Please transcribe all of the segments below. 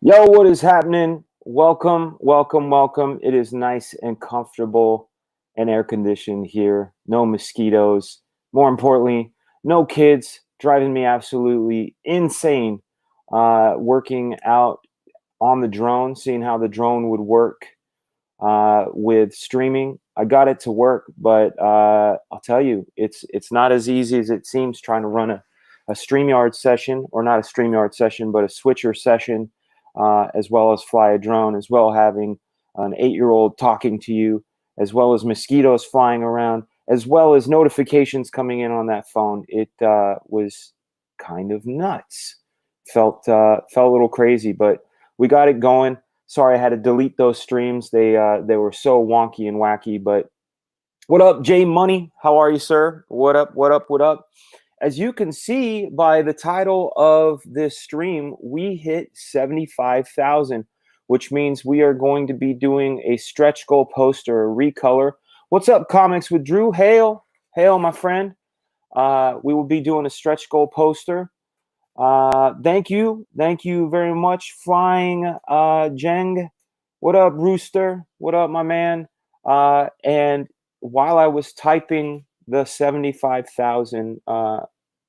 Yo, what is happening? Welcome, welcome, welcome. It is nice and comfortable and air conditioned here. No mosquitoes. More importantly, no kids driving me absolutely insane. Working out on the drone, seeing how the drone would work with streaming. I got it to work, but I'll tell you, it's not as easy as it seems trying to run a StreamYard session, or not a StreamYard session, but a switcher session, as well as fly a drone, as well having an 8-year-old talking to you, as well as mosquitoes flying around, as well as notifications coming in on that phone. It was kind of nuts. Felt a little crazy, but we got it going. Sorry, I had to delete those streams. They were so wonky and wacky. But what up, Jay Money? How are you, sir? What up? What up? What up? As you can see by the title of this stream, we hit 75,000, which means we are going to be doing a stretch goal poster, a recolor. What's up, Comics with Drew? Hail, hail, my friend. We will be doing a stretch goal poster. Thank you very much, Flying Jeng. What up, Rooster? What up, my man? And while I was typing the 75,000,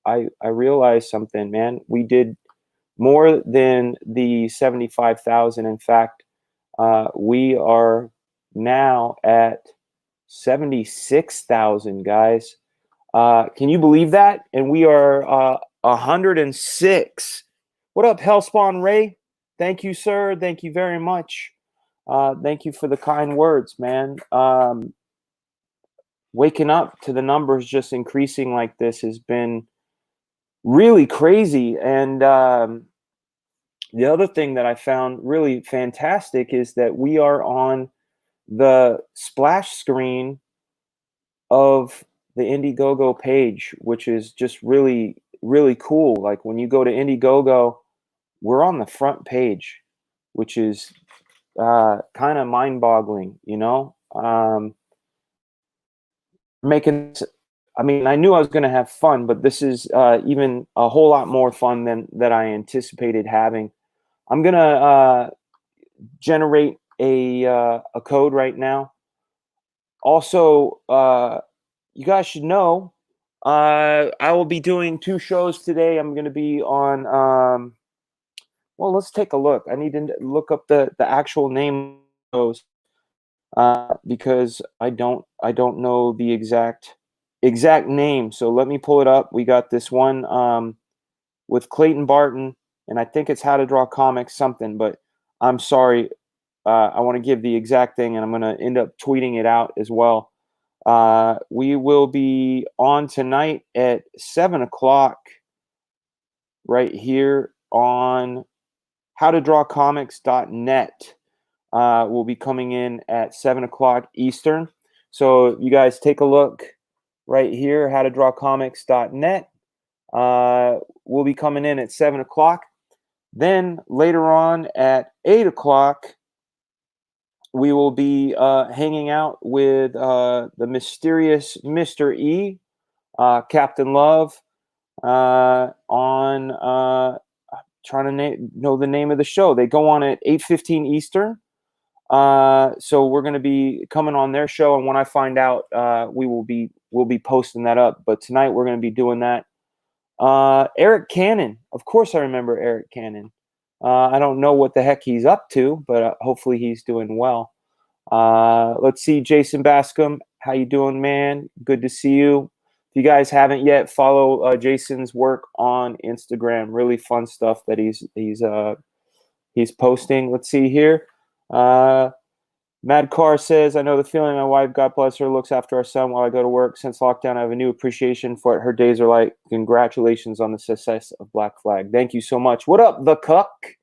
I realized something, man. We did more than the 75,000. In fact, we are now at 76,000, guys. Can you believe that? And we are 106. What up, Hellspawn Ray? Thank you, sir. Thank you very much. Thank you for the kind words, man. Waking up to the numbers just increasing like this has been really crazy. And the other thing that I found really fantastic is that we are on the splash screen of the Indiegogo page, which is just really, really cool. Like when you go to Indiegogo, we're on the front page, which is kind of mind-boggling, you know. Making, I mean, I knew I was going to have fun, but this is even a whole lot more fun than that I anticipated having. I'm gonna generate a code right now. Also, you guys should know I will be doing 2 shows today. I'm going to be on. Well, let's take a look. I need to look up the actual name of those because I don't know the exact name. So let me pull it up. We got this one with Clayton Barton, and I think it's How to Draw Comics something. But I'm sorry. I want to give the exact thing, and I'm going to end up tweeting it out as well. We will be on tonight at 7 o'clock right here on howtodrawcomics.net. We'll be coming in at 7 o'clock Eastern. So you guys take a look right here, howtodrawcomics.net. We'll be coming in at 7 o'clock. Then later on at 8 o'clock, we will be hanging out with the mysterious Mr. E, Captain Love, on trying to know the name of the show. They go on at 8:15 Eastern. So we're going to be coming on their show, and when I find out, we'll be posting that up. But tonight we're going to be doing that. Eric Cannon, of course, I remember Eric Cannon. I don't know what the heck he's up to, but hopefully he's doing well. Let's see, Jason Bascom, how you doing, man? Good to see you. If you guys haven't yet, follow Jason's work on Instagram. Really fun stuff that he's posting. Let's see here. Mad Car says, I know the feeling. My wife, God bless her, looks after our son while I go to work. Since lockdown, I have a new appreciation for what her days are like. Congratulations on the success of Black Flag. Thank you so much. What up, the Cuck?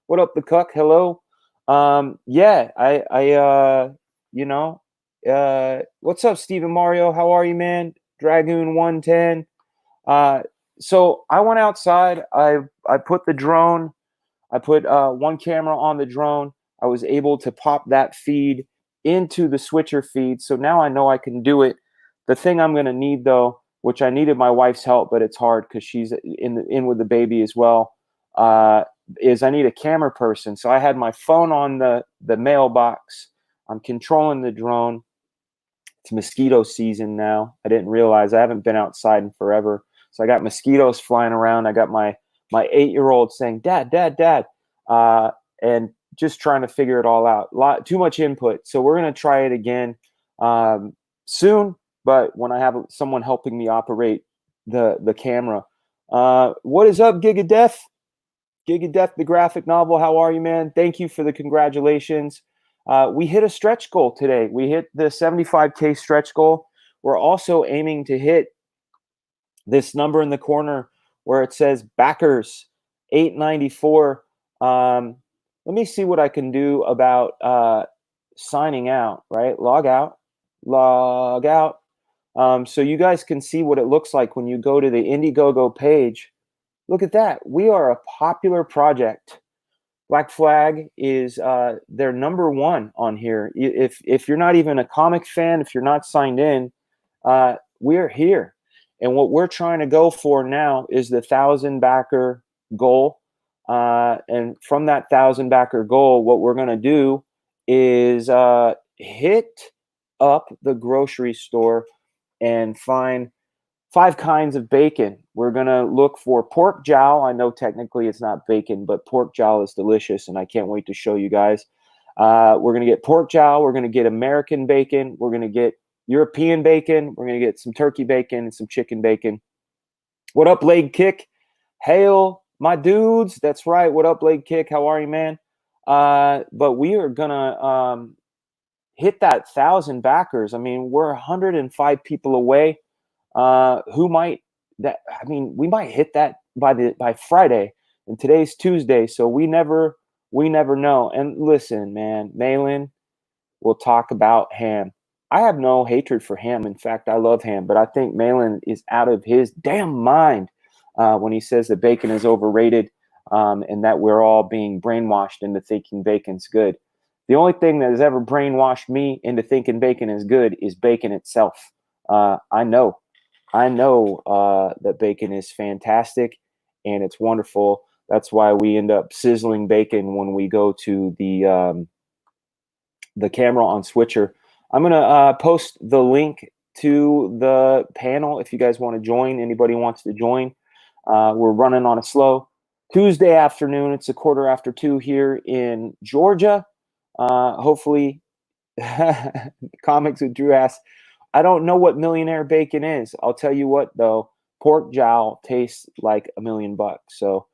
What up, the Cuck? Hello. Yeah, what's up, Stephen Mario? How are you, man? Dragoon 110. So I went outside. I put the drone. I put one camera on the drone. I was able to pop that feed into the switcher feed. So now I know I can do it. The thing I'm going to need, though, which I needed my wife's help, but it's hard because she's in with the baby as well. is I need a camera person. So I had my phone on the mailbox. I'm controlling the drone. It's mosquito season now. I didn't realize. I haven't been outside in forever. So I got mosquitoes flying around. I got my 8-year-old saying, "Dad, Dad, Dad," and just trying to figure it all out. Too much input. So we're gonna try it again soon. But when I have someone helping me operate the camera. What is up, Gigadeath? Gigadeath, the graphic novel. How are you, man? Thank you for the congratulations. We hit a stretch goal today. We hit the 75K stretch goal. We're also aiming to hit this number in the corner where it says backers 894. Let me see what I can do about signing out, right? Log out. So you guys can see what it looks like when you go to the Indiegogo page. Look at that. We are a popular project. Black Flag is their #1 on here. If you're not even a comic fan, if you're not signed in, we're here. And what we're trying to go for now is the 1,000 backer goal. And from that 1,000 backer goal, what we're going to do is hit up the grocery store and find 5 kinds of bacon. We're going to look for pork jowl. I know technically it's not bacon, but pork jowl is delicious, and I can't wait to show you guys. We're going to get pork jowl. We're going to get American bacon. We're going to get European bacon. We're going to get some turkey bacon and some chicken bacon. What up, Leg Kick? Hail, my dudes. That's right. What up, Leg Kick? How are you, man? But we are going to hit that 1,000 backers. I mean, we're 105 people away. We might hit that by Friday, and today's Tuesday, so we never know. And listen, man, Malin will talk about ham. I have no hatred for ham. In fact, I love ham, but I think Malin is out of his damn mind when he says that bacon is overrated, and that we're all being brainwashed into thinking bacon's good. The only thing that has ever brainwashed me into thinking bacon is good is bacon itself. I know that bacon is fantastic and it's wonderful. That's why we end up sizzling bacon when we go to the camera on Switcher. I'm going to post the link to the panel if you guys want to join. Anybody wants to join. We're running on a slow Tuesday afternoon. It's 2:15 here in Georgia. Hopefully, Comics with Drew asks, I don't know what millionaire bacon is. I'll tell you what, though, pork jowl tastes like $1 million. So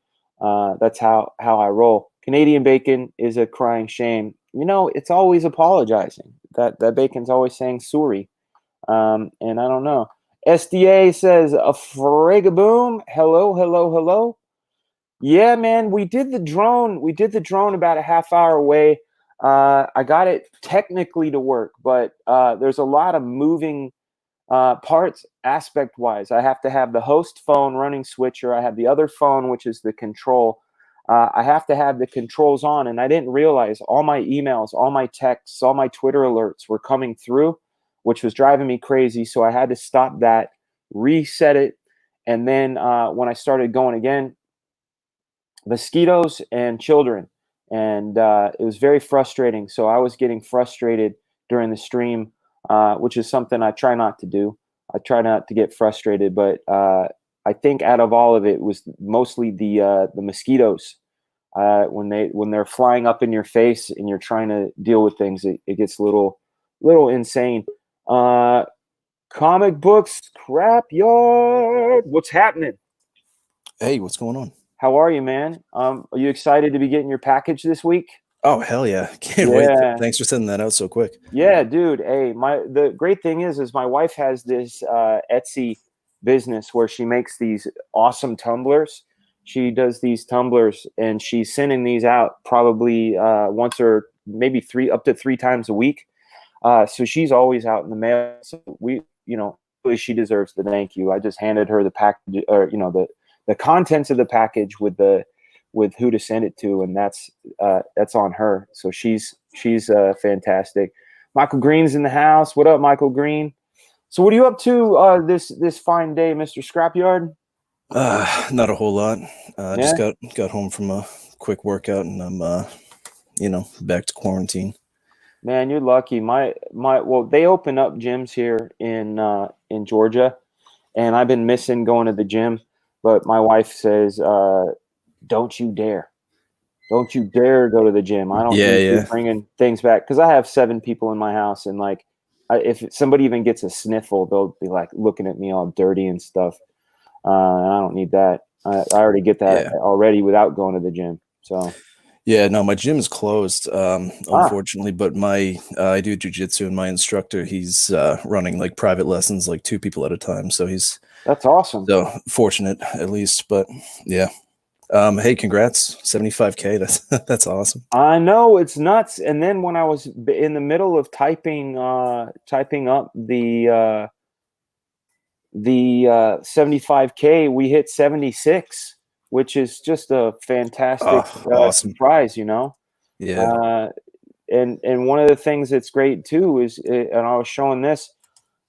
that's how I roll. Canadian bacon is a crying shame. You know, it's always apologizing. That bacon's always saying sorry. And I don't know. SDA says a frigaboom. Hello. Yeah, man, we did the drone. We did the drone about a half hour away. I got it technically to work, but there's a lot of moving parts aspect-wise. I have to have the host phone running Switcher. I have the other phone, which is the control. I have to have the controls on, and I didn't realize all my emails, all my texts, all my Twitter alerts were coming through, which was driving me crazy. So I had to stop that, reset it, and then when I started going again, mosquitoes and children. And it was very frustrating. So I was getting frustrated during the stream, which is something I try not to do. I try not to get frustrated, but I think out of all of it was mostly the mosquitoes. When they're flying up in your face and you're trying to deal with things, it gets a little insane. Comic books crap yard. What's happening? Hey, what's going on? How are you, man? Are you excited to be getting your package this week? Oh, hell yeah. Can't wait. Thanks for sending that out so quick. Yeah, dude. Hey, the great thing is my wife has this Etsy business where she makes these awesome tumblers. She does these tumblers and she's sending these out probably once or maybe up to three times a week. So she's always out in the mail. So really she deserves the thank you. I just handed her the package, or the contents of the package with who to send it to, and that's on her. So she's fantastic. Michael Green's in the house. What up, Michael Green? So what are you up to this fine day, Mr. Scrapyard? Not a whole lot. Just got home from a quick workout, and I'm back to quarantine. Man, you're lucky. Well, they open up gyms here in Georgia, and I've been missing going to the gym. But my wife says, "Don't you dare! Don't you dare go to the gym. I don't need you bringing things back because I have 7 people in my house, and like, if somebody even gets a sniffle, they'll be like looking at me all dirty and stuff. And I don't need that. I already get that already without going to the gym. So. Yeah, no, my gym is closed, unfortunately, but I do jujitsu, and my instructor, he's running like private lessons, like 2 people at a time. So that's awesome. So fortunate at least, but yeah. Hey, congrats, 75K. That's awesome. I know, it's nuts. And then when I was in the middle of typing up the 75K, we hit 76, which is just a fantastic awesome surprise, Yeah. And one of the things that's great too is, and I was showing this,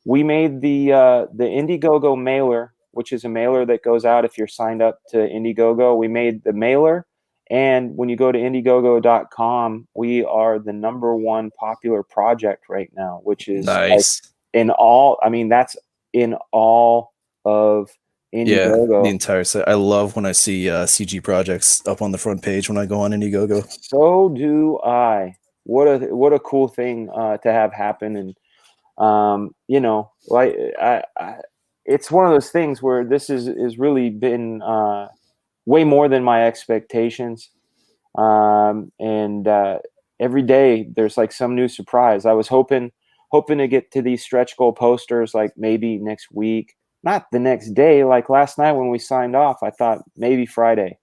we made the Indiegogo mailer, which is a mailer that goes out if you're signed up to Indiegogo. We made the mailer, and when you go to Indiegogo.com, we are the #1 popular project right now, which is nice. That's in all of Indiegogo. Yeah, the entire site. I love when I see CG projects up on the front page when I go on Indiegogo. So do I. What a cool thing to have happen. And like it's one of those things where this is really been way more than my expectations. And every day there's like some new surprise. I was hoping to get to these stretch goal posters like maybe next week, not the next day. Like last night when we signed off, I thought maybe Friday,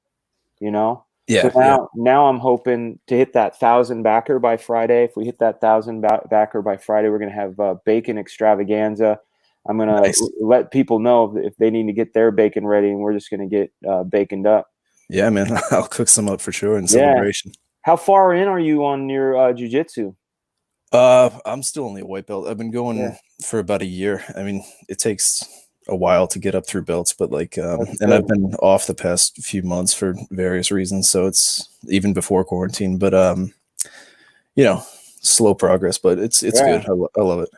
Yeah. So now I'm hoping to hit that 1,000 backer by Friday. If we hit that 1,000 backer by Friday, we're going to have bacon extravaganza. I'm going to let people know if they need to get their bacon ready, and we're just going to get baconed up. Yeah, man, I'll cook some up for sure in celebration. How far in are you on your jiu-jitsu? I'm still only a white belt. I've been going for about a year. I mean, it takes a while to get up through belts, but like, and I've been off the past few months for various reasons. So it's even before quarantine, but, slow progress, but it's good. I love it.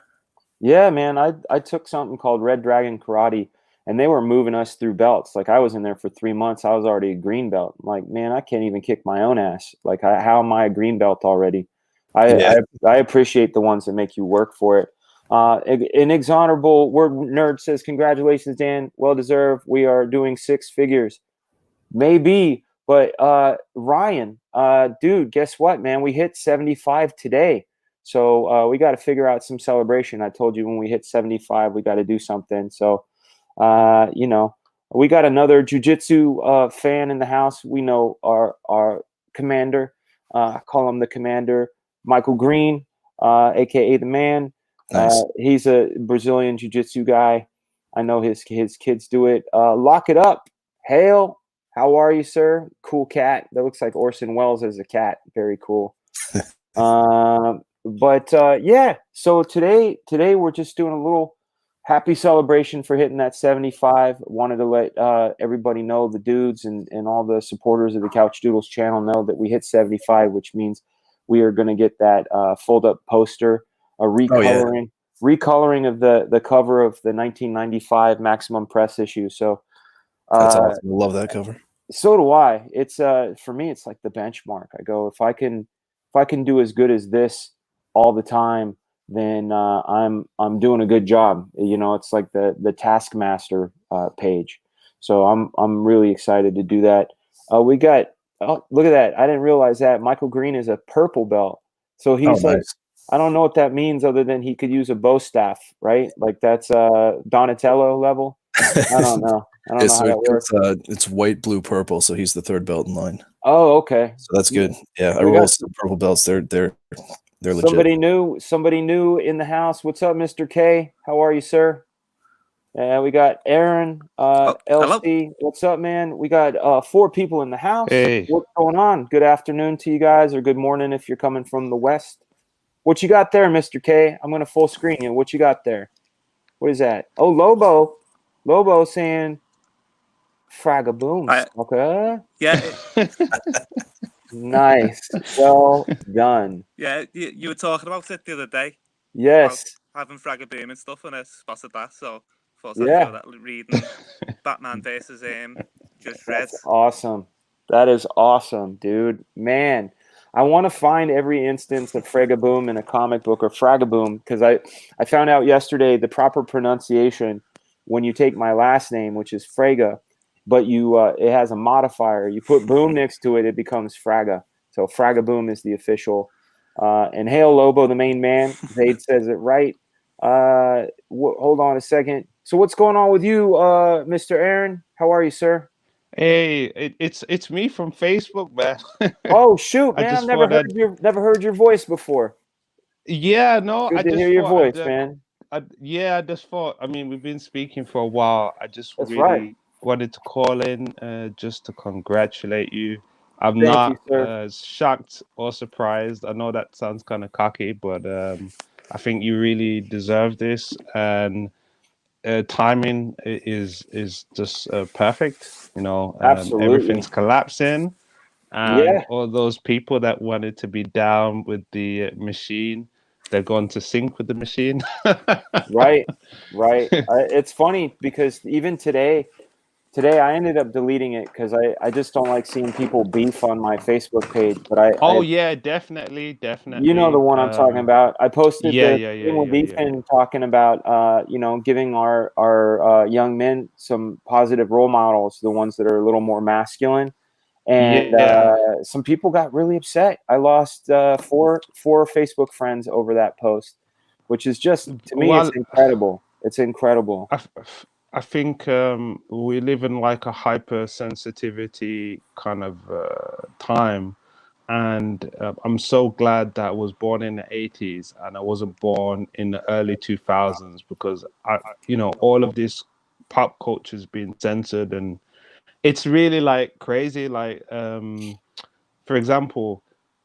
Yeah, man. I took something called Red Dragon Karate, and they were moving us through belts. Like I was in there for 3 months. I was already a green belt. I'm like, man, I can't even kick my own ass. Like, how am I a green belt already? I appreciate the ones that make you work for it. Inexhonorable Word Nerd says, congratulations, Dan. Well deserved. We are doing 6 figures. Maybe, but Ryan, dude, guess what, man? We hit 75 today. So we got to figure out some celebration. I told you when we hit 75, we got to do something. So, we got another jiu-jitsu fan in the house. We know our commander. I call him the commander, Michael Green, aka the man. Nice. He's a Brazilian jiu-jitsu guy. I know his kids do it. Lock it up. Hale, how are you, sir? Cool cat. That looks like Orson Welles as a cat. Very cool. So today we're just doing a little happy celebration for hitting that 75. Wanted to let everybody know, the dudes and all the supporters of the Couch Doodles channel know that we hit 75, which means we are going to get that fold-up poster, a recoloring of the cover of the 1995 Maximum Press issue. So that's awesome. I love that cover. So do I. It's for me, it's like the benchmark. I go, if I can do as good as this all the time, then I'm doing a good job. It's like the Taskmaster page. So I'm really excited to do that. We got, look at that. I didn't realize that Michael Green is a purple belt. So he's like, nice. I don't know what that means other than he could use a bow staff, right? Like that's Donatello level. I don't know. I don't know how that works. It's white, blue, purple. So he's the 3rd belt in line. Oh, okay. So that's good. Yeah, I roll some purple belts. They're legit. Somebody new in the house. What's up, Mr. K? How are you, sir? We got Aaron, LC. Hello. What's up, man? We got 4 people in the house. Hey. What's going on? Good afternoon to you guys, or good morning if you're coming from the west. What you got there, Mr. K? I'm going to full screen you. What you got there? What is that? Oh, Lobo saying fragaboom. Okay. Yeah. Nice. Well done. Yeah, you were talking about it the other day about Yes. having Fragaboom and stuff, and I spotted that, so thought I'd throw Yeah. that reading Batman versus Judge Dredd. That's awesome. That is awesome, dude. Man, I want to find every instance of Fragaboom in a comic book or Fragaboom because I found out yesterday the proper pronunciation when you take my last name, which is Frega, but you it has a modifier. You put boom next to it, it becomes Fraga. So Fragaboom is the official. And Hail Lobo, the main man, Zayd says it right. Hold on a second. So what's going on with you, Mr. Aaron? How are you, sir? Hey, it's me from Facebook, man. Oh shoot, I man! I've just thought I'd never heard your voice before. yeah, no, I Good to hear just your thought voice, man. yeah, I just thought. I mean, we've been speaking for a while. I just That's right. really wanted to call in, just to congratulate you. I'm Thank you, not sir. shocked or surprised. I know that sounds kind of cocky, but I think you really deserve this, and timing is just perfect. You know, Absolutely. everything's collapsing, and Yeah. all those people that wanted to be down with the machine, they're gone to sync with the machine. Right. Right. It's funny because even today I ended up deleting it because I just don't like seeing people beef on my Facebook page. But Oh yeah, definitely, you know the definitely. one I'm talking about. I posted Yeah, the yeah, thing yeah, with yeah, yeah, Ethan talking about giving our young men some positive role models, the ones that are a little more masculine. And yeah. some people got really upset. I lost four Facebook friends over that post, which is just to me, it's Well, incredible. It's incredible. I think we live in like a hypersensitivity kind of time, and I'm so glad that I was born in the 80s and I wasn't born in the early 2000s, because all of this pop culture has been censored, and it's really like crazy. Like, for example,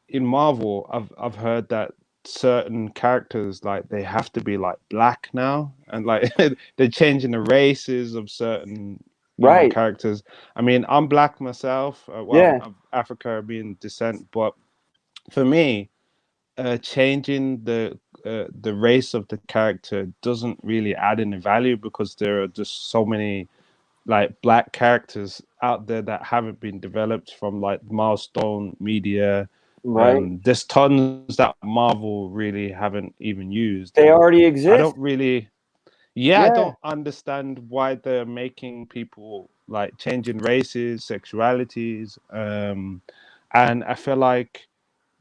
in Marvel, I've heard that certain characters, like, they have to be like black now, and like they're changing the races of certain Right? characters. I mean, I'm black myself. Well, I'm Yeah. of Afro-Caribbean descent, but for me, changing the race of the character doesn't really add any value, because there are just so many like black characters out there that haven't been developed from like Milestone Media. Right. There's tons that Marvel really haven't even used, They and already I don't exist. really, yeah, I Yeah. don't understand why they're making people like changing races, sexualities, and I feel like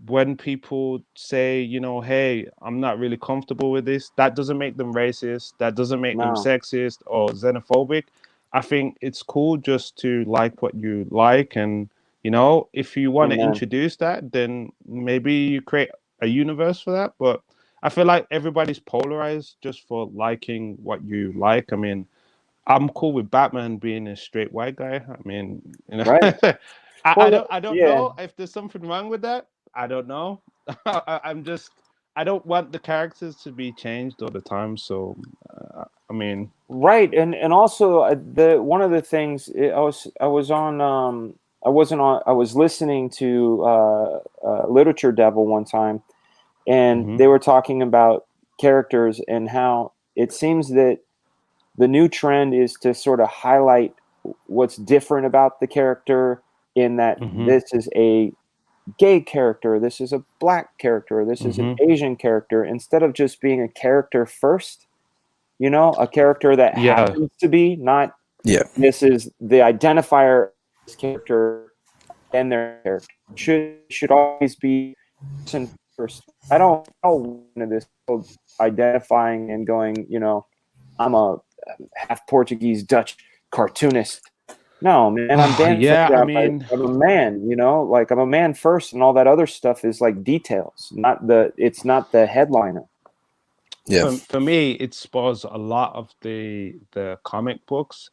when people say, hey, I'm not really comfortable with this, that doesn't make them racist. That doesn't make them No. sexist or xenophobic. I think it's cool just to like what you like. And, if you want to Amen. introduce that, then maybe you create a universe for that. But I feel like everybody's polarized just for liking what you like. I mean, I'm cool with Batman being a straight white guy. I mean, Right. I, I Well, don't yeah. know if there's something wrong with that. I don't know. I'm just, I don't want the characters to be changed all the time. So, I mean, Right, and also the one of the things I was on I wasn't on I was listening to Literature Devil one time, and hmm they were talking about characters and how it seems that the new trend is to sort of highlight what's different about the character, in that hmm this is a gay character, this is a black character, this is an hmm Asian character, instead of just being a character first, a character that yeah, happens to be, not Yeah. this is the identifier of this character and their character. Should always be person first. I don't want into this whole identifying and going, I'm a half Portuguese Dutch cartoonist. No, man, I'm damn yeah. figured I out mean, I'm a man, like I'm a man first, and all that other stuff is like details, it's not the headliner. Yeah. for me, it spawns a lot of the comic books,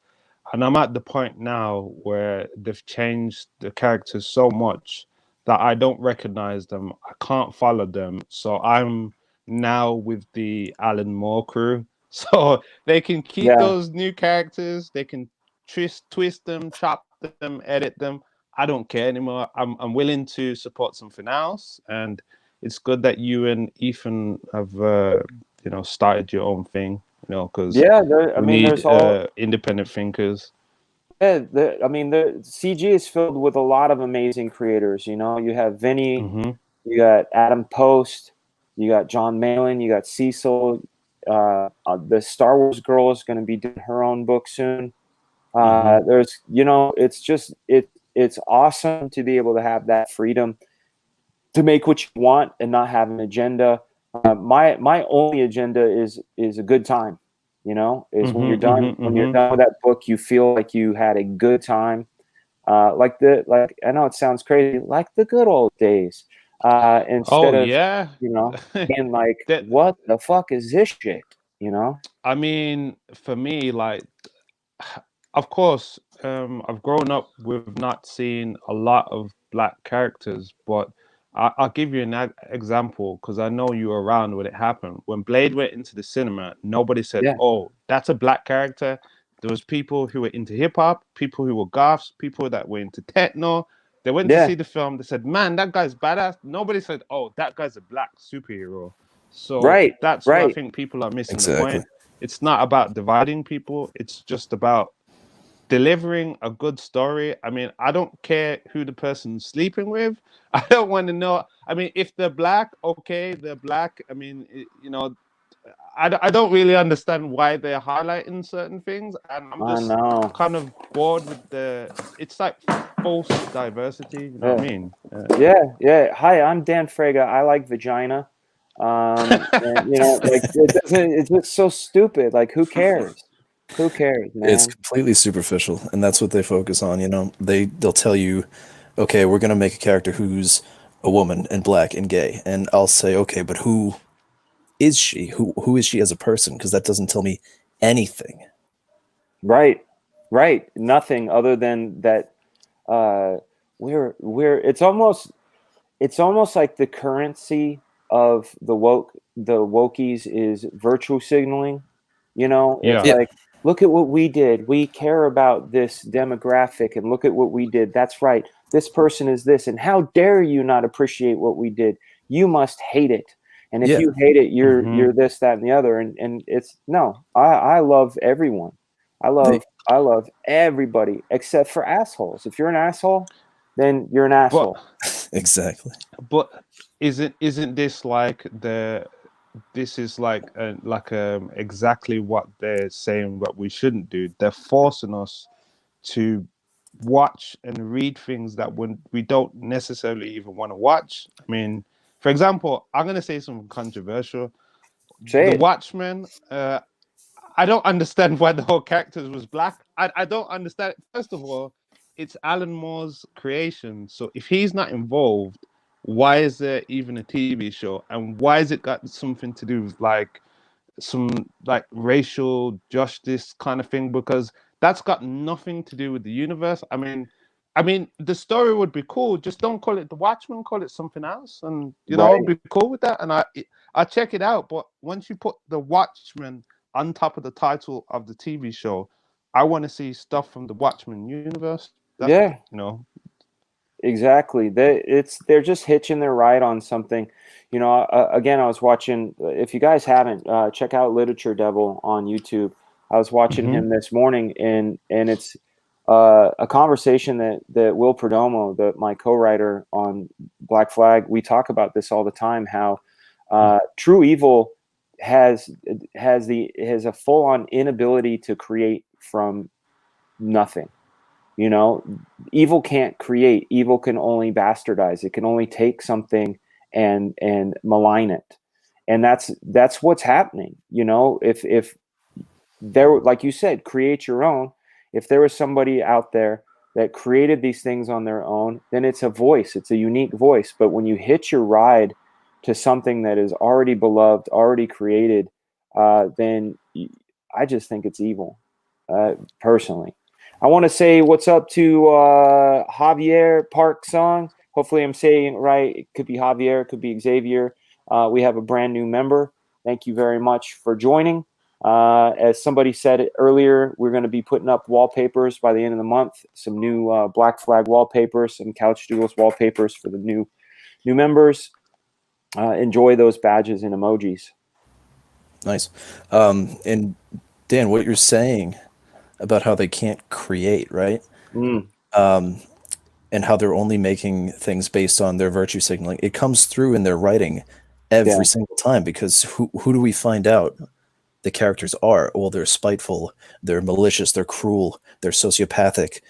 and I'm at the point now where they've changed the characters so much that I don't recognize them. I can't follow them, so I'm now with the Alan Moore crew. So they can keep Yeah, those new characters, they can twist them, chop them, edit them. I don't care anymore. I'm willing to support something else, and it's good that you and Ethan have started your own thing. Because Yeah, I we mean, need there's all. independent thinkers. Yeah, I mean, the CG is filled with a lot of amazing creators. You know, you have Vinny, Hmm. you got Adam Post, you got John Malin, you got Cecil. The Star Wars girl is going to be doing her own book soon. There's, it's awesome to be able to have that freedom to make what you want and not have an agenda. My only agenda is a good time. You know, is when you're done with that book, you feel like you had a good time. Like I know it sounds crazy, like the good old days. Oh Instead of yeah. being like, That what the fuck is this shit? You know? I mean, for me, like, of course, I've grown up with not seeing a lot of black characters, but I'll give you an example because I know you were around when it happened. When Blade went into the cinema, nobody said, Yeah, "Oh, that's a black character." There was people who were into hip hop, people who were goths, people that were into techno. They went to yeah, see the film. They said, "Man, that guy's badass." Nobody said, "Oh, that guy's a black superhero." So right, that's where I right. think people are missing the Exactly. point. It's not about dividing people. It's just about delivering a good story. I mean, I don't care who the person's sleeping with. I don't want to know. I mean, if they're black, okay, they're black. I mean, I don't really understand why they're highlighting certain things. And I'm I just know. kind of bored with it's like false diversity. You know what Yeah, I mean? yeah, yeah. Hi, I'm Dan Frega. I like vagina. And like it doesn't. It's just so stupid. Like, who cares? Who cares, It's man? completely superficial, and that's what they focus on. They'll tell you, okay, we're gonna make a character who's a woman and black and gay, and I'll say, okay, but who is she? Who is she as a person? Because that doesn't tell me anything. Right, right. Nothing other than that. Uh, we're. It's almost like the currency of the wokies is virtue signaling. It's Yeah. Yeah, like, look at what we did. We care about this demographic, and look at what we did. That's right. This person is this, and how dare you not appreciate what we did? You must hate it. And if yeah. you hate it, you're Hmm. this, that, and the other. And it's no. I love everyone. I They, love I love everybody except for assholes. If you're an asshole, then you're an But asshole. exactly. but isn't this like this is like exactly what they're saying what we shouldn't do. They're forcing us to watch and read things that we don't necessarily even want to watch. I mean, for example, I'm going to say something controversial. Say The it. Watchmen, I don't understand why the whole character was black. I don't understand. First of all, it's Alan Moore's creation. So if he's not involved, why is there even a TV show? And why has it got something to do with like some like racial justice kind of thing? Because that's got nothing to do with the universe. I mean, the story would be cool. Just don't call it The Watchmen. Call it something else, and I'll Right. be cool with that. And I check it out. But once you put The Watchmen on top of the title of the TV show, I want to see stuff from the Watchmen universe. That's Yeah. you know. Exactly. They're just hitching their ride on something. Again, I was watching. If you guys haven't, check out Literature Devil on YouTube. I was watching Hmm. him this morning, and it's a conversation that Will Perdomo, my co-writer on Black Flag, we talk about this all the time. How true evil has has a full-on inability to create from nothing. You know, evil can't create. Evil can only bastardize. It can only take something and malign it, and that's what's happening. If there, like you said, create your own. If there was somebody out there that created these things on their own, then it's a voice. It's a unique voice. But when you hitch your ride to something that is already beloved, already created, then I just think it's evil, personally. I want to say what's up to Javier Park Song. Hopefully, I'm saying it right. It could be Javier, it could be Xavier. We have a brand new member. Thank you very much for joining. As somebody said earlier, we're going to be putting up wallpapers by the end of the month. Some new Black Flag wallpapers, some Couch Doodles wallpapers for the new members. Enjoy those badges and emojis. Nice. And Dan, what you're saying about how they can't create, right? And how they're only making things based on their virtue signaling. It comes through in their writing every single time, because who do we find out the characters are? Well, they're spiteful, they're malicious, they're cruel, they're sociopathic.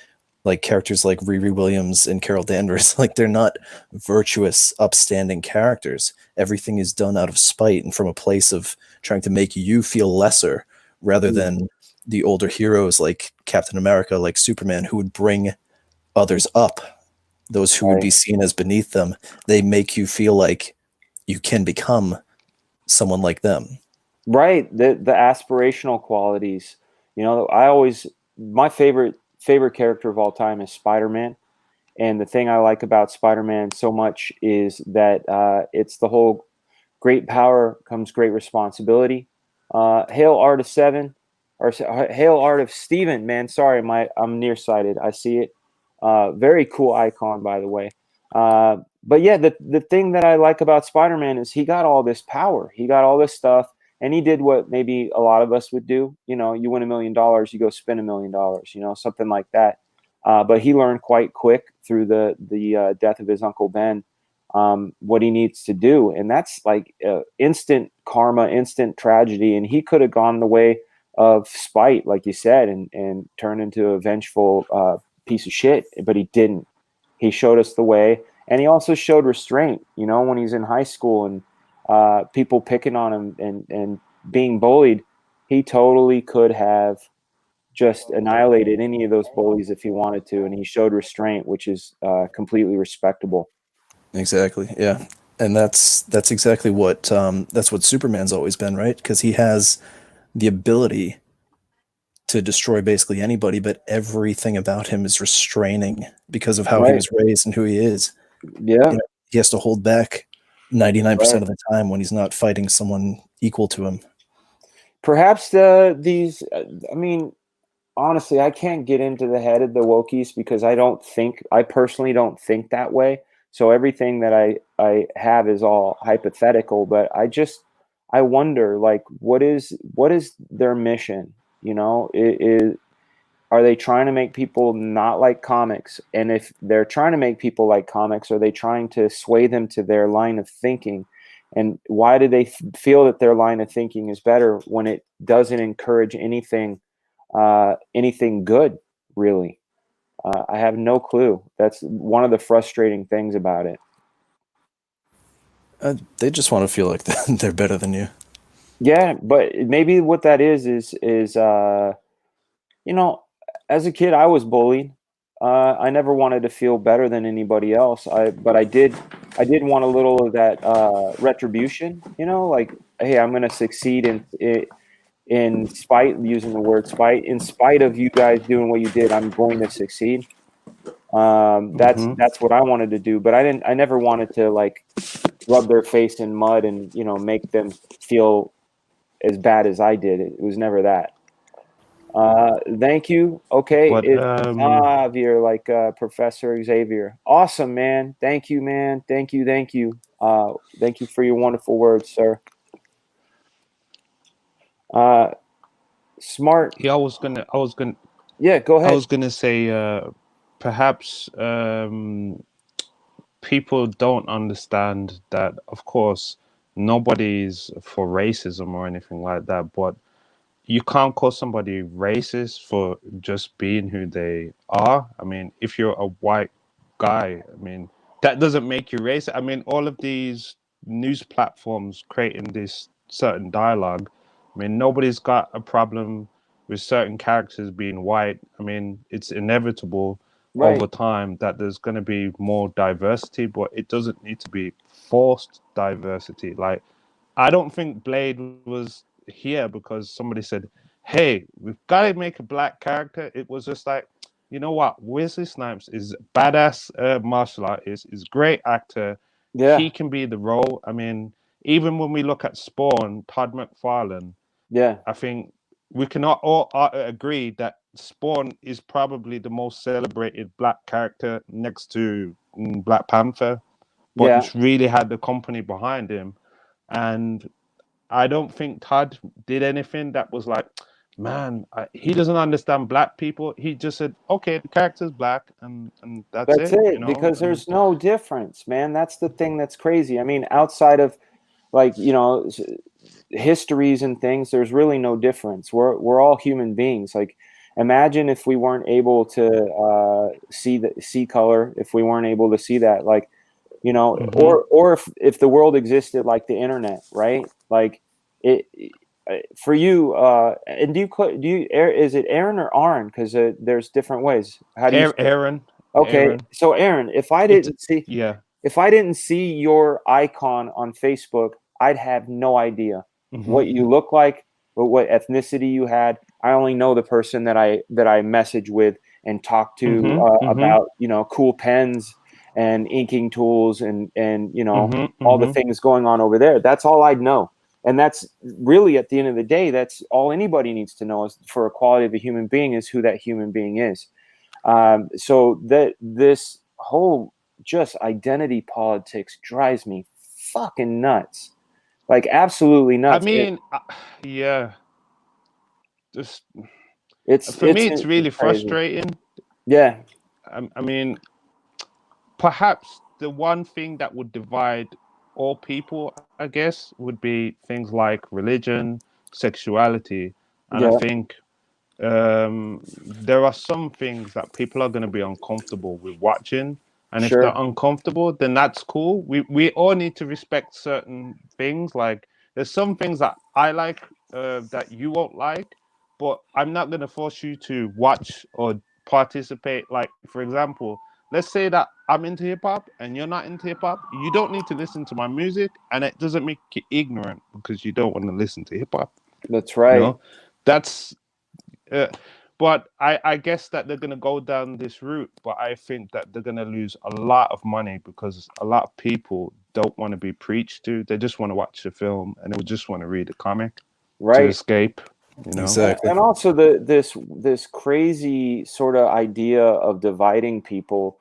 Like characters like Riri Williams and Carol Danvers, like they're not virtuous, upstanding characters. Everything is done out of spite and from a place of trying to make you feel lesser, rather than the older heroes like Captain America, like Superman, who would bring others up, those who would be seen as beneath them. They make you feel like you can become someone like them. Right. The aspirational qualities. You know, my favorite character of all time is Spider-Man. And the thing I like about Spider-Man so much is that it's the whole great power comes great responsibility. Hail Art of Seven, or Hail Art of Steven, man. Sorry, I'm nearsighted. I see it. Very cool icon, by the way. But yeah, the thing that I like about Spider-Man is he got all this power. He got all this stuff, and he did what maybe a lot of us would do. You know, you win $1 million, you go spend $1 million, you know, something like that. But he learned quite quick through the death of his Uncle Ben what he needs to do. And that's like instant karma, instant tragedy. And he could have gone the way of spite, like you said, and turned into a vengeful piece of shit, but he didn't. He showed us the way, and he also showed restraint. You know, when he's in high school and people picking on him and being bullied, he totally could have just annihilated any of those bullies if he wanted to, and he showed restraint, which is completely respectable. Exactly. Yeah. And that's exactly what that's what Superman's always been, right? Because he has the ability to destroy basically anybody, but everything about him is restraining because of how he was raised and who he is. Yeah. You know, he has to hold back 99% of the time when he's not fighting someone equal to him. Perhaps I mean, honestly, I can't get into the head of the Wokies because I personally don't think that way. So everything that I have is all hypothetical, but I wonder, like, what is their mission? You know, are they trying to make people not like comics? And if they're trying to make people like comics, are they trying to sway them to their line of thinking? And why do they feel that their line of thinking is better when it doesn't encourage anything good, really? I have no clue. That's one of the frustrating things about it. They just want to feel like they're better than you. Yeah, but maybe what that is you know, as a kid, I was bullied. I never wanted to feel better than anybody else. But I did want a little of that retribution. You know, like, hey, I'm going to succeed in spite, using the word spite, in spite of you guys doing what you did. I'm going to succeed. That's what I wanted to do. But I never wanted to like rub their face in mud and, you know, make them feel as bad as I did. It was never that. Thank you. Okay, But it's Xavier, like Professor Xavier. Awesome, man. Thank you, man. Thank you. Thank you. Thank you for your wonderful words, sir. Smart. yeah, Yeah, go I ahead. was gonna say perhaps people don't understand that, of course, nobody's for racism or anything like that, but you can't call somebody racist for just being who they are. I mean, if you're a white guy, I mean, that doesn't make you racist. I mean, all of these news platforms creating this certain dialogue, I mean, nobody's got a problem with certain characters being white. I mean, it's inevitable Right. over time that there's going to be more diversity, but it doesn't need to be forced diversity. Like, I don't think Blade was here because somebody said, "Hey, we've got to make a black character." It was just like, you know what? Wesley Snipes is badass martial artist, is great actor. Yeah. He can be the role. I mean, even when we look at Spawn, Todd McFarlane, Yeah. I think we can all agree that Spawn is probably the most celebrated black character next to Black Panther, but Yeah. it's really had the company behind him. And I don't think Todd did anything that was like, man, he doesn't understand black people. He just said, okay, the character's black, and that's That's it, you it, know. because there's no difference, man. That's the thing that's crazy. I mean, outside of like, histories and things, there's really no difference. We're all human beings. Like, imagine if we weren't able to see color, if we weren't able to see that, like, or if the world existed like the internet, right? Like it for you. And is it Aaron or Aaron? Because there's different ways. How do you say it? Aaron, Okay, so Aaron, it's yeah. if I didn't see your icon on Facebook, I'd have no idea what you look like, or what ethnicity you had. I only know the person that I message with and talk to about cool pens and inking tools and all the things going on over there. That's all I'd know. And that's really, at the end of the day, that's all anybody needs to know is for a quality of a human being is who that human being is. So that this whole just identity politics drives me fucking nuts, like absolutely I nuts. mean, yeah, just It's for me, it's really crazy. frustrating. Yeah, I mean, perhaps the one thing that would divide all people, I guess, would be things like religion, sexuality, and I yeah, think there are some things that people are going to be uncomfortable with watching, and if they're sure, uncomfortable, then that's cool. We all need to respect certain things. Like there's some things that I like that you won't like, but I'm not going to force you to watch or participate. Like for example, let's say that I'm into hip hop and you're not into hip hop. You don't need to listen to my music, and it doesn't make you ignorant because you don't want to listen to hip hop. that's You right. know, that's uh, but I guess that they're going to go down this route, but I think that they're going to lose a lot of money because a lot of people don't want to be preached to. They just want to watch the film and they just want to read the comic to Right. escape, you know? Exactly. And also this crazy sort of idea of dividing people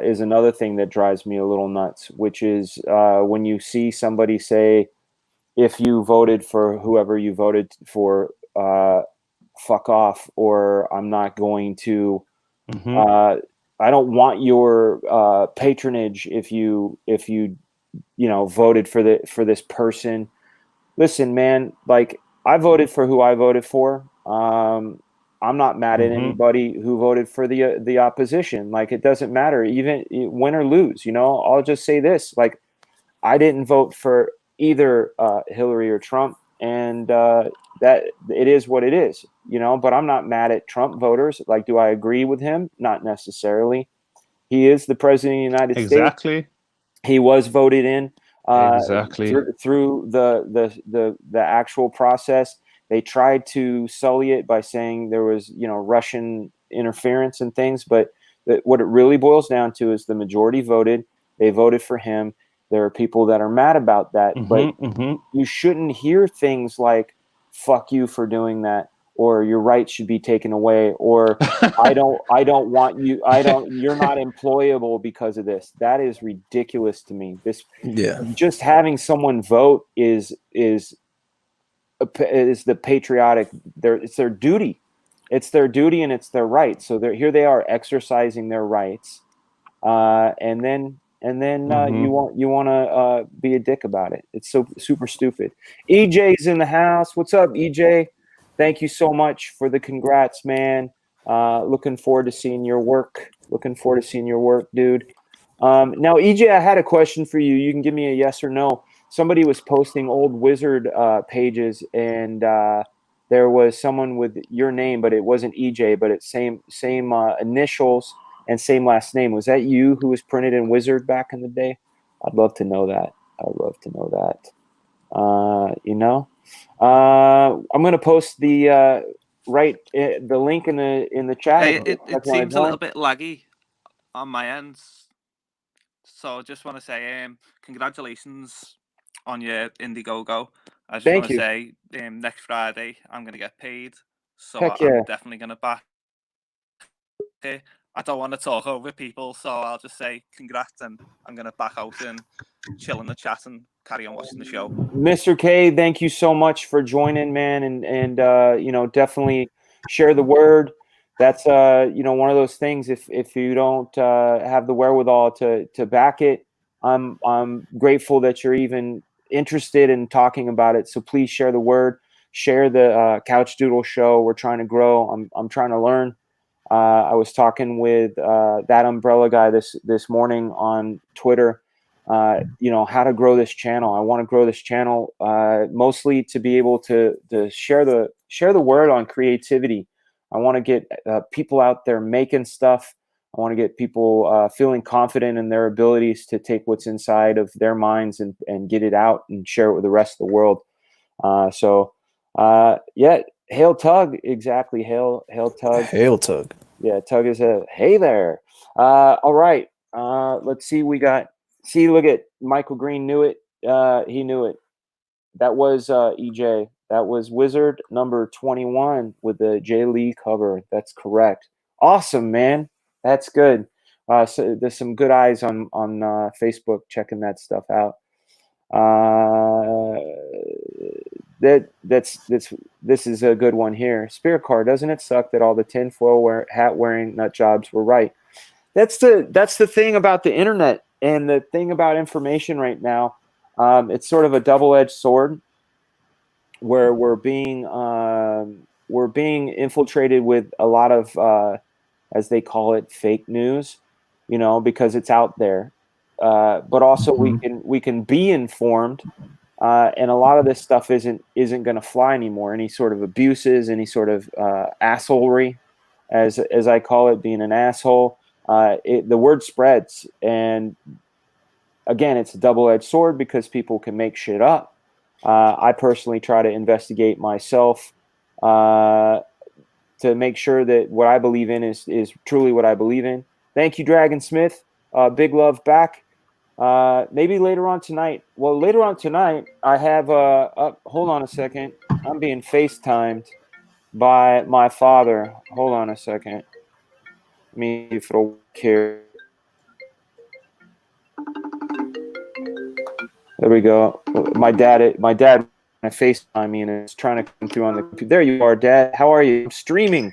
is another thing that drives me a little nuts, which is when you see somebody say, if you voted for whoever you voted for, fuck off, or I'm not going to, I don't want your patronage if you voted for this person. Listen, man, like, I voted for who I voted for. I'm not mad at anybody who voted for the opposition. Like, it doesn't matter, even win or lose. I'll just say this: like, I didn't vote for either Hillary or Trump, and that it is what it is. But I'm not mad at Trump voters. Like, do I agree with him? Not necessarily. He is the president of the United States. Exactly. He was voted in Exactly. through the actual process. They tried to sully it by saying there was Russian interference and things, but what it really boils down to is the majority voted. They voted for him. There are people that are mad about that, but you shouldn't hear things like "fuck you for doing that," or "your rights should be taken away," or I don't want you. You're not employable because of this. That is ridiculous to me. Yeah. Just having someone vote is the patriotic. It's their duty. It's their duty and it's their right. So here they are exercising their rights, and then you want to be a dick about it. It's so super stupid. EJ's in the house. What's up, EJ? Thank you so much for the congrats, man. Looking forward to seeing your work. Dude. Now, EJ, I had a question for you. You can give me a yes or no. Somebody was posting old wizard pages, and there was someone with your name, but it wasn't EJ, but it's same initials and same last name. Was that you who was printed in Wizard back in the day? I'd love to know that. I'm going to post the the link in the chat. It seems a little bit laggy on my end, so I just want to say congratulations on your Indiegogo. I just Thank want to you. say next Friday I'm going to get paid. So Heck I'm yeah. definitely going to back it. I don't want to talk over people, so I'll just say congrats, and I'm going to back out and chill in the chat and carry on watching the show. Mr. K, thank you so much for joining, man, and you know, definitely share the word. That's you know, one of those things. If you don't have the wherewithal to back it, I'm grateful that you're even interested in talking about it. So please share the word, share the Couch Doodle Show. We're trying to grow. I'm trying to learn. I was talking with that umbrella guy this morning on Twitter. You know, how to grow this channel. I want to grow this channel mostly to be able to share the word on creativity. I want to get people out there making stuff. I want to get people feeling confident in their abilities to take what's inside of their minds and get it out and share it with the rest of the world. Yeah, hail Tug, exactly. Hail Tug. Hail Tug. Yeah, Tug is a hey there. All right. Let's see. Look at Michael Green knew it. He knew it. That was EJ. That was Wizard number 21 with the J Lee cover. That's correct. Awesome, man. That's good. So there's some good eyes on Facebook checking that stuff out. This is a good one here. Spirit Car, doesn't it suck that all the tinfoil hat wearing nut jobs were right? That's the thing about the internet and the thing about information right now. It's sort of a double-edged sword where we're being infiltrated with a lot of as they call it, fake news, you know, because it's out there. But also we can be informed. And a lot of this stuff isn't going to fly anymore. Any sort of abuses, any sort of assholery, as I call it, being an asshole. The word spreads, and again, it's a double-edged sword because people can make shit up. I personally try to investigate myself to make sure that what I believe in is truly what I believe in. Thank you, Dragon Smith. Big love back. Maybe later on tonight. Well, later on tonight, I have hold on a second. I'm being FaceTimed by my father. Hold on a second. Let me see if it'll work here. There we go. My dad FaceTime me and it's trying to come through on the computer. There you are, Dad. How are you? I'm streaming.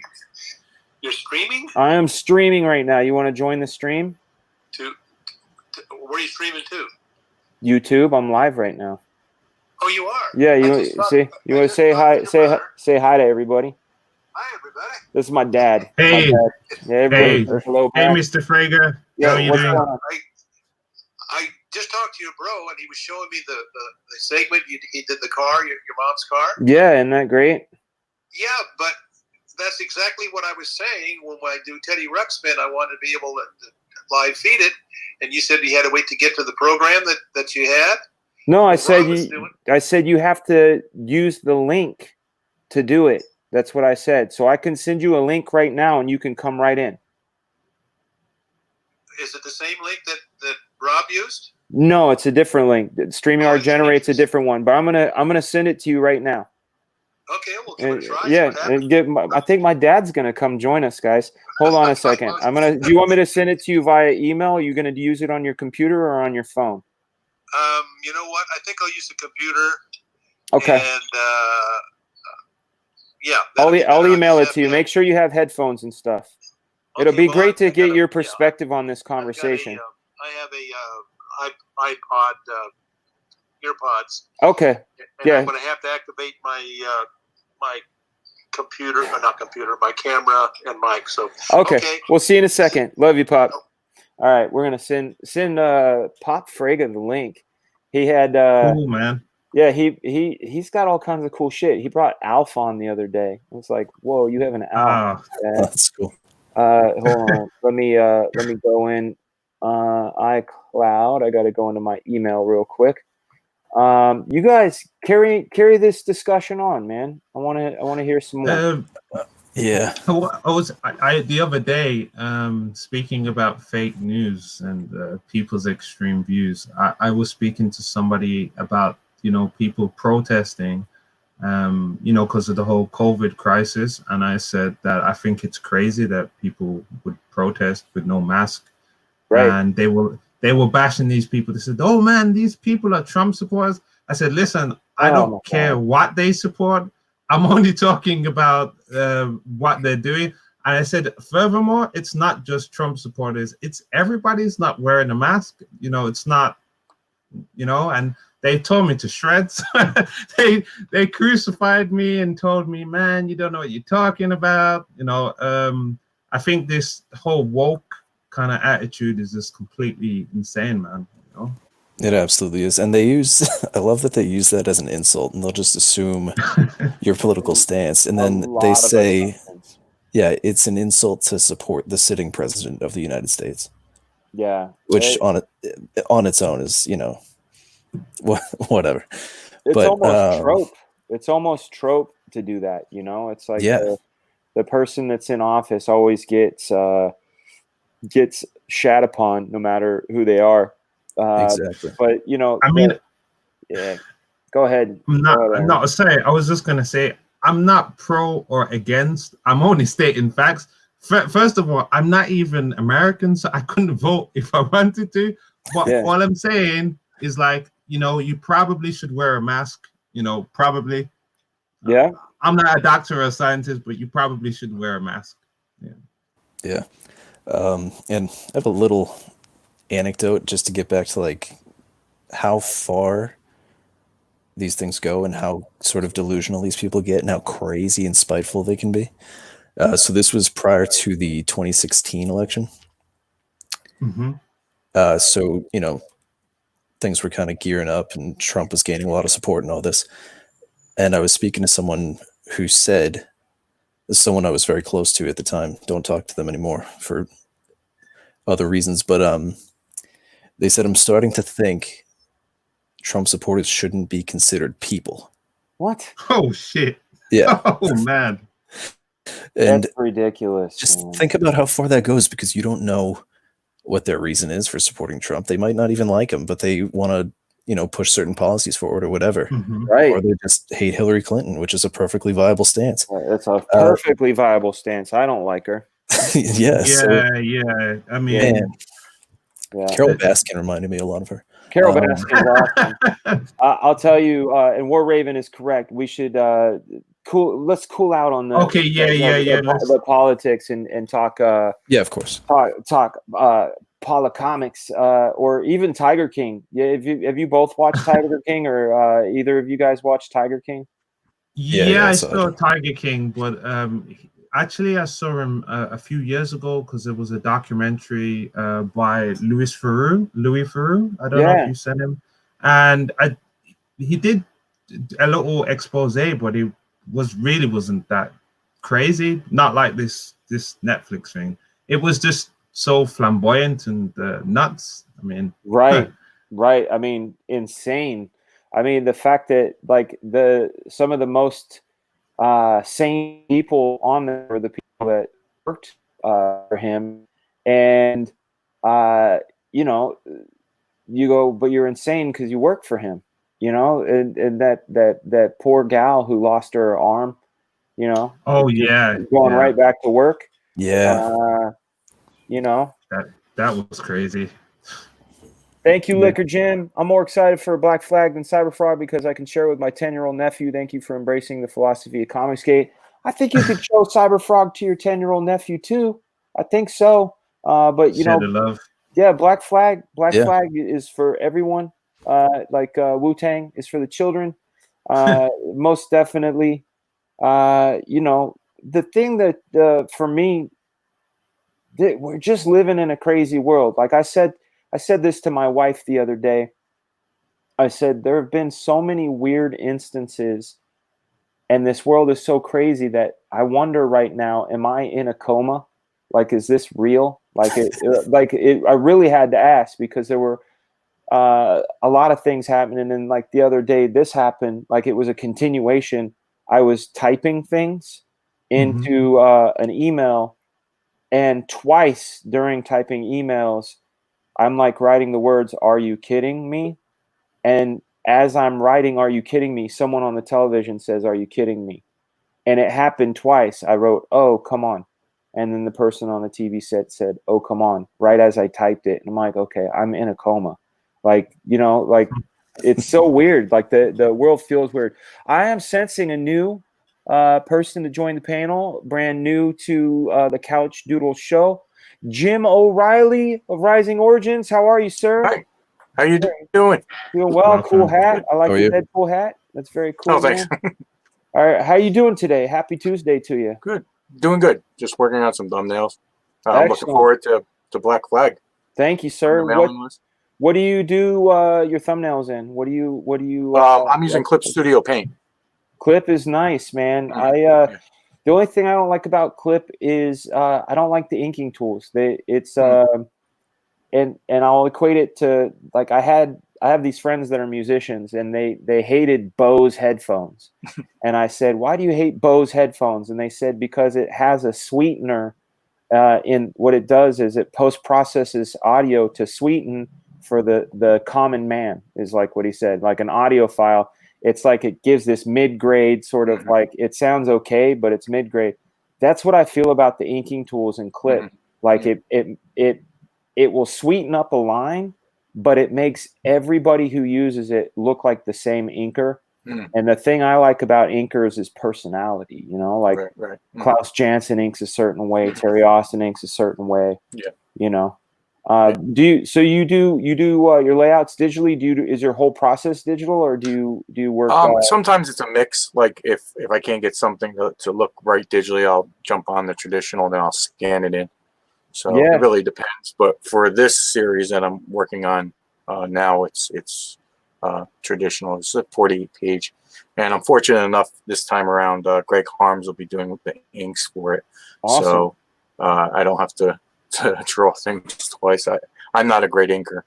You're streaming? I am streaming right now. You want to join the stream? Where are you streaming to? YouTube. I'm live right now. Oh, you are? Yeah, you want to say hi? Say hi to everybody. Hi, everybody. This is my dad. Hey, my dad. Yeah, everybody. hey, Hello, hey, back. Mr. Frager. Yeah, how are you what's doing? going on? I just talked to your bro, and he was showing me the segment he did the car, your mom's car. Yeah, isn't that great? Yeah, but that's exactly what I was saying. When I do Teddy Ruxpin, I wanted to be able to live feed it, and you said you had to wait to get to the program that you had. No, I said you have to use the link to do it. That's what I said. So I can send you a link right now, and you can come right in. Is it the same link that Rob used? No, it's a different link. StreamYard generates a different one, but I'm gonna send it to you right now. Okay, we'll give it a try. Yeah, and I think my dad's gonna come join us, guys. Hold on a second. Do you want me to send it to you via email? Are you gonna use it on your computer or on your phone? You know what? I think I'll use the computer. Okay. And yeah, I'll email it to you. Make sure you have headphones and stuff. Okay, It'll be great to get your perspective on this conversation. I have a iPod earpods. Okay. And I'm going to have to activate my my computer, not computer, my camera and mic. So okay. We'll see you in a second. Love you, Pop. All right, we're gonna send Pop Fraga the link. He had cool, man. Yeah, he's got all kinds of cool shit. He brought Alf on the other day. I was like, whoa, you have an Alf. That's cool. Hold on. let me go in iCloud. I gotta go into my email real quick. You guys carry this discussion on, man. I wanna hear some more. Yeah. I the other day, speaking about fake news and people's extreme views, I was speaking to somebody about people protesting, because of the whole COVID crisis. And I said that I think it's crazy that people would protest with no mask. Right. And they were bashing these people. They said, "Oh man, these people are Trump supporters." I said, "Listen, I don't care what they support. I'm only talking about what they're doing." And I said, furthermore, it's not just Trump supporters. It's everybody's not wearing a mask. It's not, and they tore me to shreds. they crucified me and told me, "Man, you don't know what you're talking about." I think this whole woke kind of attitude is just completely insane, man. It absolutely is. And I love that they use that as an insult, and they'll just assume your political stance. And then they say, yeah, it's an insult to support the sitting president of the United States. Yeah. Which on its own is, whatever. It's almost trope. It's almost trope to do that, It's like the person that's in office always gets shat upon no matter who they are. Exactly. But I mean, yeah. Go ahead. I was just gonna say, I'm not pro or against. I'm only stating facts. First of all, I'm not even American, so I couldn't vote if I wanted to. But all I'm saying is, like, you probably should wear a mask. Probably. Yeah. I'm not a doctor or a scientist, but you probably should wear a mask. Yeah. And I have a little anecdote just to get back to like how far these things go and how sort of delusional these people get and how crazy and spiteful they can be. So this was prior to the 2016 election. Mm-hmm. So, things were kind of gearing up and Trump was gaining a lot of support and all this. And I was speaking to someone who said, someone I was very close to at the time, don't talk to them anymore for other reasons, but they said, "I'm starting to think Trump supporters shouldn't be considered people." What? Oh shit. Yeah. Oh man. And that's ridiculous. Just think about how far that goes, because you don't know what their reason is for supporting Trump. They might not even like him, but they want to, push certain policies forward or whatever. Mm-hmm. Right. Or they just hate Hillary Clinton, which is a perfectly viable stance. That's a perfectly viable stance. I don't like her. Yeah. I mean, Carol Baskin reminded me a lot of her. Carol Baskin is awesome. I'll tell you, and War Raven is correct. We should let's cool out on the the politics and talk. Yeah, of course. Talk Polycomics or even Tiger King. Yeah, have you both watched Tiger King, or either of you guys watched Tiger King? Yeah, I saw Tiger King, but actually I saw him a few years ago because there was a documentary by Louis Theroux. I don't know if you sent him, and he did a little expose, but it wasn't that crazy. Not like this Netflix thing. It was just so flamboyant and nuts. I mean, right. I mean, insane. I mean, the fact that like some of the most sane people on there were the people that worked for him, and you go, but you're insane because you work for him, and that poor gal who lost her arm, Oh yeah, going right back to work. Yeah. That was crazy. Thank you, Liquor Jim. I'm more excited for Black Flag than Cyberfrog because I can share with my 10-year-old nephew. Thank you for embracing the philosophy of Comicsgate. I think you could show Cyberfrog to your 10-year-old nephew too. I think so. But Share the love. Yeah, Black Flag Flag is for everyone. Like Wu-Tang is for the children. Most definitely. The thing that for me, we're just living in a crazy world. Like I said this to my wife the other day. I said, there have been so many weird instances, and this world is so crazy that I wonder right now, am I in a coma? Like, is this real? Like I really had to ask, because there were a lot of things happening. And then like the other day, this happened, like it was a continuation. I was typing things into an email, and twice during typing emails, I'm like writing the words, "Are you kidding me?" And as I'm writing, "Are you kidding me?" someone on the television says, "Are you kidding me?" And it happened twice. I wrote, "Oh, come on." And then the person on the TV set said, "Oh, come on," right as I typed it. And I'm like, okay, I'm in a coma. Like, like it's so weird. Like the world feels weird. I am sensing a new person to join the panel, brand new to the Couch Doodle Show. Jim O'Reilly of Rising Origins. How are you, sir? Hi. How you doing? Doing well. Cool hat. I like How are the you? Deadpool hat. That's very cool. Oh, thanks. All right. How you doing today? Happy Tuesday to you. Good. Doing good. Just working on some thumbnails. I'm looking Excellent. forward to Black Flag. Thank you, on sir. the mailing list. What do you do your thumbnails in? What do you I'm using Clip Studio Paint. Clip is nice, man. Yeah. The only thing I don't like about Clip is I don't like the inking tools. It's and I'll equate it to, like, I have these friends that are musicians, and they hated Bose headphones. And I said, "Why do you hate Bose headphones?" And they said, "Because it has a sweetener in what it does is it post-processes audio to sweeten for the common man," is like what he said, like an audio file. It's like it gives this mid-grade sort of, like, it sounds okay, but it's mid-grade. That's what I feel about the inking tools in Clip. Like it will sweeten up a line, but it makes everybody who uses it look like the same inker. And the thing I like about inkers is personality, like Right. Klaus Janson inks a certain way, Terry Austin inks a certain way. Yeah. Do you do your layouts digitally? Is your whole process digital, or do you work? Sometimes it's a mix. Like if I can't get something to look right digitally, I'll jump on the traditional, then I'll scan it in. So Yeah. it really depends. But for this series that I'm working on now, it's traditional. It's a 48-page, and I'm fortunate enough this time around. Greg Harms will be doing the inks for it, Awesome. so I don't have to draw things twice. I'm not a great inker.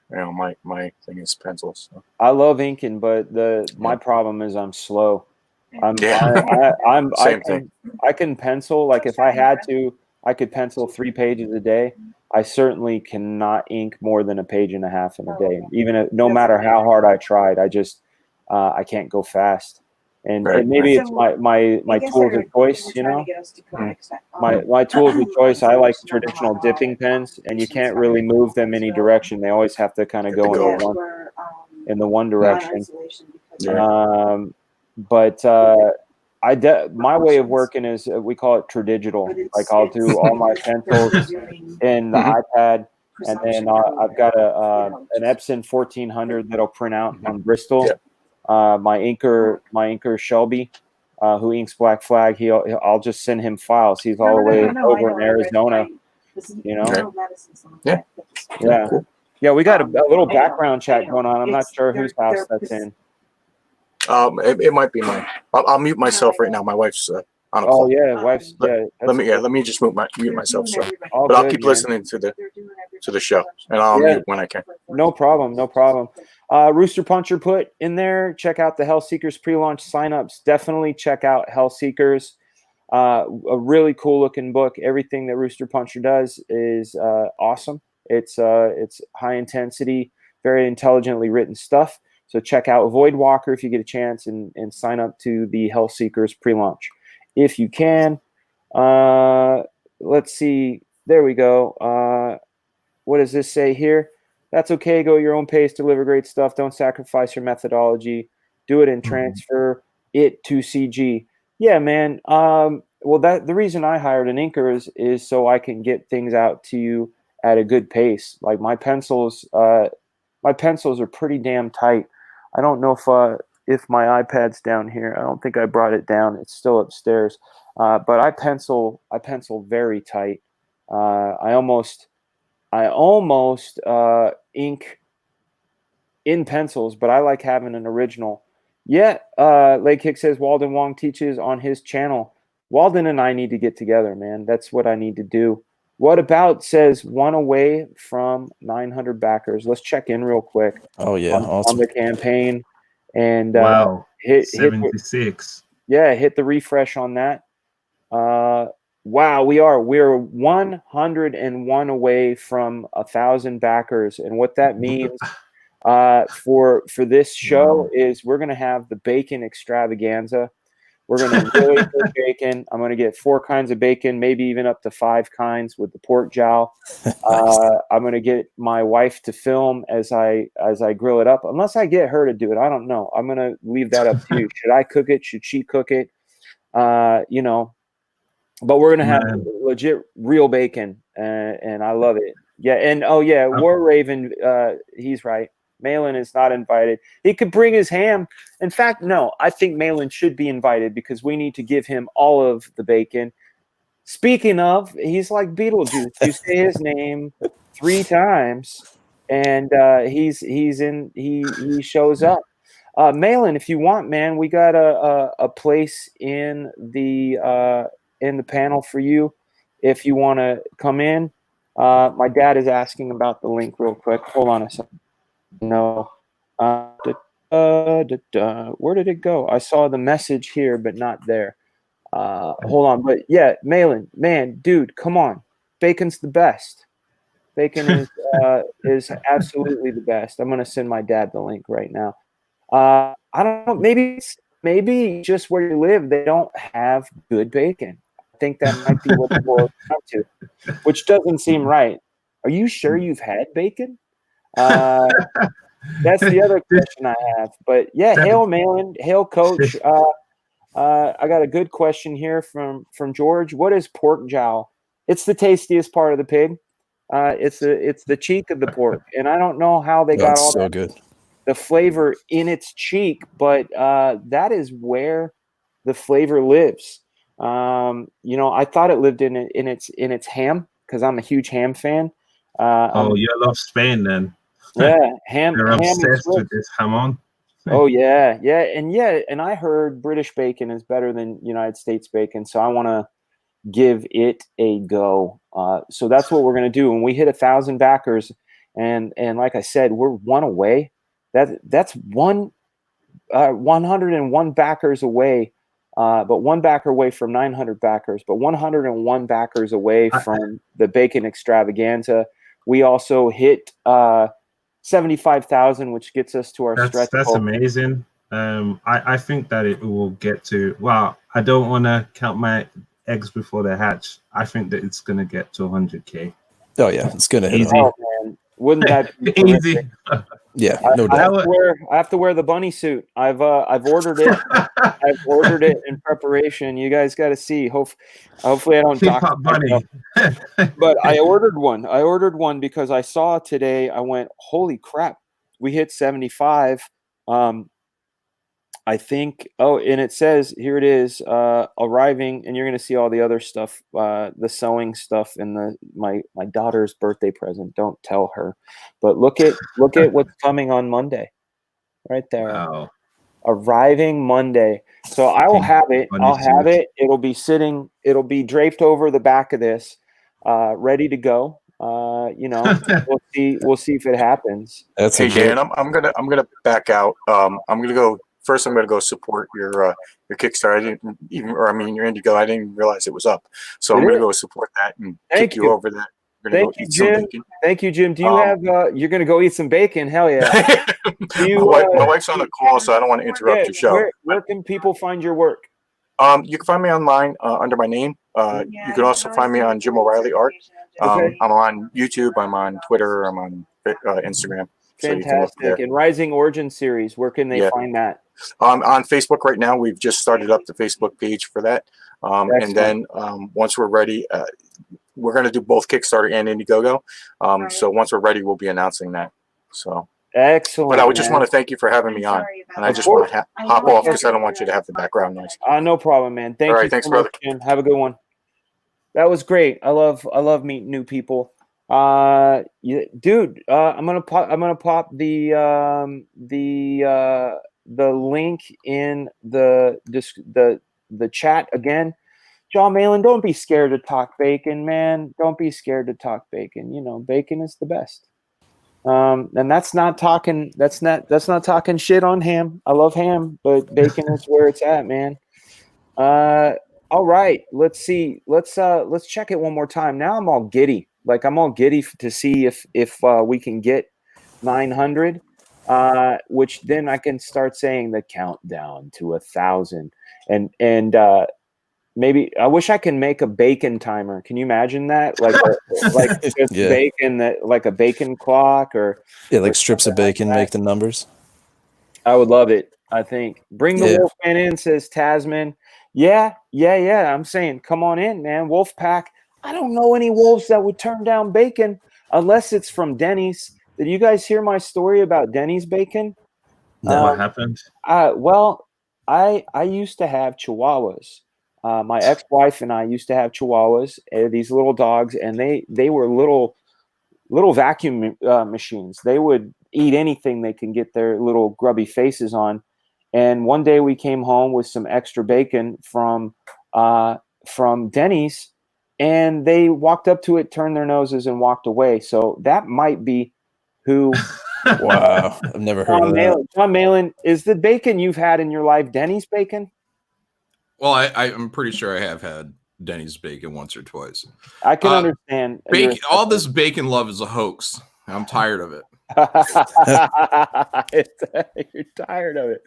My thing is pencils. So. I love inking, but my problem is I'm slow. Same thing. I can pencil, like, if I had to, I could pencil 3 pages a day. I certainly cannot ink more than a page and a half in a day. Even no matter how hard I tried, I can't go fast. And maybe it's my tools of choice, My tools of choice. I like traditional dipping pens, and you can't really move them any direction. They always have to kind of go in the one direction. But my way of working is we call it tradigital. Like, I'll do all my pencils in the iPad, and then I've got an Epson 1400 that'll print out on Bristol. My inker Shelby, who inks Black Flag, I'll just send him files. He's all the way over in Arizona. Yeah. We got a little background chat going on. I'm not sure whose house that's in. It might be mine. I'll mute myself right now. My wife's on a call. Oh yeah, wife's Let me just mute myself. So, All but I'll good, keep man. listening to the show, and I'll mute when I can. No problem. Rooster Puncher put in there, check out the Hellseekers pre-launch signups. Definitely check out Hellseekers. A really cool looking book. Everything that Rooster Puncher does is awesome. It's high intensity, very intelligently written stuff. So check out Voidwalker if you get a chance, and sign up to the Hellseekers pre-launch if you can. Let's see. There we go. What does this say here? That's okay. Go at your own pace. Deliver great stuff. Don't sacrifice your methodology. Do it and transfer it to CG. Yeah, man. Well, the reason I hired an inker is so I can get things out to you at a good pace. Like, my pencils are pretty damn tight. I don't know if my iPad's down here. I don't think I brought it down. It's still upstairs. But I pencil very tight. I almost ink in pencils, but I like having an original. Yeah, Lake Kick says Walden Wong teaches on his channel. Walden and I need to get together, man. That's what I need to do. What about says one away from 900 backers? Let's check in real quick. Oh yeah, awesome. On the campaign, and wow, hit 76. Hit the refresh on that. Wow, we're 101 away from 1,000 backers, and what that means for this show is we're gonna have the bacon extravaganza. We're gonna really cook bacon. I'm gonna get 4 kinds of bacon, maybe even up to 5 kinds with the pork jowl. I'm gonna get my wife to film as I grill it up, unless I get her to do it. I don't know. I'm gonna leave that up to you. Should I cook it? Should she cook it? You know, but we're gonna have legit real bacon, and I love it. Yeah, and oh yeah, War Raven, he's right. Malin is not invited. He could bring his ham. In fact, no, I think Malin should be invited because we need to give him all of the bacon. Speaking of, he's like Beetlejuice. You say his name 3 times, and he shows up. Malin, if you want, man, we got a place in the panel for you. If you want to come in, my dad is asking about the link real quick. Hold on a second. No. Where did it go? I saw the message here, but not there. Hold on. But yeah, Malin, man, dude, come on. Bacon's the best. Bacon is absolutely the best. I'm gonna send my dad the link right now. I don't know. Maybe just where you live, they don't have good bacon. I think that might be what it boils down to, which doesn't seem right. Are you sure you've had bacon? That's the other question I have. But yeah, hail Malin, hail Coach. I got a good question here from George. What is pork jowl? It's the tastiest part of the pig. It's the cheek of the pork, and I don't know how they got all so good. The flavor in its cheek, but that is where the flavor lives. You know, I thought it lived in its ham because I'm a huge ham fan. You love Spain then. Yeah, ham. They're obsessed with this hamon. Oh yeah, and I heard British bacon is better than United States bacon, so I want to give it a go. So that's what we're gonna do when we hit 1,000 backers, and like I said, we're 1 away. That's 101 backers away, but 1 backer away from 900 backers, but 101 backers away from the bacon extravaganza. We also hit 75,000, which gets us to our stretch goal. That's amazing. I think that it will get to. Well, I don't want to count my eggs before they hatch. I think that it's going to get to 100K. Oh yeah, it's going to hit. Oh man, wouldn't that be easy? Yeah, no doubt. I have to wear the bunny suit. I've ordered it. I've ordered it in preparation. You guys got to see. Hopefully I don't talk bunny. But I ordered one. I ordered one because I saw today. I went, holy crap! We hit 75. I think. Oh, and it says here it is arriving, and you're going to see all the other stuff, the sewing stuff, and my daughter's birthday present. Don't tell her, but look at what's coming on Monday, right there. Wow. Arriving Monday. So I will have it. I'll have it. It'll be sitting. It'll be draped over the back of this, ready to go. You know, we'll see if it happens. That's hey, Dan, I'm gonna back out. I'm gonna go. First, I'm going to go support your Kickstarter. I didn't even, or I mean, your Indiego. I didn't even realize it was up. So I'm going to go support that and kick you over that. Thank you, Jim. Thank you, Jim. Do you have? You're going to go eat some bacon? Hell yeah! My wife's on the call, so I don't want to interrupt your show. Where can people find your work? You can find me online under my name. You can also find me on Jim O'Reilly Art. I'm on YouTube. I'm on Twitter. I'm on Instagram. Fantastic. And Rising Origin series, where can they find that? On Facebook right now. We've just started up the Facebook page for that. And then once we're ready, we're going to do both Kickstarter and Indiegogo. So once we're ready, we'll be announcing that. So excellent. But I would just want to thank you for having me on. And I just want to hop off because I don't want you to have the background noise. No problem, man. Thank you. Thanks, brother. Jim. Have a good one. That was great. I love meeting new people. Dude, I'm gonna pop the link in the chat again. John Malin, don't be scared to talk bacon, man. Don't be scared to talk bacon. You know, bacon is the best. And that's not talking shit on ham. I love ham, but bacon is where it's at, man. All right, let's see. Let's check it one more time. Now I'm all giddy. Like I'm all giddy to see if we can get 900. which then I can start saying the countdown to 1,000, and maybe I wish I can make a bacon timer. Can you imagine that? Like just Yeah. bacon, that like a bacon clock, or like strips of bacon make the numbers. I would love it. I think bring the Wolfman in, says Tasman. Yeah. I'm saying, come on in, man. Wolf Pack. I don't know any wolves that would turn down bacon unless it's from Denny's. Did you guys hear my story about Denny's bacon? No. What happened? Well, I used to have Chihuahuas. My ex-wife and I used to have Chihuahuas, these little dogs, and they were little vacuum machines. They would eat anything they can get their little grubby faces on. And one day we came home with some extra bacon from Denny's, and they walked up to it, turned their noses, and walked away. So that might be who. Wow, I've never heard of that. John Malin, is the bacon you've had in your life Denny's bacon? Well, I'm pretty sure I have had Denny's bacon once or twice. I can understand. Bacon, all this bacon love is a hoax. I'm tired of it. You're tired of it.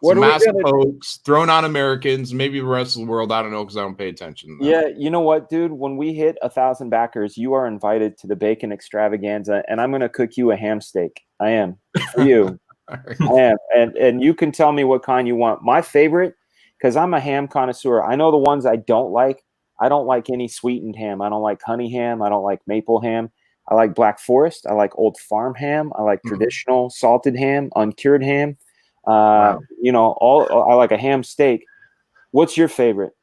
What a massive hoax thrown on Americans, maybe the rest of the world. I don't know because I don't pay attention. Yeah, you know what, dude? When we hit 1,000 backers, you are invited to the bacon extravaganza, and I'm going to cook you a ham steak. I am for you. Right. I am, and you can tell me what kind you want. My favorite, because I'm a ham connoisseur. I know the ones I don't like. I don't like any sweetened ham. I don't like honey ham. I don't like maple ham. I like Black Forest. I like Old Farm ham. I like traditional salted ham, uncured ham. Wow. You know, I like a ham steak. What's your favorite?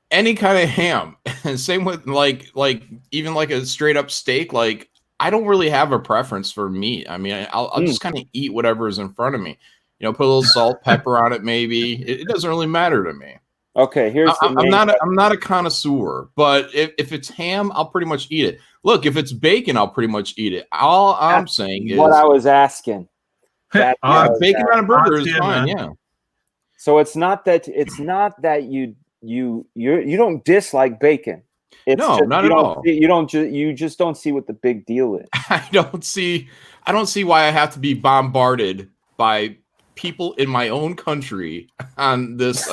Any kind of ham. And same with like even like a straight up steak. Like I don't really have a preference for meat. I mean, I'll just kind of eat whatever is in front of me. You know, put a little salt, pepper on it. Maybe it doesn't really matter to me. Okay, here's I'm not a connoisseur, but if it's ham, I'll pretty much eat it. Look, if it's bacon, I'll pretty much eat it. All I'm saying is what I was asking. Bacon on a burger is fine, yeah. So it's not that you don't dislike bacon. It's no, just, not at all. You just don't see what the big deal is. I don't see why I have to be bombarded by people in my own country on this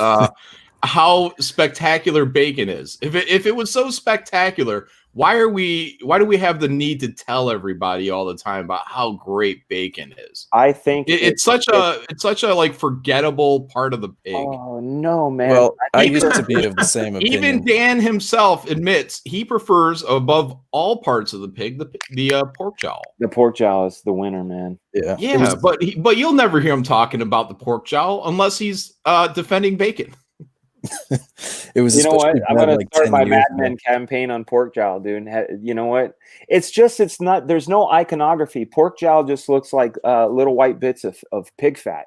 how spectacular bacon is. If it was so spectacular, why do we have the need to tell everybody all the time about how great bacon is? I think it's such a like forgettable part of the pig. Oh no, man. Well, I used to be of the same opinion. Even Dan himself admits he prefers above all parts of the pig the pork jowl. The pork jowl is the winner, man. Yeah, but you'll never hear him talking about the pork jowl unless he's defending bacon. It was. You know what? I'm going to start my Mad Men campaign on pork jowl, dude. You know what? It's not. There's no iconography. Pork jowl just looks like little white bits of pig fat.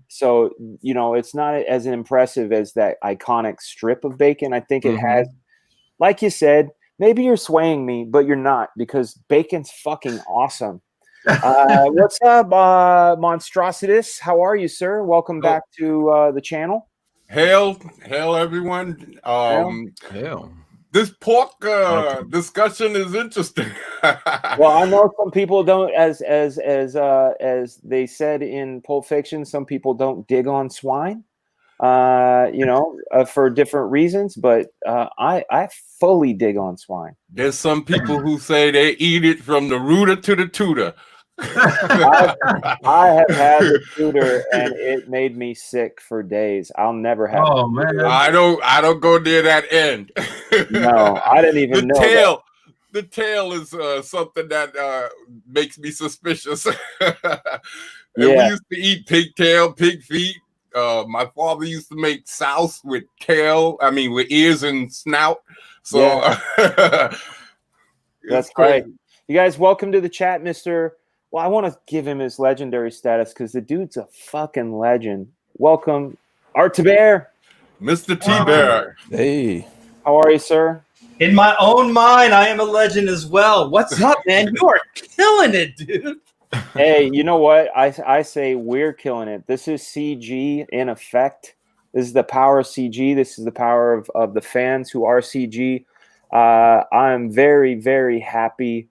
So you know, it's not as impressive as that iconic strip of bacon. I think it has, like you said, maybe you're swaying me, but you're not, because bacon's fucking awesome. What's up, Monstrositus? How are you, sir? Welcome back to the channel. Hail, everyone. Hail. This pork discussion is interesting. Well, I know some people don't, as they said in Pulp Fiction, some people don't dig on swine, you know, for different reasons, but I fully dig on swine. There's some people who say they eat it from the rooter to the tutor. I have had the tutor and it made me sick for days. I'll never have. Oh man, I don't go near that end. No, I didn't even know. Tail, the tail is something that makes me suspicious. We used to eat pigtail, pig feet. My father used to make sauce with tail. I mean, with ears and snout. So that's great. You guys, welcome to the chat, Mr. Well, I want to give him his legendary status because the dude's a fucking legend. Welcome, Art Bear. Mr. T-Bear. Hey. How are you, sir? In my own mind, I am a legend as well. What's up, man? You are killing it, dude. Hey, you know what? I say we're killing it. This is CG in effect. This is the power of CG. This is the power of the fans who are CG. I'm very, very happy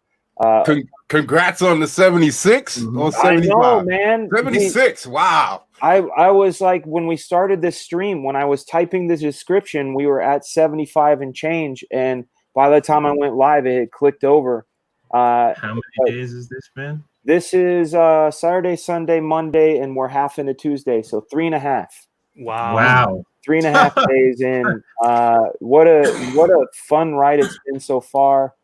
Congrats on the 76 or 75. I know, man. 76. Wow. I was like, when we started this stream, when I was typing the description, we were at 75 and change, and by the time I went live, it had clicked over. How many days is this, man? This is Saturday, Sunday, Monday, and we're half into Tuesday, so 3.5. Wow. 3.5 days in. What a fun ride it's been so far.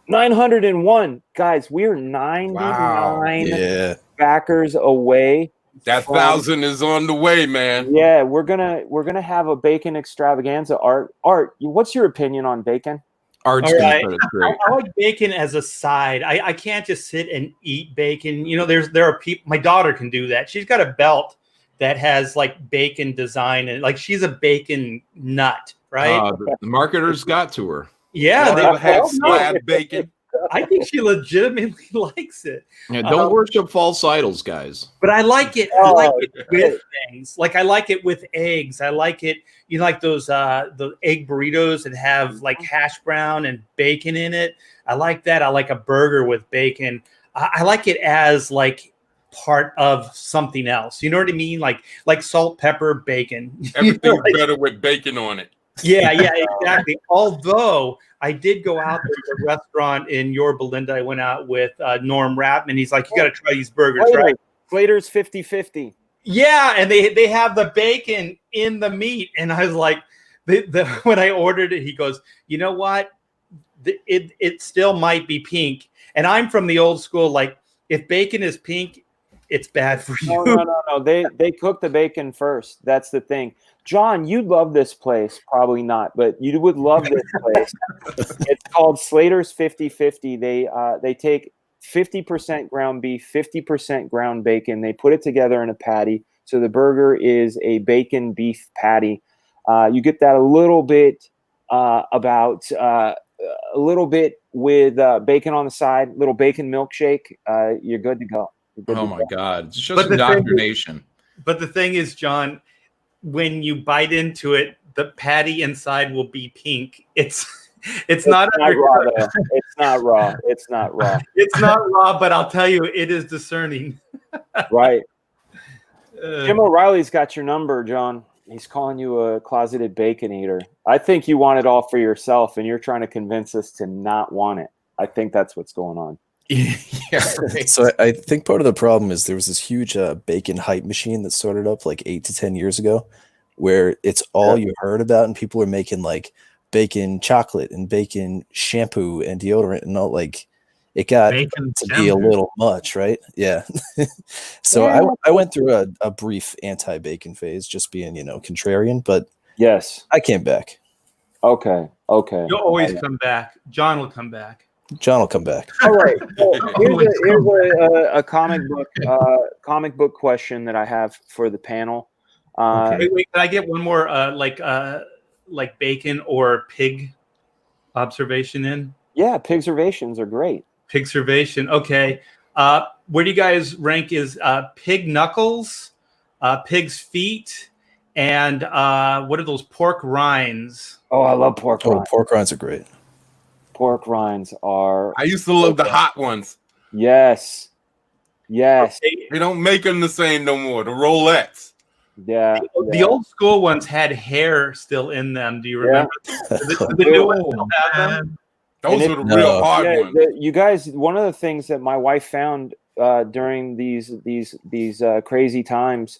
901 guys. We're 99 backers away. That 1,000 is on the way, man. Yeah, we're gonna have a bacon extravaganza. Art, what's your opinion on bacon? Art's right. great. I like bacon as a side. I can't just sit and eat bacon. You know, there are people. My daughter can do that. She's got a belt that has like bacon design and like she's a bacon nut, right? The marketers got to her. Yeah, they have slab bacon. I think she legitimately likes it. Yeah, don't worship false idols, guys. But I like it. I like it with things. Like I like it with eggs. I like it. You know, like those the egg burritos that have like hash brown and bacon in it. I like that. I like a burger with bacon. I like it as like part of something else. You know what I mean? Like salt, pepper, bacon. Everything's better with bacon on it. Yeah, exactly. Although I did go out to a restaurant in Yorba Belinda. I went out with Norm Rappman. He's like, you got to try these burgers, right? Slater's 50-50. Yeah, and they have the bacon in the meat. And I was like, when I ordered it, he goes, you know what? It still might be pink. And I'm from the old school, like, if bacon is pink, it's bad for you. No. They cook the bacon first. That's the thing. John, you'd love this place. Probably not, but you would love this place. It's called Slater's 50-50. They take 50% ground beef, 50% ground bacon. They put it together in a patty. So the burger is a bacon beef patty. You get that a little bit a little bit with bacon on the side, little bacon milkshake. You're good to go. Oh my God. It's just indoctrination. But the thing is, John, when you bite into it, the patty inside will be pink. It's not raw. It's not raw. It's not raw. It's not raw, but I'll tell you, it is discerning. Right. Jim O'Reilly's got your number, John. He's calling you a closeted bacon eater. I think you want it all for yourself, and you're trying to convince us to not want it. I think that's what's going on. Yeah, right. So I think part of the problem is there was this huge bacon hype machine that started up like 8 to 10 years ago, where it's all you heard about, and people are making like bacon chocolate and bacon shampoo and deodorant and all. Like it got bacon to be a little much, right? Yeah. So I went through a brief anti-bacon phase, just being contrarian, but yes, I came back. Okay. You'll always come back. John will come back. John will come back. All right. So here's a comic book question that I have for the panel. Wait, can I get one more like bacon or pig observation in? Yeah, pigservations are great. Pigservation. Okay. Where do you guys rank is pig knuckles, pig's feet, and what are those pork rinds? Oh, I love pork rinds. Pork rinds are great. Pork rinds are. I used to love the hot ones. Yes. They don't make them the same no more. The Rolettes. Yeah. The old school ones had hair still in them. Do you remember? The new ones still have them? Those are the real hard ones. You guys, one of the things that my wife found during these crazy times,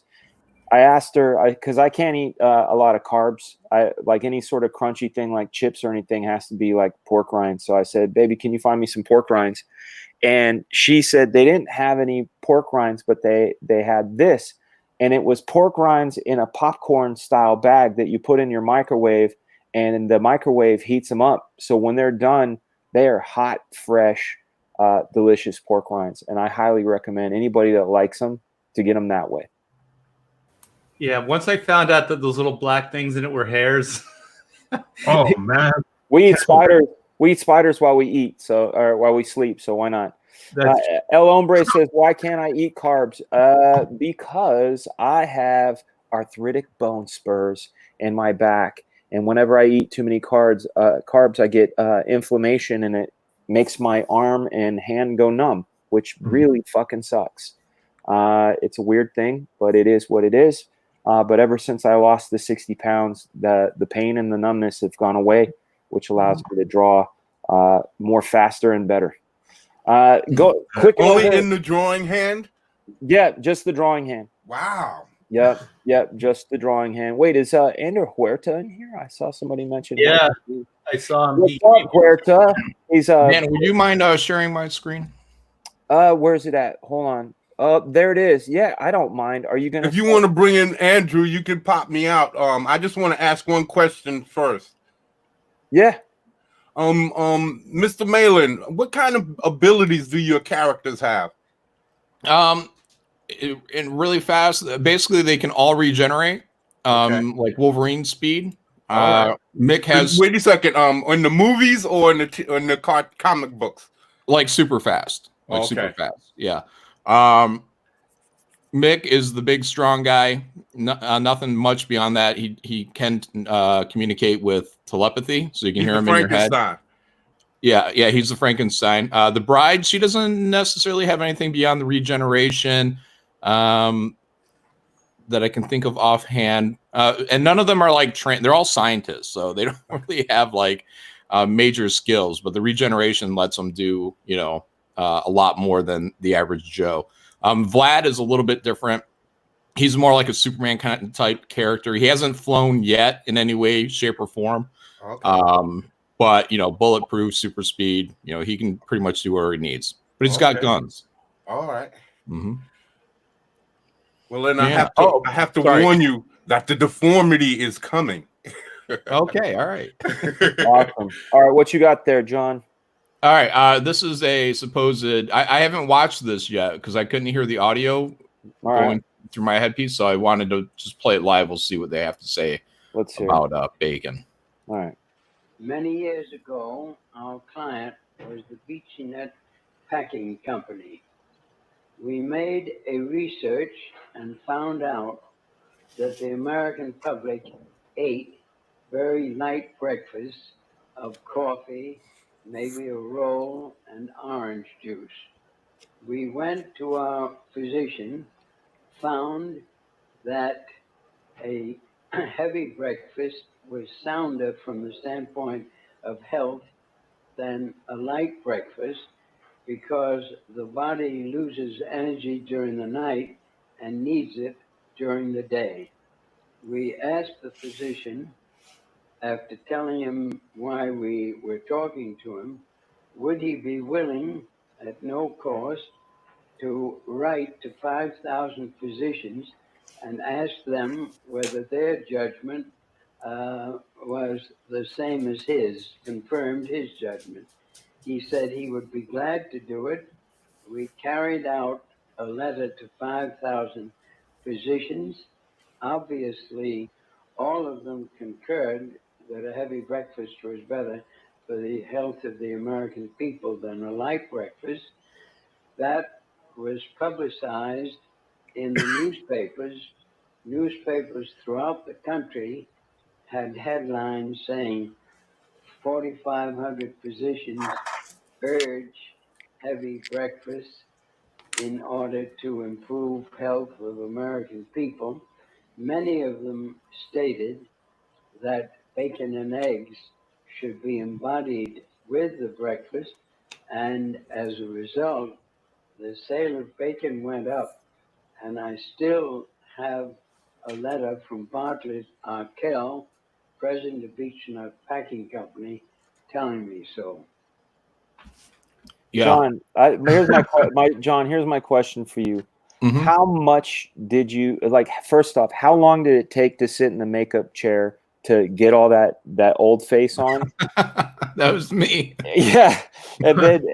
I asked her, because I can't eat a lot of carbs. I like any sort of crunchy thing like chips or anything has to be like pork rinds. So I said, baby, can you find me some pork rinds? And she said they didn't have any pork rinds, but they had this. And it was pork rinds in a popcorn style bag that you put in your microwave, and the microwave heats them up. So when they're done, they are hot, fresh, delicious pork rinds. And I highly recommend anybody that likes them to get them that way. Yeah, once I found out that those little black things in it were hairs. Oh man, we eat spiders. We eat spiders while we eat, or while we sleep. So why not? El Hombre says, "Why can't I eat carbs? Because I have arthritic bone spurs in my back, and whenever I eat too many carbs, I get inflammation, and it makes my arm and hand go numb, which really fucking sucks. It's a weird thing, but it is what it is. But ever since I lost the 60 pounds, the pain and the numbness have gone away, which allows me to draw more faster and better. Go quick. Only in the drawing hand? Yeah, just the drawing hand. Wow. Yep, just the drawing hand. Wait, is Ander Huerta in here? I saw somebody mention. Yeah, I saw him. What's up, Huerta? He's Man, would you mind sharing my screen? Where's it at? Hold on. There it is. Yeah, I don't mind. Are you gonna? If you want to bring in Andrew, you can pop me out. I just want to ask one question first. Yeah. Mr. Malin, what kind of abilities do your characters have? And really fast. Basically, they can all regenerate. Like Wolverine speed. Right. Mick has. Wait a second. In the movies or in the comic books? Like super fast. Like super fast. Yeah. Mick is the big strong guy. Nothing much beyond that. He can communicate with telepathy, so you can hear him in your head. Yeah, he's the Frankenstein. The Bride, she doesn't necessarily have anything beyond the regeneration that I can think of offhand. And none of them are like trained. They're all scientists, so they don't really have like major skills. But the regeneration lets them do, a lot more than the average Joe. Vlad is a little bit different. He's more like a Superman kind of type character. He hasn't flown yet in any way, shape, or form. Okay. But bulletproof, super speed. He can pretty much do whatever he needs. But he's got guns. All right. Mm-hmm. Well, then I have to warn you that the deformity is coming. Okay. All right. Awesome. All right. What you got there, John? All right. This is a supposed. I haven't watched this yet because I couldn't hear the audio going through my headpiece, so I wanted to just play it live. We'll see what they have to say about bacon. All right. Many years ago, our client was the BeachNet Packing Company. We made a research and found out that the American public ate very light breakfasts of coffee, maybe a roll, and orange juice. We went to our physician, found that a heavy breakfast was sounder from the standpoint of health than a light breakfast because the body loses energy during the night and needs it during the day. We asked the physician, after telling him why we were talking to him, would he be willing, at no cost, to write to 5,000 physicians and ask them whether their judgment was the same as his, confirmed his judgment. He said he would be glad to do it. We carried out a letter to 5,000 physicians. Obviously, all of them concurred that a heavy breakfast was better for the health of the American people than a light breakfast. That was publicized in the newspapers. Newspapers throughout the country had headlines saying 4,500 physicians urge heavy breakfast in order to improve health of American people. Many of them stated that bacon and eggs should be embodied with the breakfast, and as a result, the sale of bacon went up, and I still have a letter from Bartlett Arkell, president of BeachNet Packing Company, telling me so. Yeah. John, here's my question for you. Mm-hmm. How much did you first off, how long did it take to sit in the makeup chair to get all that old face on? That was me. Yeah. And then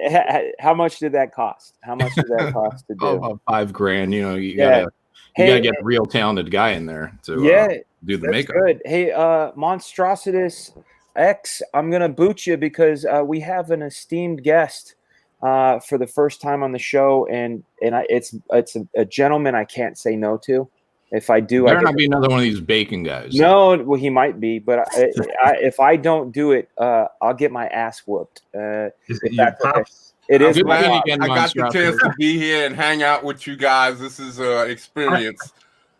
how much did that cost? How much did that cost to do? About $5,000. You gotta get a real talented guy in there to do the makeup. Good. Hey, Monstrositus X, I'm gonna boot you because we have an esteemed guest for the first time on the show, and it's a gentleman I can't say no to. If I do, Better not be another one of these bacon guys. No, well, he might be, but if I don't do it, I'll get my ass whooped. Is If it your that's okay. pops? It is Good my being pops. again, I got the Monstrosity. chance to be here and hang out with you guys. This is an experience.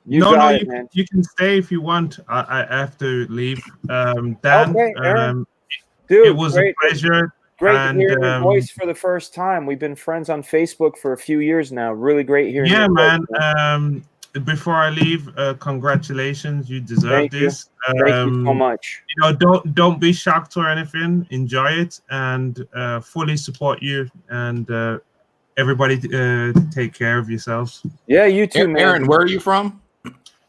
You No, got it, man. you can stay if you want. I have to leave. Dan, Okay, Aaron. it Dude, was great. a pleasure. Great and, hearing your voice for the first time. We've been friends on Facebook for a few years now. Really great hearing yeah, your man. voice, man. Before I leave, congratulations. You deserve Thank you. this. Thank you so much. You know, don't be shocked or anything. Enjoy it and fully support you. And everybody, take care of yourselves. Yeah, you too, man. Aaron, where are you from?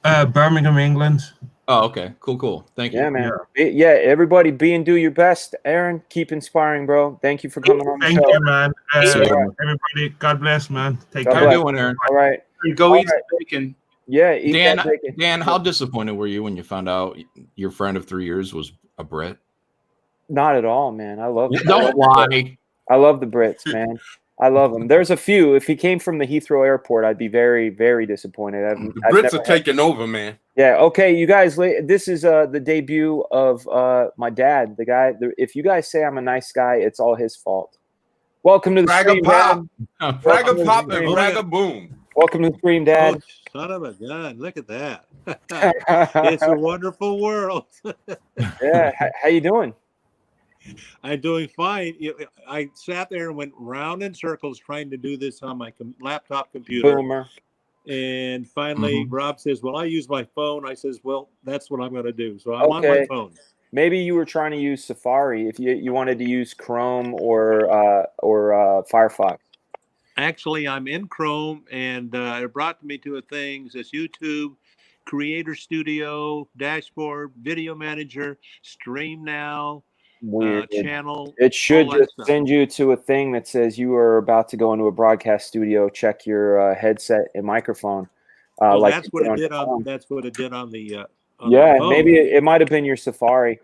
Birmingham, England. Oh, okay. Cool. Thank you. Yeah, man. Yeah, everybody be and do your best. Aaron, keep inspiring, bro. Thank you for coming on the show. Thank you, man. See you. Everybody, God bless, man. Take God care. How bless. you doing, Aaron? All right. Go All eat some right. bacon. Yeah, eat that bacon. Dan, how disappointed were you when you found out your friend of 3 years was a Brit? Not at all, man. I love it. Don't lie. I love the Brits, man. I love them. There's a few. If he came from the Heathrow Airport, I'd be very, very disappointed. The Brits are taking over, man. Yeah. Okay, you guys. This is the debut of my dad, the guy. If you guys say I'm a nice guy, it's all his fault. Welcome to the stream, Frag-a-pop. Dad. Frag-a-pop and frag-a-boom. Welcome to the stream, Dad. Oh, son of a gun! Look at that. It's a wonderful world. Yeah. How you doing? I'm doing fine. I sat there and went round in circles trying to do this on my laptop computer. Boomer. And finally, Rob says, "Well, I use my phone." I says, "Well, that's what I'm going to do." So I'm on my phone. Maybe you were trying to use Safari. If you wanted to use Chrome or Firefox. Actually, I'm in Chrome, and it brought me to a thing that says YouTube, Creator Studio, Dashboard, Video Manager, Stream Now, Weird. Channel. It should all that just stuff. send you to a thing that says you are about to go into a broadcast studio. Check your headset and microphone. Like that's what it did on. That's what it did on the. On yeah, the phone. maybe it might have been your Safari.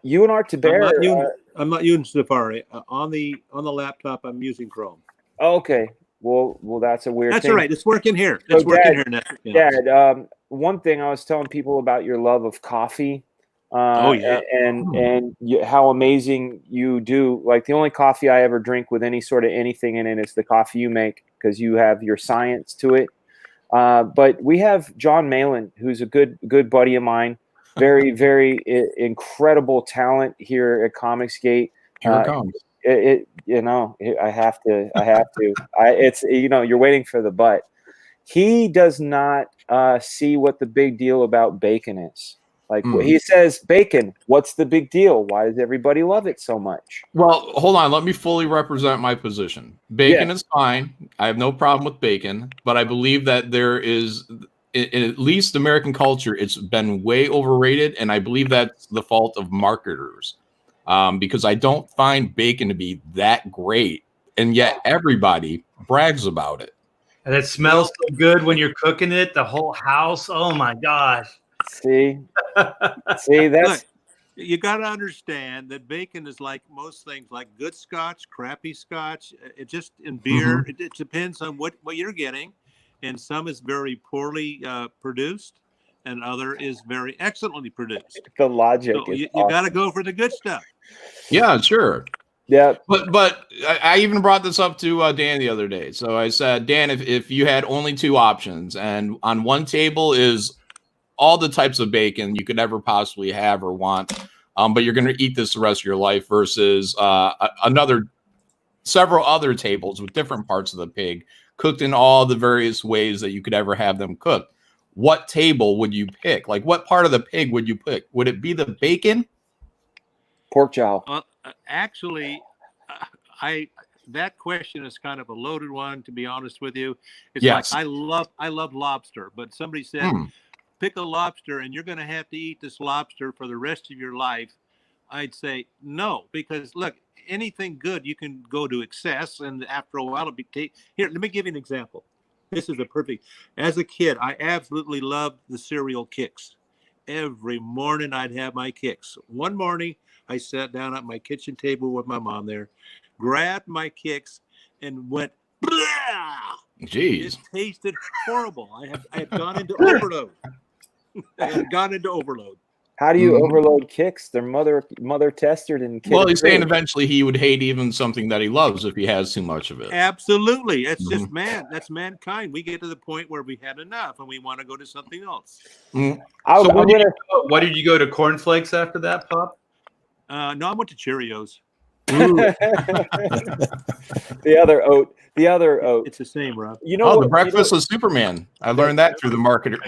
You and Art to Bear. I'm not using Safari on the laptop. I'm using Chrome. Okay. Well, that's a weird. That's thing. all right. It's working here. It's working here. Dad, one thing I was telling people about your love of coffee. And how amazing you do. Like the only coffee I ever drink with any sort of anything in it is the coffee you make because you have your science to it. But we have John Malin, who's a good buddy of mine. Very, very incredible talent here at Comicsgate. Here it comes. I have to. It's you're waiting for the but. He does not see what the big deal about bacon is. Like he says, bacon. What's the big deal? Why does everybody love it so much? Well, hold on. Let me fully represent my position. Bacon is fine. I have no problem with bacon, but I believe that there is, in at least American culture, it's been way overrated, and I believe that's the fault of marketers. Because I don't find bacon to be that great, and yet everybody brags about it. And it smells so good when you're cooking it. The whole house. Oh my gosh. See, that's. Look, you got to understand that bacon is like most things, like good scotch, crappy scotch. It just in beer. It depends on what you're getting, and some is very poorly produced, and other is very excellently produced. The logic. So you got to go for the good stuff. Yeah, sure. Yeah, but I even brought this up to Dan the other day. So I said, Dan, if you had only two options, and on one table is all the types of bacon you could ever possibly have or want, but you're going to eat this the rest of your life, versus several other tables with different parts of the pig cooked in all the various ways that you could ever have them cooked. What table would you pick? Like, what part of the pig would you pick? Would it be the bacon? Pork jowl. Actually, that question is kind of a loaded one, to be honest with you. It's yes. like I love lobster, but somebody said pick a lobster and you're going to have to eat this lobster for the rest of your life. I'd say no, because look, anything good you can go to excess, and after a while it'll be here. Let me give you an example. This is a perfect. As a kid, I absolutely loved the cereal Kix. Every morning I'd have my Kix. One morning I sat down at my kitchen table with my mom there, grabbed my Kix, and went, blah! Jeez. It tasted horrible. I had gone into overload. I had gone into overload. How do you overload kicks? Their mother tested and well, he's saying eventually he would hate even something that he loves if he has too much of it. Absolutely. It's just that's mankind. We get to the point where we had enough and we want to go to something else. So what did you go to cornflakes after that, Pop? No, I went to Cheerios. The other oat. It's the same, Rob. You know, the breakfast of Superman. I learned that through the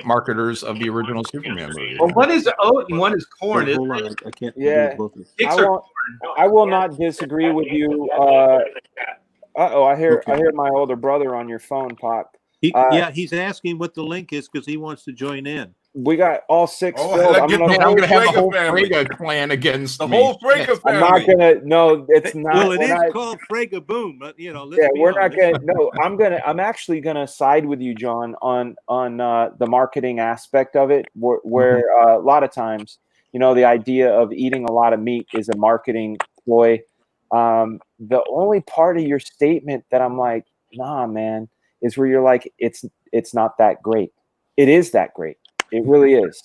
marketers of the original Superman movie. Well, one is oat and one is corn. Hold on, I can't. Yeah, do both. I will not disagree with you. I hear my older brother on your phone, Pop. He's asking what the link is because he wants to join in. We got all 6 filled. I'm gonna have the whole Frega clan against the me. whole Frega family. I'm not gonna. No, it's not. Well, it is called Frega Boom, but let's we're not gonna. No, I'm actually gonna side with you, John, on the marketing aspect of it, where a lot of times, the idea of eating a lot of meat is a marketing ploy. The only part of your statement that I'm like, nah, man, is where you're like, it's not that great. It is that great. It really is.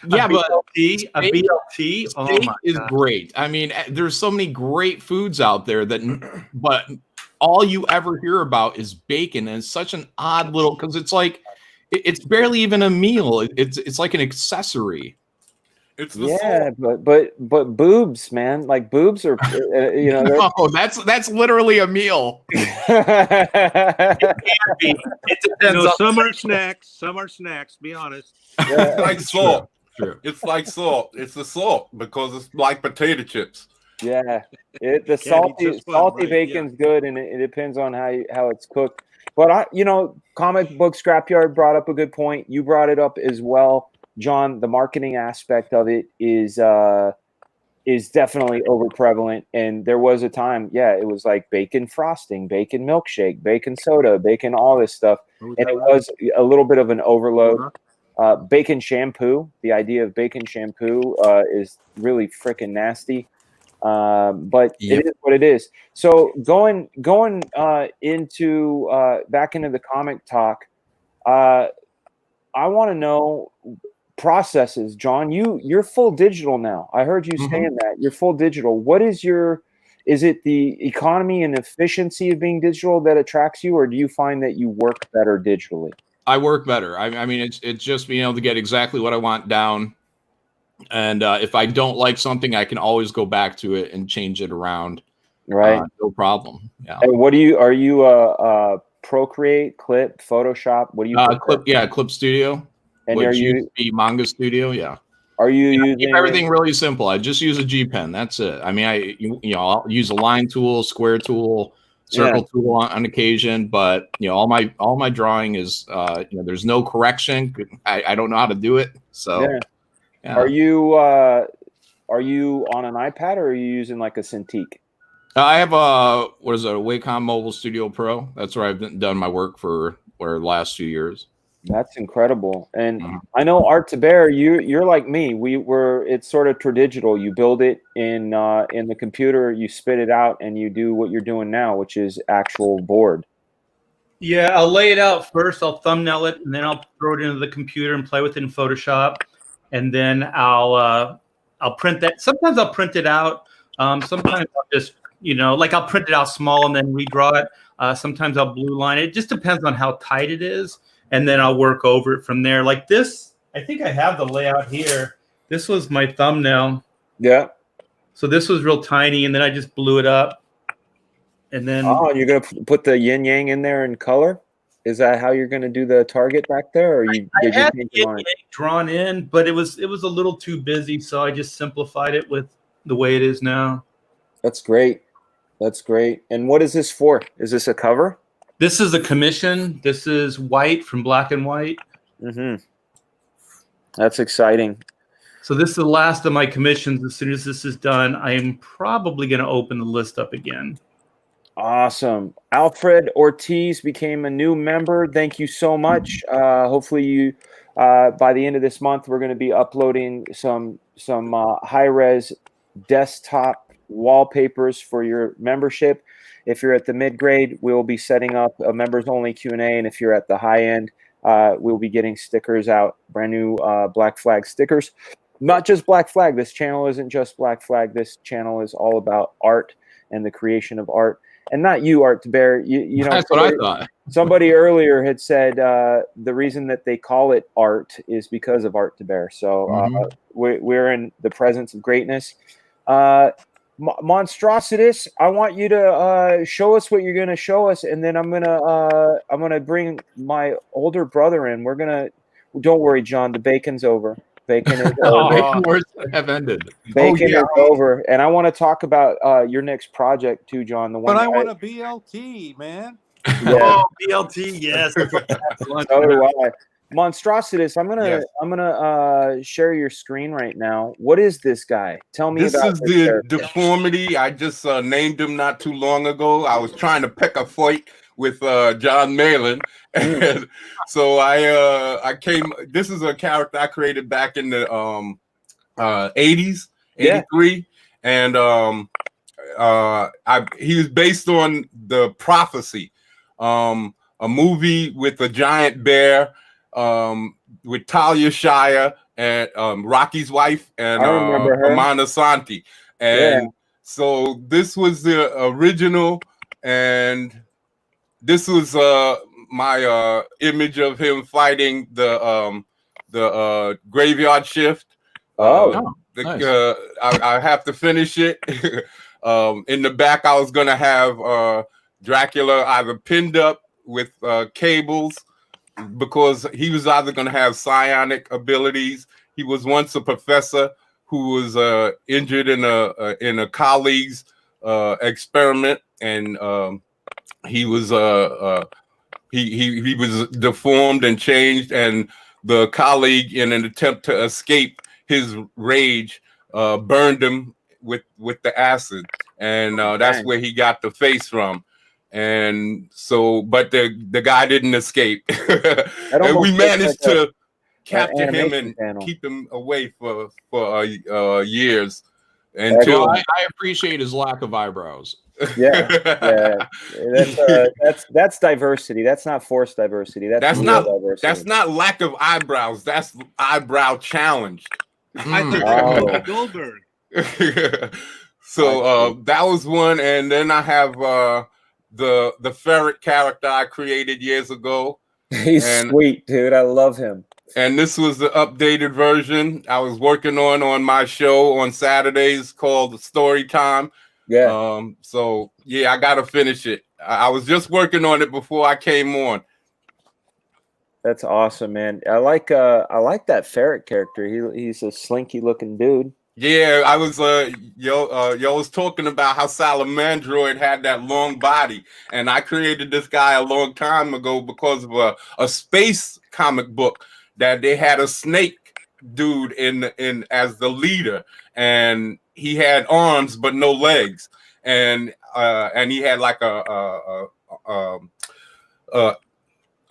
Yeah, but a BLT steak is great. I mean, there's so many great foods out there but all you ever hear about is bacon, and it's such an odd little because it's like it's barely even a meal. It's like an accessory. It's the but boobs, man, like boobs are, no, that's literally a meal. It depends. Some are snacks. Some are snacks. Be honest. It's like salt. True. It's like salt. It's the salt because it's like potato chips. Yeah, the salty bacon's good, and it depends on how it's cooked. But comic book scrapyard brought up a good point. You brought it up as well, John. The marketing aspect of it is definitely over prevalent, and there was a time, it was like bacon frosting, bacon milkshake, bacon soda, bacon all this stuff, and it was a little bit of an overload. Bacon shampoo. The idea of bacon shampoo is really freaking nasty. But it is what it is. So going into back into the comic talk, I want to know processes, John. You're full digital now. I heard you saying that you're full digital. What is is it the economy and efficiency of being digital that attracts you, or do you find that you work better digitally? I work better. I mean, it's just being able to get exactly what I want down. And if I don't like something, I can always go back to it and change it around. Right. No problem. Yeah. And are you Procreate, Clip, Photoshop? What do you Clip Studio. And are you Manga Studio? Yeah. Are you using keep everything really simple? I just use a G pen. That's it. I mean, I'll use a line tool, square tool, circle tool on occasion, but all my drawing is there's no correction. I don't know how to do it. So yeah. Are you on an iPad, or are you using like a Cintiq? I have a Wacom Mobile Studio Pro. That's where I've done my work for the last few years. That's incredible. And I know Art to Bear, you're like me. It's sort of tradigital. You build it in the computer, you spit it out, and you do what you're doing now, which is actual board. Yeah, I'll lay it out first. I'll thumbnail it, and then I'll throw it into the computer and play with it in Photoshop. And then I'll print that. Sometimes I'll print it out. Sometimes I'll just I'll print it out small and then redraw it. Sometimes I'll blue line it. It just depends on how tight it is. And then I'll work over it from there. Like this, I think I have the layout here. This was my thumbnail. Yeah. So this was real tiny, and then I just blew it up. And then you're gonna put the yin yang in there in color? Is that how you're gonna do the target back there, or I had yin yang drawn in, but it was a little too busy, so I just simplified it with the way it is now. That's great. That's great. And what is this for? Is this a cover? This is a commission. This is white from Black and White. That's exciting. So this is the last of my commissions. As soon as this is done, I am probably going to open the list up again. Awesome. Alfred Ortiz became a new member. Thank you so much. Hopefully you, by the end of this month, we're going to be uploading some high-res desktop wallpapers for your membership. If you're at the mid grade, we will be setting up a members only Q&A, and if you're at the high end, we'll be getting stickers out, brand new Black Flag stickers. Not just Black Flag. This channel isn't just Black Flag. This channel is all about art and the creation of art. And not you, Art to Bear. You know, that's what I thought. Somebody earlier had said the reason that they call it art is because of Art to Bear. So we're in the presence of greatness. Monstrositus, I want you to show us what you're going to show us, and then I'm gonna bring my older brother in. Don't worry, John. The bacon's over. Bacon is over. Bacon wars have ended. Bacon is over, and I want to talk about your next project too, John. The one. But I want a BLT, man. Yeah. Oh, BLT, yes. So do I. Monstrositus, I'm gonna share your screen right now. What is this guy? Tell me this about is this the character. deformity. I just named him not too long ago. I was trying to pick a fight with John Malin, and so I came. This is a character I created back in the 80s, 83, and he was based on The Prophecy, a movie with a giant bear. With Talia Shire and Rocky's wife and Amanda Santi. And so this was the original, and this was my image of him fighting the graveyard shift. Nice. I have to finish it. In the back, I was gonna have Dracula either pinned up with cables, because he was either going to have psionic abilities. He was once a professor who was injured in a colleague's experiment, and he was he was deformed and changed, and the colleague, in an attempt to escape his rage, burned him with the acid, and that's where he got the face from. And so, but the guy didn't escape, and we managed to capture him and keep him away for years. Until I appreciate his lack of eyebrows. That's diversity. That's not forced diversity. That's not diversity. That's not lack of eyebrows. That's eyebrow challenged. I thought that was Goldberg. So that was one, and then I have the ferret character I created years ago. He's sweet, dude. I love him. And this was the updated version I was working on my show on Saturdays called Story Time. Yeah. So yeah, I gotta finish it. I was just working on it before I came on. That's awesome, man. I like that ferret character. He's a slinky looking dude. Yeah, I was yo was talking about how Salamandroid had that long body, and I created this guy a long time ago because of a space comic book that they had a snake dude in as the leader, and he had arms but no legs, and he had like a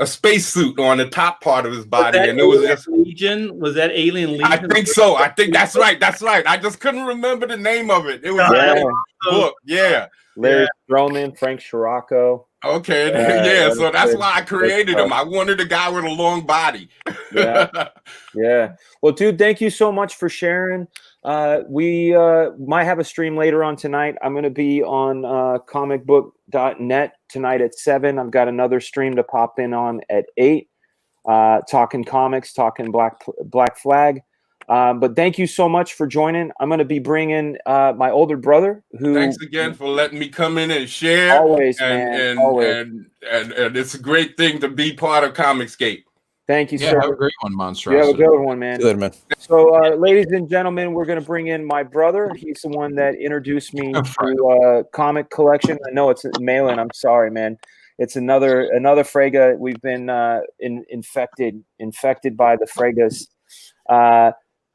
spacesuit on the top part of his body, and it was just Legion. Was that Alien Legion? I think so. I think that's right. That's right. I just couldn't remember the name of it. It was a book. Yeah. Larry Stroman, Frank Scirocco. Okay. Yeah. So that's why I created him. I wanted a guy with a long body. Yeah. Well, dude, thank you so much for sharing. We might have a stream later on tonight. I'm going to be on comicbook.net tonight at 7. I've got another stream to pop in on at 8. Talking comics, talking Black Flag. But thank you so much for joining. I'm going to be bringing my older brother. Thanks again for letting me come in and share. Always, and it's a great thing to be part of Comicscape. Thank you, yeah, sir. Have a great one, Monster. You have a good one, man. Good, man. So, ladies and gentlemen, we're going to bring in my brother. He's the one that introduced me to comic collection. I know it's Malin. I'm sorry, man. It's another Frega. We've been infected by the Fregas.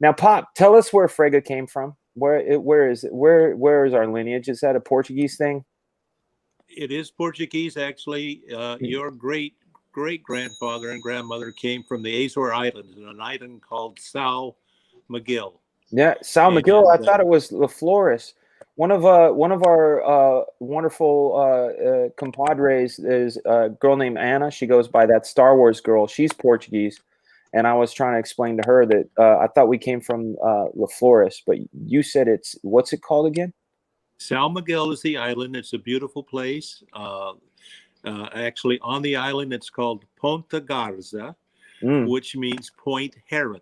Now, Pop, tell us where Frega came from. Where is it? Where is our lineage? Is that a Portuguese thing? It is Portuguese, actually. Your great-grandfather and grandmother came from the Azore Islands, an island called São Miguel. Yeah, São Miguel. I thought it was La Flores. one of our wonderful compadres is a girl named Anna. She goes by that Star Wars girl. She's Portuguese, and I was trying to explain to her that I thought we came from La Flores, but you said it's what's it called again? São Miguel is the island. It's a beautiful place. Actually, on the island, it's called Ponta Garza, which means Point Heron.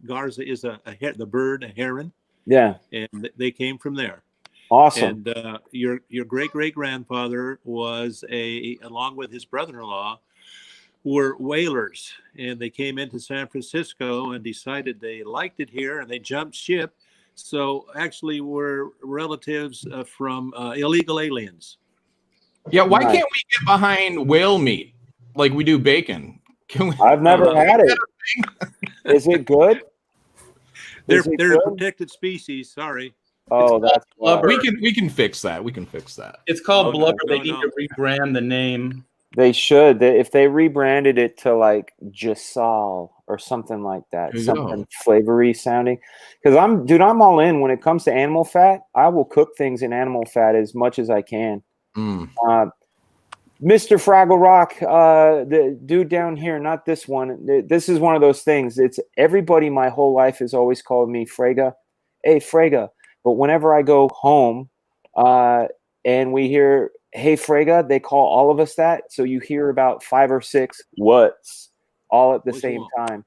Garza is the bird, a heron. Yeah, and they came from there. Awesome. And your great grandfather was along with his brother-in-law, were whalers, and they came into San Francisco and decided they liked it here, and they jumped ship. So actually, we're relatives from illegal aliens. Yeah, why can't we get behind whale meat like we do bacon? Can we? I've never had it. Is it good? They're a protected species. Sorry. Oh, that's blubber. We can fix that. We can fix that. It's called blubber. They need to rebrand the name. They should. If they rebranded it to like Jasal or something like that, something flavory sounding. Because I'm all in when it comes to animal fat. I will cook things in animal fat as much as I can. Mr. Fraggle Rock, the dude down here, not this one. This is one of those things. It's everybody my whole life has always called me Frega. Hey, Frega. But whenever I go home and we hear, hey, Frega, they call all of us that. So you hear about 5 or 6 what's all at the same time.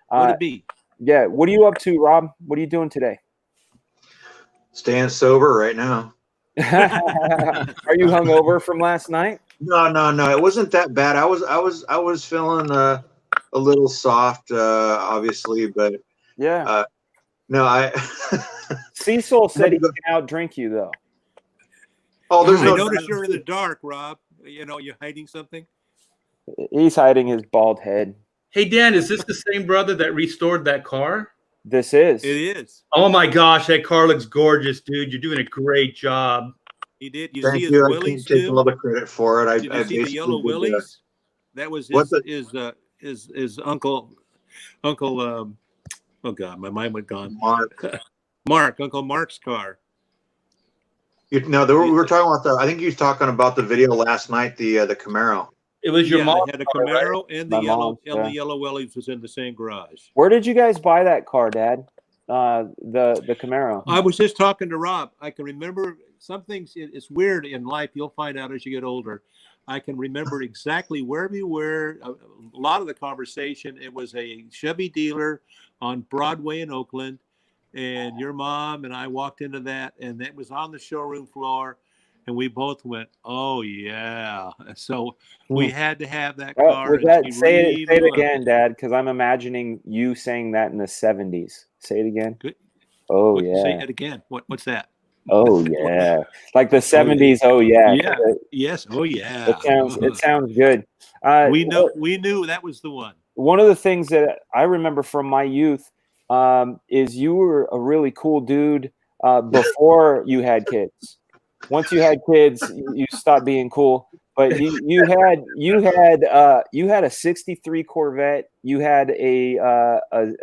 What'd it be? Yeah. What are you up to, Rob? What are you doing today? Staying sober right now. Are you hungover from last night? No. It wasn't that bad. I was feeling a little soft, obviously, but yeah. No, I. Cecil said he can outdrink you, though. Oh, there's no. I noticed you're in the dark, Rob. You know, you're hiding something. He's hiding his bald head. Hey, Dan, is this the same brother that restored that car? This is. It is. Oh my gosh, that car looks gorgeous, dude. You're doing a great job. He did. Thank you. I can take a little credit for it. Did you see the yellow willies? That was his uncle. Oh God, my mind went gone. Uncle Mark's car. We were talking about I think you were talking about the video last night. The Camaro. It was your mom. They had a Camaro, right? and the yellow willies was in the same garage. Where did you guys buy that car, Dad? The Camaro. I was just talking to Rob. I can remember some things. It's weird in life. You'll find out as you get older. I can remember exactly where we were. A lot of the conversation. It was a Chevy dealer on Broadway in Oakland, and your mom and I walked into that, and it was on the showroom floor, and we both went, "Oh yeah!" So we had to have that car. Say it again, Dad, because I'm imagining you saying that in the 70s. Say it again. Good. Oh yeah. Say it again. What's that? Oh yeah, like the 70s. Oh yeah. Yeah. Yes. Oh yeah. It sounds good. We knew that was the one. One of the things that I remember from my youth is you were a really cool dude before you had kids. Once you had kids, you stopped being cool. But you had a 63 Corvette. You had a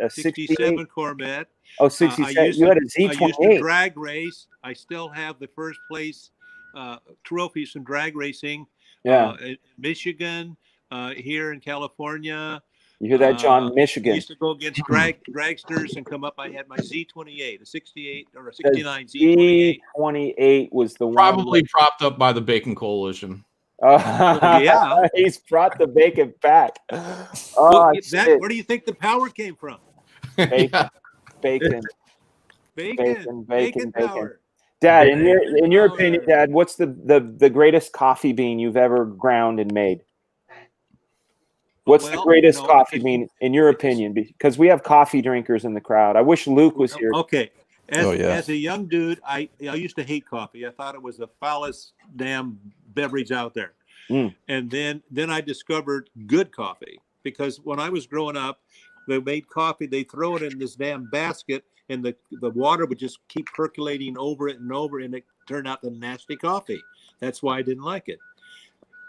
67 Corvette. Oh, 67. You had a Z28. I used to drag race. I still have the first place trophies from drag racing. In Michigan, here in California. You hear that, John? Michigan. I used to go against dragsters and come up. I had my Z28, a 68 or a 69 Z28. Z28 was the one. Probably propped up by the Bacon Coalition. Yeah. He's brought the bacon back. Where do you think the power came from? Bacon. Bacon power. Dad, in your opinion, Dad, what's the greatest coffee bean you've ever ground and made? What's the greatest coffee bean in your opinion? Because we have coffee drinkers in the crowd. I wish Luke was here. Okay. As a young dude, I used to hate coffee. I thought it was the foulest damn beverage out there. And then I discovered good coffee, because when I was growing up, they made coffee, they throw it in this damn basket, and the water would just keep percolating over it, and it turned out the nasty coffee. That's why I didn't like it.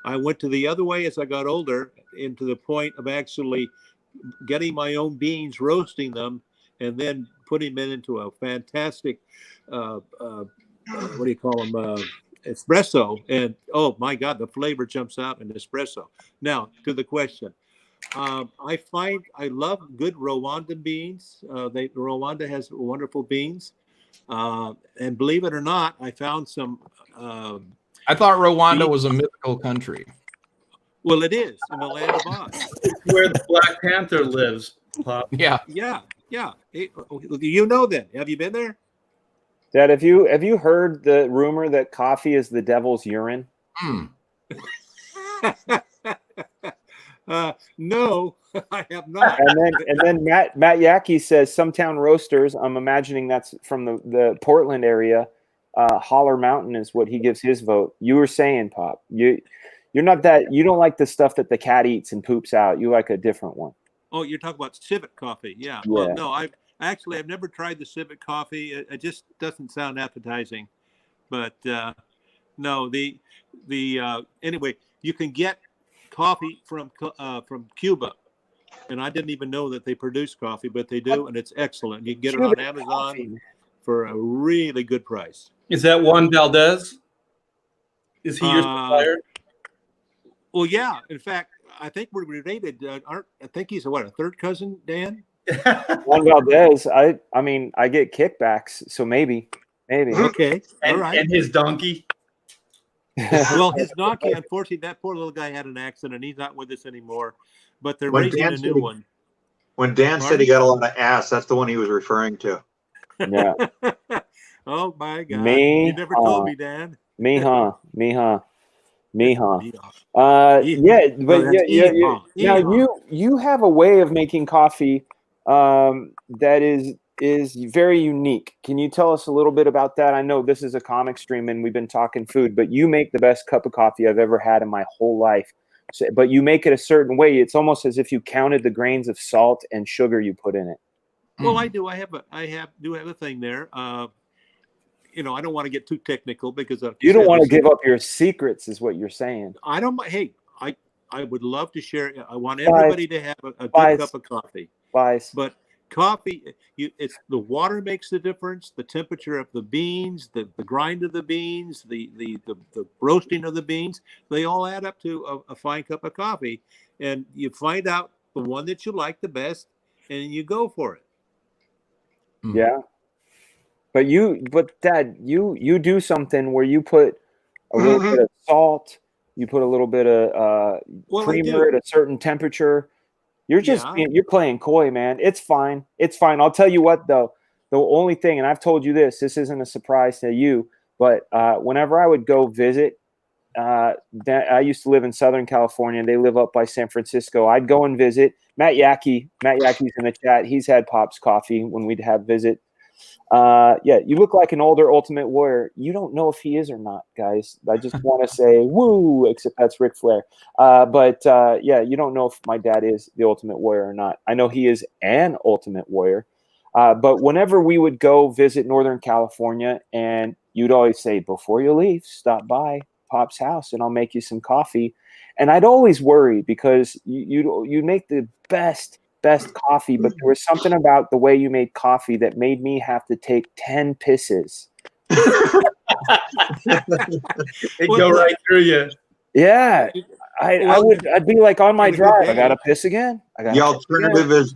I went to the other way as I got older, into the point of actually getting my own beans, roasting them, and then putting them into a fantastic what do you call them? Espresso, and oh my God, the flavor jumps out in espresso. Now to the question. I find I love good Rwanda beans. Rwanda has wonderful beans, and believe it or not, I found some. I thought Rwanda was a mythical country. Well, it is in the land of Oz. It's where the Black Panther lives. Pop. Yeah. You know then? Have you been there? Dad, have you heard the rumor that coffee is the devil's urine? No, I have not. And then Matt Yackey says Sumtown Roasters. I'm imagining that's from the Portland area. Holler Mountain is what he gives his vote. You were saying, Pop, you're not that, you don't like the stuff that the cat eats and poops out. You like a different one. Oh, you're talking about Civet coffee. Yeah. Well, no, I've never tried the Civet coffee. It just doesn't sound appetizing. But no, anyway, you can get coffee from Cuba, and I didn't even know that they produce coffee, but they do, and it's excellent. You can get it on Amazon for a really good price. Is that Juan Valdez? Is he your supplier? Well, yeah. In fact, I think we're related. I think he's a third cousin, Dan? Juan Valdez. I mean, I get kickbacks, so maybe. Okay, all right. And his donkey. Well, his donkey, unfortunately, that poor little guy had an accident. He's not with us anymore. But they're raising a new one. When Dan said he got a lot of ass, that's the one he was referring to. Yeah. Oh my God! You never told me, Dan. Me, huh? Yeah, but now you have a way of making coffee that is very unique. Can you tell us a little bit about that? I know this is a comic stream and we've been talking food, but you make the best cup of coffee I've ever had in my whole life. So, but you make it a certain way. It's almost as if you counted the grains of salt and sugar you put in it. Well, I do. I have a thing there. I don't want to get too technical because you don't want to give up your secrets, is what you're saying. I don't. Hey, I would love to share. I want everybody to have a good cup of coffee. But coffee, it's the water makes the difference. The temperature of the beans, the grind of the beans, the roasting of the beans, they all add up to a fine cup of coffee. And you find out the one that you like the best, and you go for it. Yeah. But Dad, you do something where you put a little bit of salt, you put a little bit of creamer at a certain temperature. You're just you're playing coy, man. It's fine. I'll tell you what though, the only thing, and I've told you this isn't a surprise to you, but whenever I would go visit, I used to live in Southern California. They live up by San Francisco. I'd go and visit. Matt Yackey's in the chat. He's had Pop's coffee when we'd have visit. You look like an older Ultimate Warrior. You don't know if he is or not, guys. I just want to say woo, except that's Ric Flair. You don't know if my dad is the Ultimate Warrior or not. I know he is an Ultimate Warrior. But whenever we would go visit Northern California, and you'd always say, before you leave, stop by Pop's house and I'll make you some coffee. And I'd always worry because you make the best coffee, but there was something about the way you made coffee that made me have to take 10 pisses. It go right through you. Yeah. I'd be like on my drive. I gotta piss again. The alternative is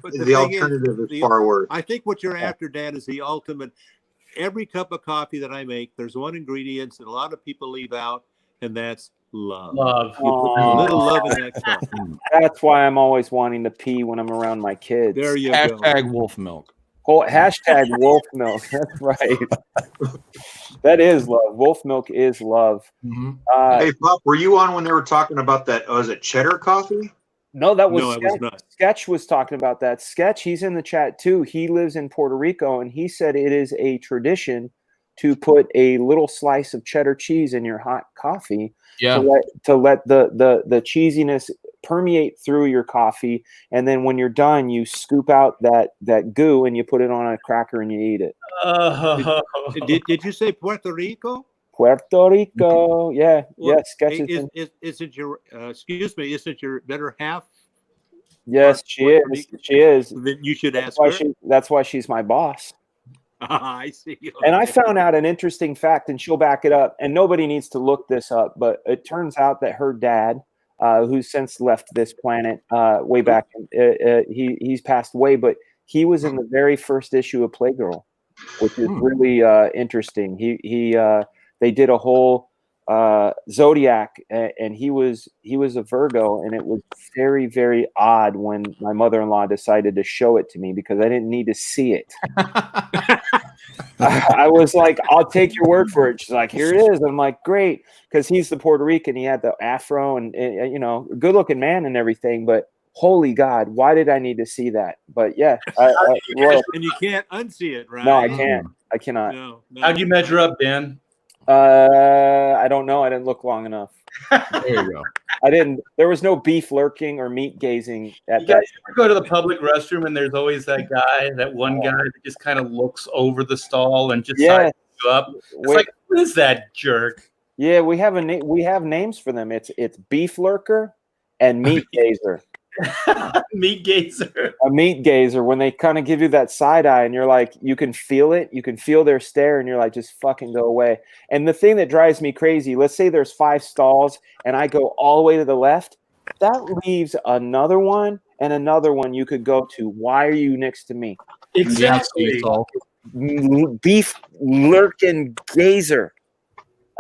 far worse. I think what you're after, Dad, is the ultimate. Every cup of coffee that I make, there's one ingredient that a lot of people leave out, and that's love. You put a little love in that cup. That's why I'm always wanting to pee when I'm around my kids. There you go. Hashtag wolf milk. Hashtag wolf milk. That's right. That is love. Wolf milk is love. Mm-hmm. Hey, Pop, were you on when they were talking about that? Was it cheddar coffee? No, that was Sketch. Was not. Sketch was talking about that. Sketch, he's in the chat too. He lives in Puerto Rico, and he said it is a tradition to put a little slice of cheddar cheese in your hot coffee to let the cheesiness permeate through your coffee, and then when you're done, you scoop out that goo and you put it on a cracker and you eat it. Did you say Puerto Rico? Puerto Rico, yeah. Sketch is it your excuse me? Is it your better half? Yes, she is. She is. Then you should ask her. That's why she's my boss. I see. And I found out an interesting fact, and she'll back it up. And nobody needs to look this up, but it turns out that her dad, who's since left this planet way back, he's passed away, but he was in the very first issue of Playgirl, which is really interesting. They did a whole zodiac, and he was a Virgo, and it was very, very odd when my mother-in-law decided to show it to me because I didn't need to see it. I was like, I'll take your word for it. She's like, here it is. I'm like, great, because he's the Puerto Rican. He had the afro and you know, good looking man and everything, but holy God, why did I need to see that? But yeah, and you can't unsee it, right? No, I can't. I cannot. No. How'd you measure up, Dan? I don't know. I didn't look long enough. There you go. I didn't. There was no beef lurking or meat gazing at You that. guys ever go to the public restroom and there's always that guy, that one guy that just kind of looks over the stall and just sizes you up? It's like, who is that jerk? Yeah, we have we have names for them. It's beef lurker and meat gazer. Meat gazer. A meat gazer, when they kind of give you that side eye and you're like, you can feel it, you can feel their stare, and you're like, just fucking go away. And the thing that drives me crazy, let's say there's 5 stalls and I go all the way to the left, that leaves another one and another one you could go to. Why are you next to me? Exactly. Beef lurking gazer.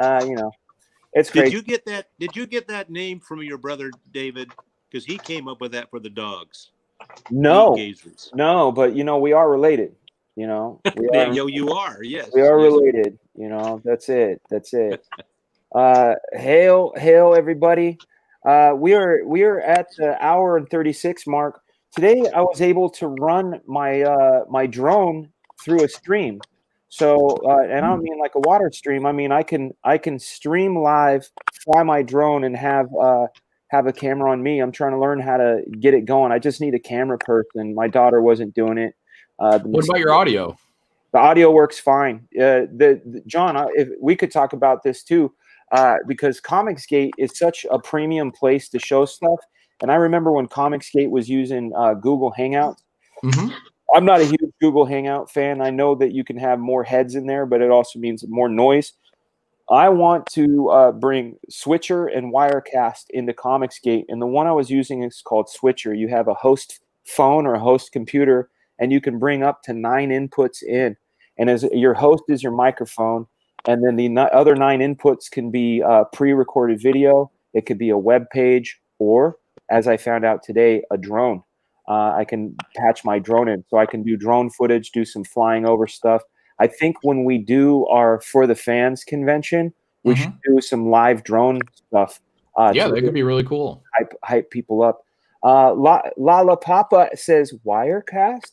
You know, it's crazy. Did you get that name from your brother David? Because he came up with that for the dogs. No, but you know, we are related. You know, you are. Yes, we are related. You know, that's it. Hail, everybody. We are at the hour and 36 mark. Today, I was able to run my drone through a stream. So, and I don't mean like a water stream. I mean I can stream live, fly my drone, and have a camera on me. I'm trying to learn how to get it going. I just need a camera person. My daughter wasn't doing it. What about your audio? The audio works fine. John, if we could talk about this too, because Comicsgate is such a premium place to show stuff. And I remember when Comicsgate was using Google Hangouts. Mm-hmm. I'm not a huge Google Hangout fan. I know that you can have more heads in there, but it also means more noise. I want to bring Switcher and Wirecast into Comicsgate, and the one I was using is called Switcher. You have a host phone or a host computer, and you can bring up to 9 inputs in. And as your host is your microphone, and then the other 9 inputs can be pre-recorded video. It could be a web page, or, as I found out today, a drone. I can patch my drone in, so I can do drone footage, do some flying over stuff. I think when we do our For the Fans convention, we should do some live drone stuff. Yeah, that could be really cool. Hype people up. Lala Papa says, Wirecast? ?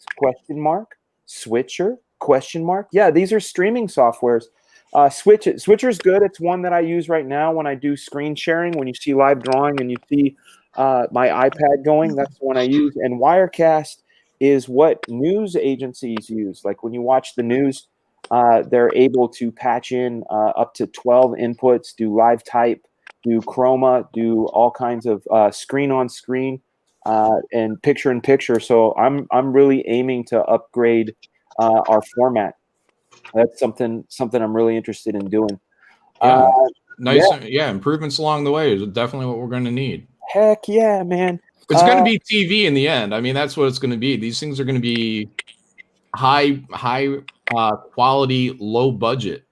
Switcher? ? Yeah, these are streaming softwares. Switcher's good. It's one that I use right now when I do screen sharing. When you see live drawing and you see my iPad going, that's the one I use. And Wirecast is what news agencies use. Like when you watch the news, they're able to patch in up to 12 inputs, do live type, do chroma, do all kinds of screen on screen and picture in picture. So I'm really aiming to upgrade our format. That's something I'm really interested in doing. Yeah, improvements along the way is definitely what we're going to need. Heck yeah, man. It's going to be TV in the end. I mean, that's what it's going to be. These things are going to be high quality, low budget.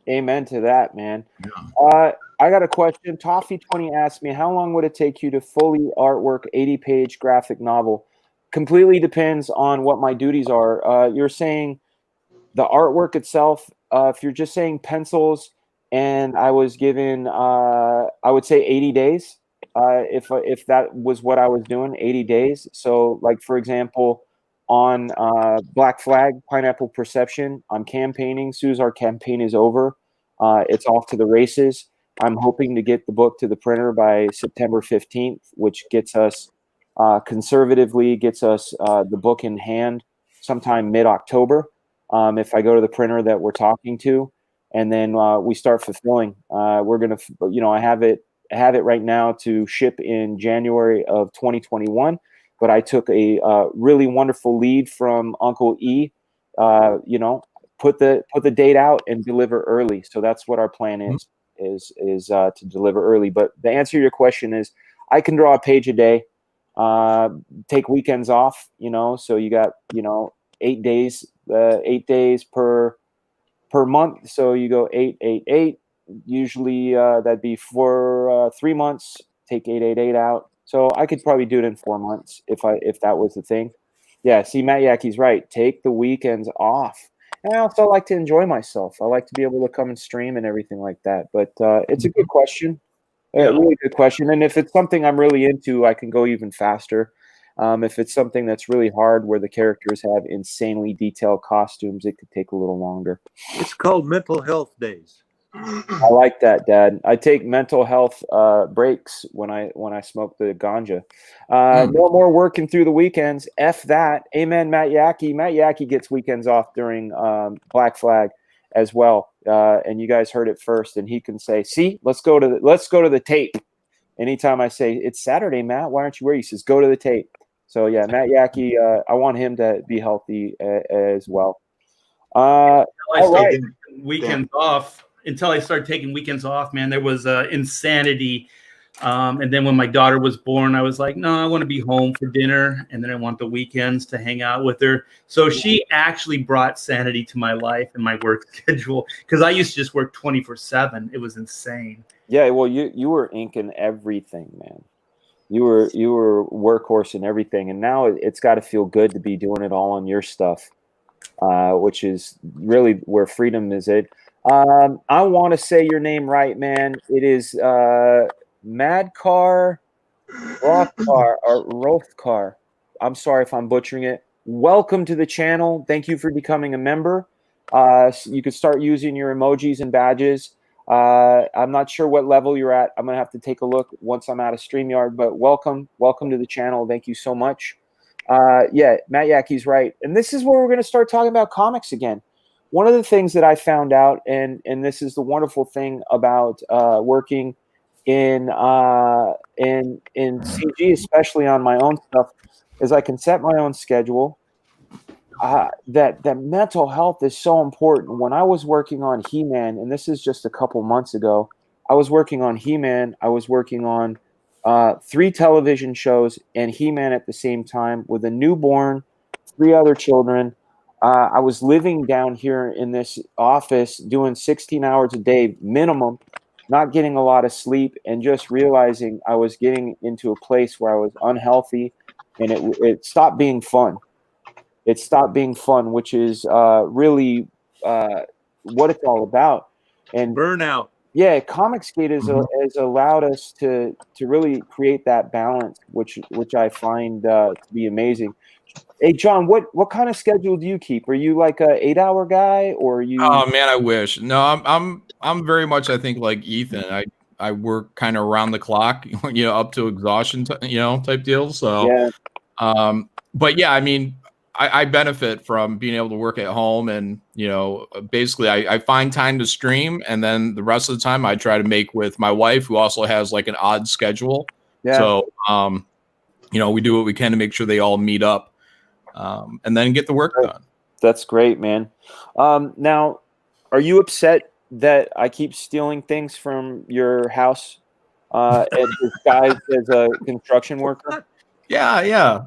Amen to that, man. Yeah. I got a question. Toffee20 asked me, how long would it take you to fully artwork 80-page graphic novel? Completely depends on what my duties are. You're saying the artwork itself, if you're just saying pencils, and I was given, I would say 80 days. If that was what I was doing, 80 days. So, like, for example, on Black Flag, Pineapple Perception, I'm campaigning. As soon as our campaign is over, it's off to the races. I'm hoping to get the book to the printer by September 15th, which gets us, conservatively, gets us the book in hand sometime mid-October. If I go to the printer that we're talking to, and then we start fulfilling. We're going to, I have it right now to ship in January of 2021. But I took a really wonderful lead from Uncle E. put the date out and deliver early. So that's what our plan is to deliver early. But the answer to your question is, I can draw a page a day, take weekends off, so you got, 8 days, 8 days per month. So you go 8, 8, 8. Usually that'd be for 3 months, take 8, 8, 8 out. So I could probably do it in 4 months if that was the thing. Yeah, see, Matt Yackey's right. Take the weekends off. And I also like to enjoy myself. I like to be able to come and stream and everything like that. But it's a good question. A really good question. And if it's something I'm really into, I can go even faster. If it's something that's really hard where the characters have insanely detailed costumes, it could take a little longer. It's called mental health days. I like that, Dad. I take mental health breaks when I smoke the ganja. No more working through the weekends. F that. Amen, Matt Yackey. Matt Yackey gets weekends off during Black Flag as well. And you guys heard it first. And he can say, "See, let's go to the tape." Anytime I say it's Saturday, Matt, why aren't you where? He says, "Go to the tape." So yeah, Matt Yackey. I want him to be healthy as well. All right. Weekends off. Until I started taking weekends off, man, there was insanity. And then when my daughter was born, I was like, no, I want to be home for dinner. And then I want the weekends to hang out with her. So she actually brought sanity to my life and my work schedule, because I used to just work 24/7. It was insane. Yeah, well, you were inking everything, man. You were workhorse and everything. And now it's got to feel good to be doing it all on your stuff, which is really where freedom is at. I want to say your name right, man. It is Madcar Rothkar or Rothkar. I'm sorry if I'm butchering it. Welcome to the channel. Thank you for becoming a member. So you can start using your emojis and badges. I'm not sure what level you're at. I'm gonna have to take a look once I'm out of StreamYard. But welcome to the channel. Thank you so much. Yeah, Matt Yackey's right, and this is where we're gonna start talking about comics again. One of the things that I found out, and this is the wonderful thing about working in CG, especially on my own stuff, is I can set my own schedule. That mental health is so important. When I was working on He-Man, and this is just a couple months ago, I was working on He-Man. I was working on 3 television shows and He-Man at the same time with a newborn, 3 other children. I was living down here in this office doing 16 hours a day minimum, not getting a lot of sleep, and just realizing I was getting into a place where I was unhealthy, and it stopped being fun. It stopped being fun, which is really what it's all about. And burnout. Yeah, Comicsgate has allowed us to really create that balance, which I find to be amazing. Hey, John, what kind of schedule do you keep? Are you like a 8-hour guy, or are you? Oh man, I wish. No, I'm very much, I think, like Ethan. I work kind of around the clock, up to exhaustion, type deal. So, yeah. But yeah, I mean, I benefit from being able to work at home, and basically I find time to stream, and then the rest of the time I try to make with my wife, who also has like an odd schedule. Yeah. So, we do what we can to make sure they all meet up. And then get the work done. That's great, man. Now, are you upset that I keep stealing things from your house as disguised as a construction worker? Yeah.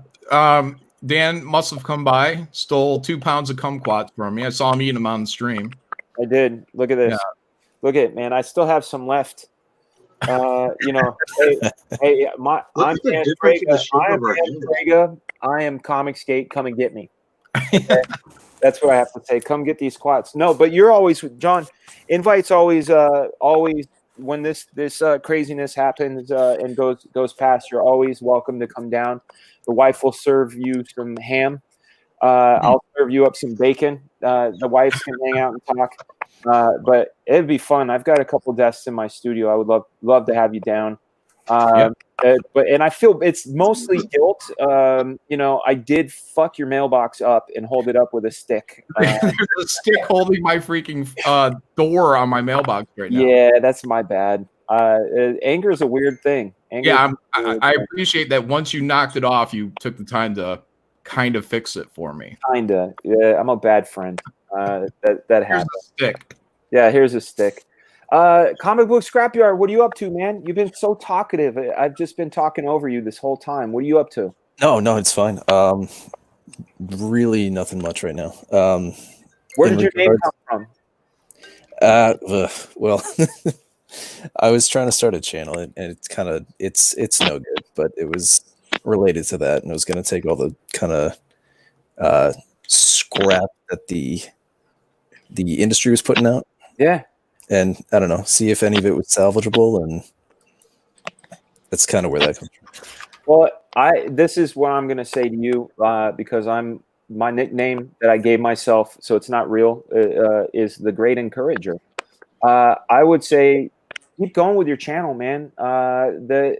Dan must have come by, stole 2 pounds of kumquats from me. I saw him eating them on the stream. I did. Look at this. Yeah. Look at it, man. I still have some left. Hey, I'm Dan Frega. I am Comicsgate. Come and get me. Okay? That's what I have to say. Come get these quats. No, but you're always, John. Invites always when this craziness happens and goes past. You're always welcome to come down. The wife will serve you some ham. I'll serve you up some bacon. The wives can hang out and talk. But it'd be fun. I've got a couple desks in my studio. I would love to have you down. And I feel it's mostly guilt. I did fuck your mailbox up and hold it up with a stick. There's a stick holding my freaking door on my mailbox right now. Yeah, that's my bad. Anger is a weird thing. I appreciate that. Once you knocked it off, you took the time to kind of fix it for me. Kinda. Yeah, I'm a bad friend. That happened. Stick. Yeah, here's a stick. Comic Book Scrapyard, what are you up to, man? You've been so talkative. I've just been talking over you this whole time. What are you up to? No, it's fine. Really nothing much right now. Where did your name come from? Well, I was trying to start a channel, and it's kind of it's no good, but it was related to that, and it was going to take all the kind of scrap that the industry was putting out. Yeah. And I don't know, see if any of it was salvageable, and that's kind of where that comes from. Well, this is what I'm going to say to you because my nickname that I gave myself, so it's not real, is the Great Encourager. I would say keep going with your channel, man. There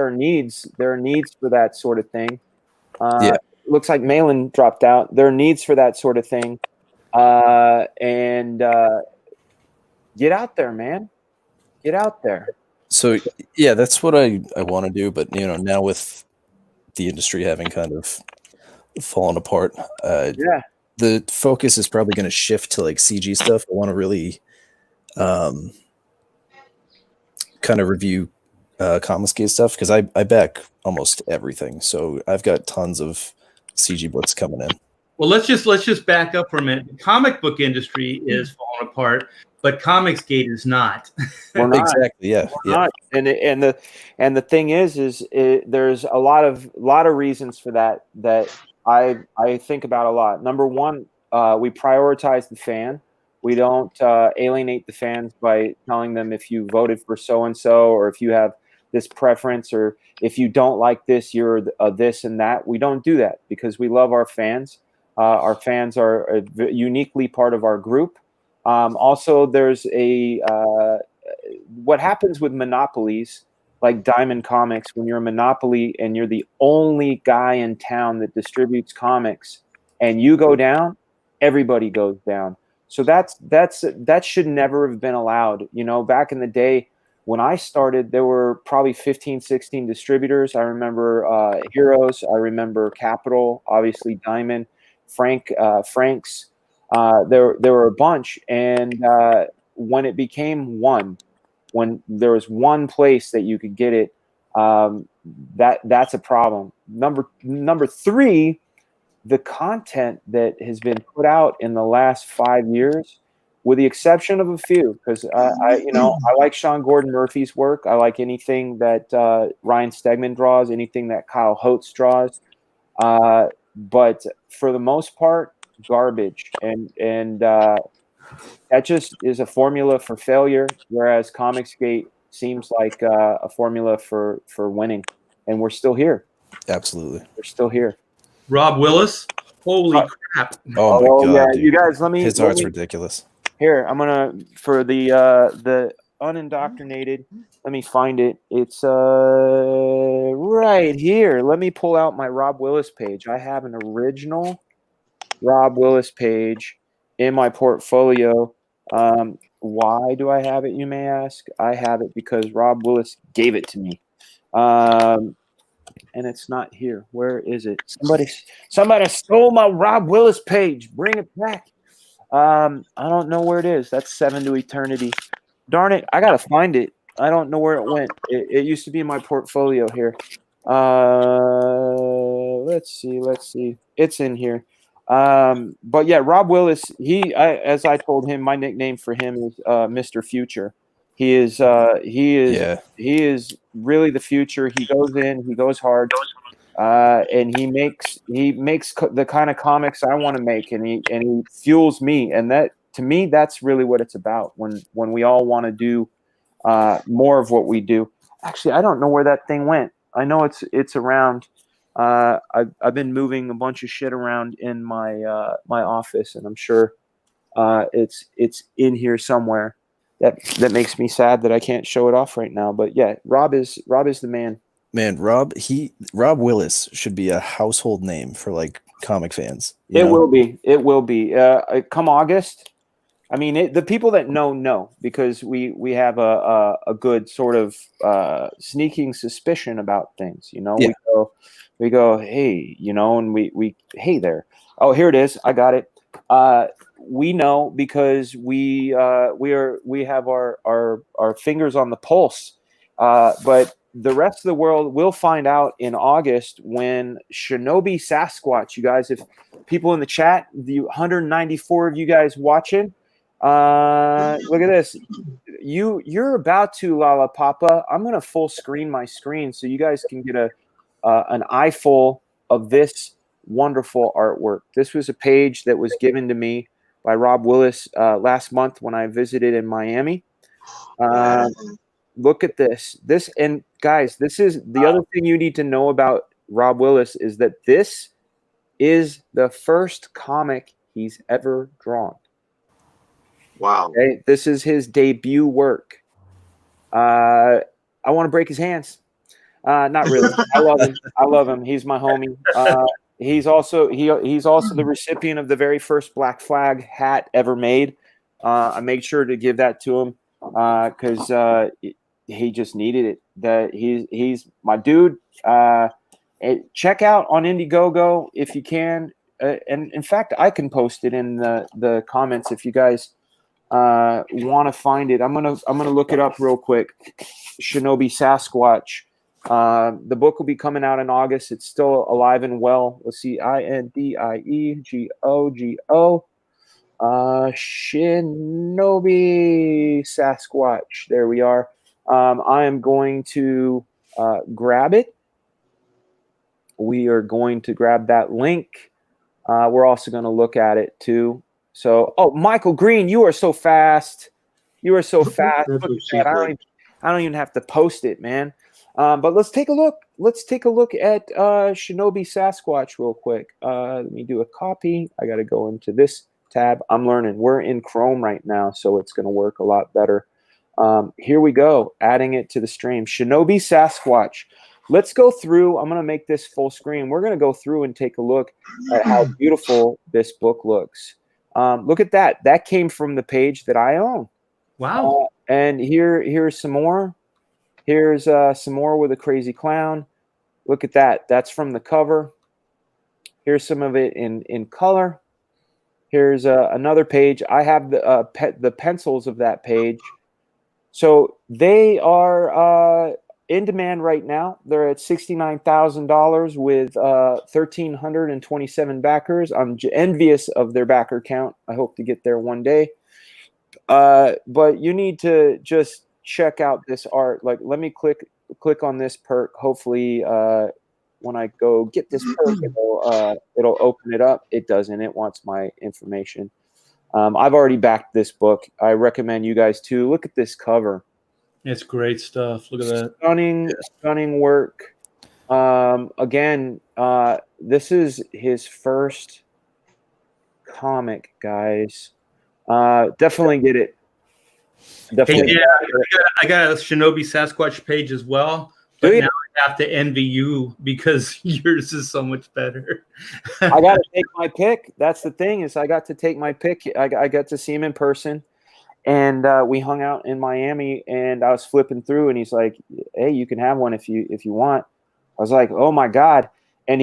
are needs for that sort of thing. Yeah. Looks like Malin dropped out. There are needs for that sort of thing, and get out there, man. Get out there. So yeah, that's what I want to do, but now with the industry having kind of fallen apart, the focus is probably going to shift to like CG stuff. I want to really kind of review Comicsgate stuff because I back almost everything, so I've got tons of CG books coming in. Well, let's just back up for a minute. The comic book industry is falling apart, but Comicsgate is not. We're not. Exactly. Yeah. Not. And the thing is there's a lot of reasons for that I think about a lot. Number one, we prioritize the fan. We don't alienate the fans by telling them if you voted for so and so, or if you have this preference, or if you don't like this, you're this and that. We don't do that because we love our fans. Our fans are uniquely part of our group. Also, there's what happens with monopolies like Diamond Comics. When you're a monopoly and you're the only guy in town that distributes comics, and you go down, everybody goes down. So that should never have been allowed. Back in the day when I started, there were probably 15, 16 distributors. I remember Heroes. I remember Capital, obviously Diamond, Frank's. There were a bunch. And when it became one, when there was one place that you could get it, that's a problem. Number three, the content that has been put out in the last 5 years, with the exception of a few, because I like Sean Gordon Murphy's work. I like anything that Ryan Stegman draws, anything that Kyle Holtz draws. But for the most part, garbage, and that just is a formula for failure. Whereas Comicsgate seems like a formula for winning, and we're still here. Absolutely, we're still here. Rob Willis, holy crap! Oh my god, yeah, dude. you guys, his art's ridiculous. Here, I'm gonna for the unindoctrinated. Let me find it. It's right here. Let me pull out my Rob Willis page. I have an original Rob Willis page in my portfolio. Why do I have it, you may ask? I have it because Rob Willis gave it to me. And it's not here. Where is it? Somebody stole my Rob Willis page. Bring it back. I don't know where it is. That's 7 to Eternity. Darn it. I got to find it. I don't know where it went. It used to be in my portfolio here. Let's see. It's in here. But yeah, Rob Willis, as I told him, my nickname for him is Mr. Future. He is really the future. He goes in, he goes hard, and he makes the kind of comics I want to make, and he fuels me. And that, to me, that's really what it's about. When we all want to do more of what we do. Actually, I don't know where that thing went. I know it's around. I've been moving a bunch of shit around in my my office, and I'm sure it's in here somewhere. That makes me sad that I can't show it off right now. But yeah, Rob is the man. Man, Rob Willis should be a household name for like comic fans. It will be. Come August. I mean, the people that know because we have a good sort of sneaking suspicion about things. Yeah. We go, hey, and we hey there. Oh, here it is. I got it. we know because we have our fingers on the pulse. But the rest of the world will find out in August when Shinobi Sasquatch. You guys, if people in the chat, the 194 of you guys watching, look at this. You're about to, Lala Papa. I'm gonna full screen my screen so you guys can get an eyeful of this wonderful artwork. This was a page that was given to me by Rob Willis last month when I visited in Miami. Look at this. And guys, this is the other thing you need to know about Rob Willis is that this is the first comic he's ever drawn. Wow. Okay? This is his debut work. I want to break his hands. Not really. I love him. I love him. He's my homie. He's also the recipient of the very first Black Flag hat ever made. I made sure to give that to him because he just needed it. That he's my dude. Check out on Indiegogo if you can. And in fact, I can post it in the comments if you guys want to find it. I'm gonna look it up real quick. Shinobi Sasquatch. The book will be coming out in August. It's still alive and well. Let's see, INDIEGOGO. Shinobi Sasquatch. There we are. I am going to grab it. We are going to grab that link. We're also going to look at it too. So, Michael Green, you are so fast. You are so fast. Look at that. I don't even have to post it, man. But let's take a look. Let's take a look at Shinobi Sasquatch real quick. Let me do a copy. I got to go into this tab. I'm learning. We're in Chrome right now, so it's going to work a lot better. Here we go. Adding it to the stream. Shinobi Sasquatch. Let's go through. I'm going to make this full screen. We're going to go through and take a look at how beautiful this book looks. Look at that. That came from the page that I own. Wow. And here's some more. Here's some more with a crazy clown. Look at that. That's from the cover. Here's some of it in color. Here's another page. I have the pencils of that page. So they are in demand right now. They're at $69,000 with 1,327 backers. I'm envious of their backer count. I hope to get there one day. But you need to just check out this art. Like, let me click on this perk. Hopefully, when I go get this perk, it'll open it up. It doesn't. It wants my information. I've already backed this book. I recommend you guys too. Look at this cover. It's great stuff. Look at that. Stunning work. Again, this is his first comic, guys. Definitely get it. Definitely. Hey, yeah, I got a Shinobi Sasquatch page as well. But now I have to envy you because yours is so much better. I got to take my pick. That's the thing is I got to take my pick. I got to see him in person, and we hung out in Miami. And I was flipping through, and he's like, "Hey, you can have one if you want." I was like, "Oh my god!" And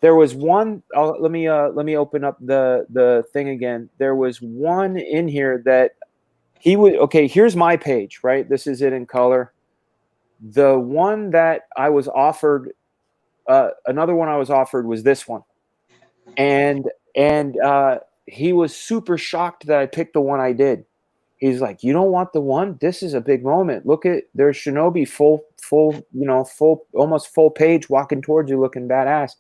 there was one. Let me open up the thing again. There was one in here that he would. Okay, here's my page. Right, this is it in color. The one that I was offered, another one I was offered was this one, and he was super shocked that I picked the one I did. He's like, "You don't want the one? This is a big moment. Look at there's Shinobi full, almost full page walking towards you, looking badass."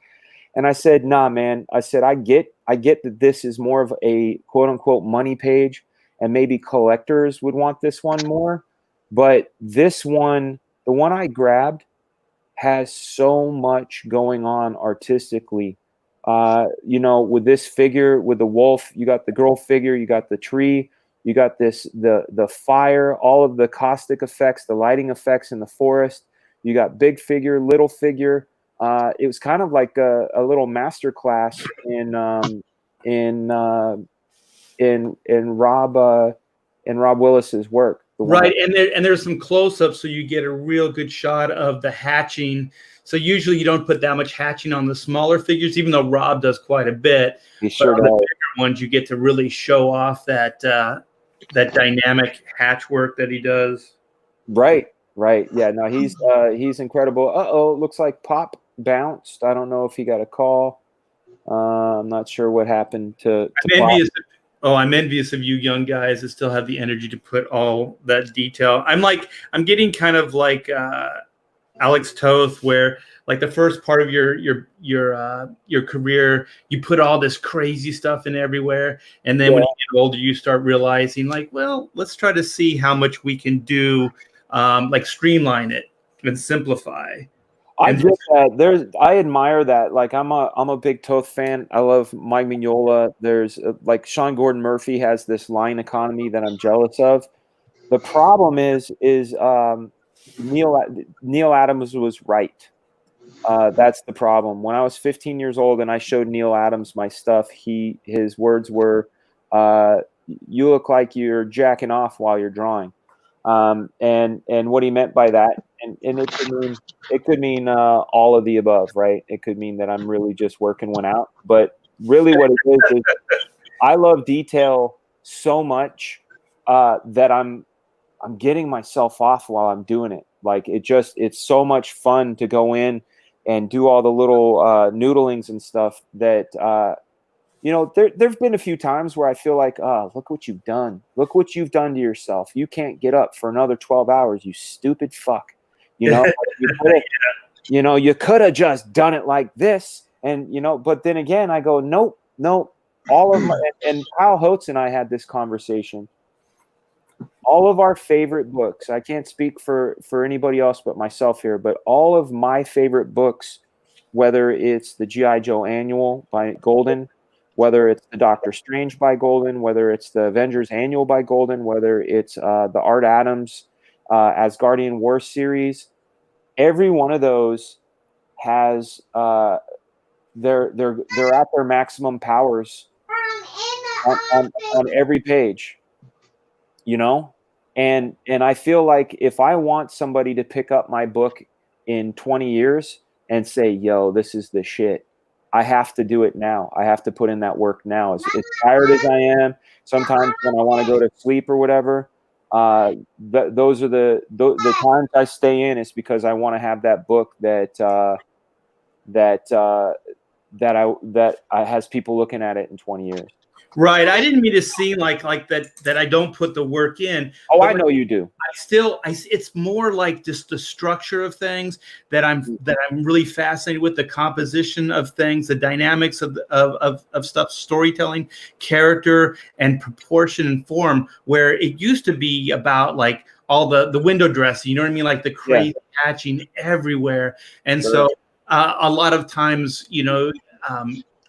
And I said, "Nah, man." I said, "I get that this is more of a quote unquote money page, and maybe collectors would want this one more, but this one." The one I grabbed has so much going on artistically. With this figure, with the wolf, you got the girl figure, you got the tree, you got the fire, all of the caustic effects, the lighting effects in the forest. You got big figure, little figure. It was kind of like a little master class in Rob Willis's work. Right, and there's some close-ups, so you get a real good shot of the hatching. So usually you don't put that much hatching on the smaller figures, even though Rob does quite a bit. He sure does. The bigger ones, you get to really show off that that dynamic hatch work that he does. Right. Yeah, no, he's incredible. Looks like Pop bounced. I don't know if he got a call. I'm not sure what happened to Pop. I'm envious of you young guys that still have the energy to put all that detail. I'm getting kind of like Alex Toth, where like the first part of your career, you put all this crazy stuff in everywhere, and then when you get older, you start realizing like, well, let's try to see how much we can do, like streamline it and simplify. I get that. I admire that. Like I'm a big Toth fan. I love Mike Mignola. There's like Sean Gordon Murphy has this line economy that I'm jealous of. The problem is Neil Adams was right. That's the problem. When I was 15 years old and I showed Neil Adams my stuff, his words were, "You look like you're jacking off while you're drawing," and what he meant by that, and it could mean all of the above, right? It could mean that I'm really just working one out, but really what it is I love detail so much that I'm getting myself off while I'm doing it. Like it's so much fun to go in and do all the little noodlings and stuff that, there've been a few times where I feel like, look what you've done. Look what you've done to yourself. You can't get up for another 12 hours, you stupid fuck. You could have just done it like this. And, but then again, I go, nope. All of my, and Kyle Holtz and I had this conversation. All of our favorite books, I can't speak for anybody else but myself here, but all of my favorite books, whether it's the G.I. Joe Annual by Golden, whether it's the Doctor Strange by Golden, whether it's the Avengers Annual by Golden, whether it's the Art Adams Asgardian War series, every one of those has they're at their maximum powers on every page. And I feel like if I want somebody to pick up my book in 20 years and say, yo, this is the shit, I have to do it now. I have to put in that work now. As tired as I am, sometimes when I want to go to sleep or whatever, those are the times I stay in. Is because I want to have that book that has people looking at it in 20 years. Right. I didn't mean to seem like that I don't put the work in. Oh, I know you do. It's more like just the structure of things that I'm really fascinated with, the composition of things, the dynamics of stuff, storytelling, character, and proportion and form, where it used to be about like all the window dressing, you know what I mean? Like the crazy hatching everywhere. And so a lot of times, you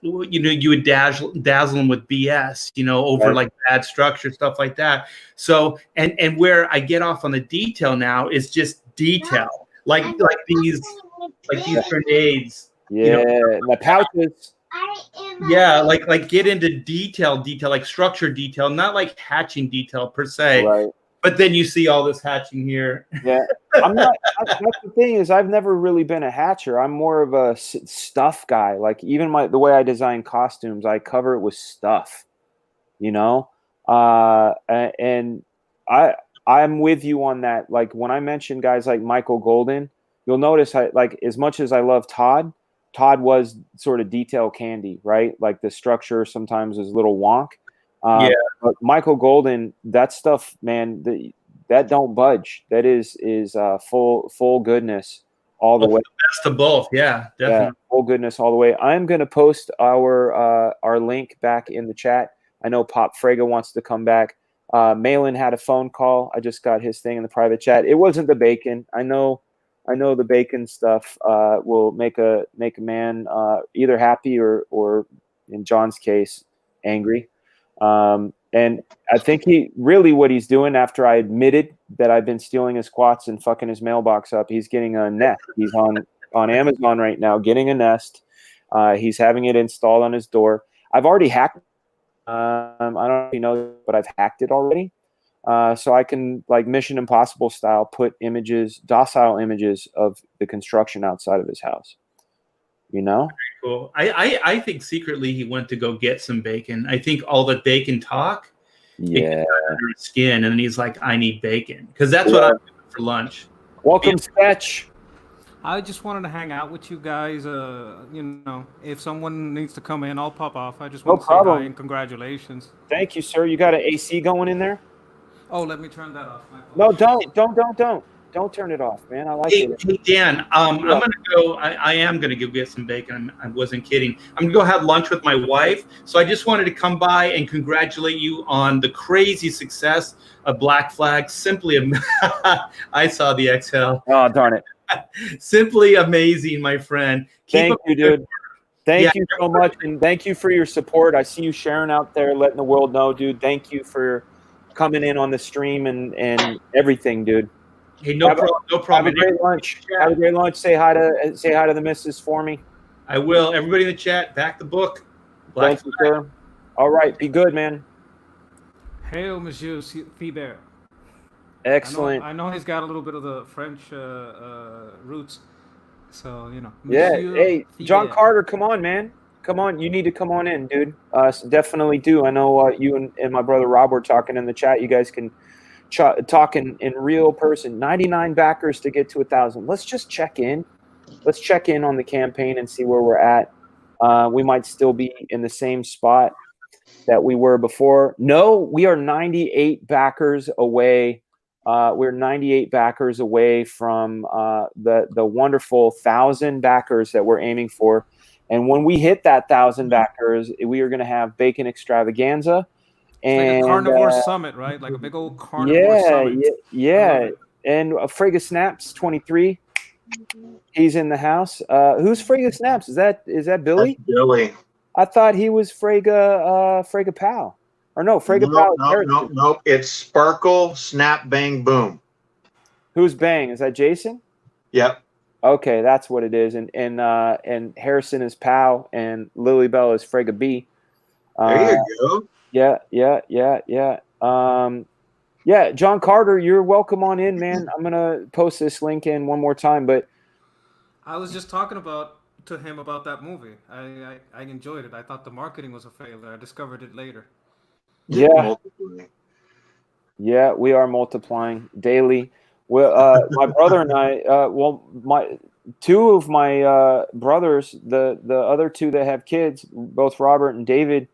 would dazzle them with BS, over like bad structure, stuff like that. So, and where I get off on the detail now is just detail, like these grenades. The pouches. Yeah, like get into detail, like structure detail, not like hatching detail per se. Right. But then you see all this hatching here. Yeah, I'm not. That's the thing is, I've never really been a hatcher. I'm more of a stuff guy. Like even the way I design costumes, I cover it with stuff. And I'm with you on that. Like when I mention guys like Michael Golden, you'll notice as much as I love Todd was sort of detail candy, right? Like the structure sometimes is a little wonk. But Michael Golden, that stuff, man, that don't budge. That is full goodness all the way. Best of both, yeah, definitely. Yeah, full goodness all the way. I'm gonna post our link back in the chat. I know Pop Frega wants to come back. Malin had a phone call. I just got his thing in the private chat. It wasn't the bacon. I know the bacon stuff will make a man either happy or in John's case angry. And I think what he's doing after I admitted that I've been stealing his quats and fucking his mailbox up, he's getting a Nest. He's on Amazon right now getting a Nest. He's having it installed on his door. I've already hacked. I don't know if you know, but I've hacked it already. So I can, like Mission Impossible style, put docile images of the construction outside of his house. You know? Cool. I think secretly he went to go get some bacon. I think all that bacon talk, yeah, under his skin, and then he's like, I need bacon, because that's what I'm doing for lunch. Welcome, Sketch. I just wanted to hang out with you guys. You know, if someone needs to come in, I'll pop off. I just want to say hi and congratulations. Thank you, sir. You got an AC going in there? Oh, let me turn that off. No, don't turn it off, man. I like it. Hey, Dan, I'm gonna go. I am gonna go get some bacon. I wasn't kidding. I'm gonna go have lunch with my wife. So I just wanted to come by and congratulate you on the crazy success of Black Flag. Simply, I saw the exhale. Oh, darn it! Simply amazing, my friend. Thank you, dude. Thank you so much, and thank you for your support. I see you sharing out there, letting the world know, dude. Thank you for coming in on the stream and everything, dude. Hey, no problem. Have a great lunch. Have a great lunch. Say hi to the missus for me. I will. Everybody in the chat, back the book. Thank you, sir. All right, be good, man. Hail, Monsieur Thibert. Excellent. I know he's got a little bit of the French roots, so you know. Yeah. Monsieur Hey, John Thibert. Carter, come on, man. Come on. You need to come on in, dude. Definitely do. I know you and my brother Rob were talking in the chat. You guys can talk in real person. 99 backers to get to 1,000. Let's just check in. Let's check in on the campaign and see where we're at. We might still be in the same spot that we were before. No, we are 98 backers away. We're 98 backers away from the wonderful 1,000 backers that we're aiming for. And when we hit that 1,000 backers, we are going to have bacon extravaganza. And Like a carnivore summit, right? Like a big old carnivore summit. Yeah. And Frega Snaps 23. He's in the house. Who's Frega Snaps? Is that Billy? That's Billy. I thought he was Frega Pal. Or no, Frega Pal. Nope. It's Sparkle Snap Bang Boom. Who's Bang? Is that Jason? Yep. Okay, that's what it is. And Harrison is Pow, and Lily Bell is Frega B. There you go. Yeah. Yeah, John Carter, you're welcome on in, man. I'm gonna post this link in one more time, but I was just talking to him about that movie. I enjoyed it. I thought the marketing was a failure. I discovered it later. Yeah, we are multiplying daily. Well, my brother and I, my two of my brothers, the other two that have kids, both Robert and David,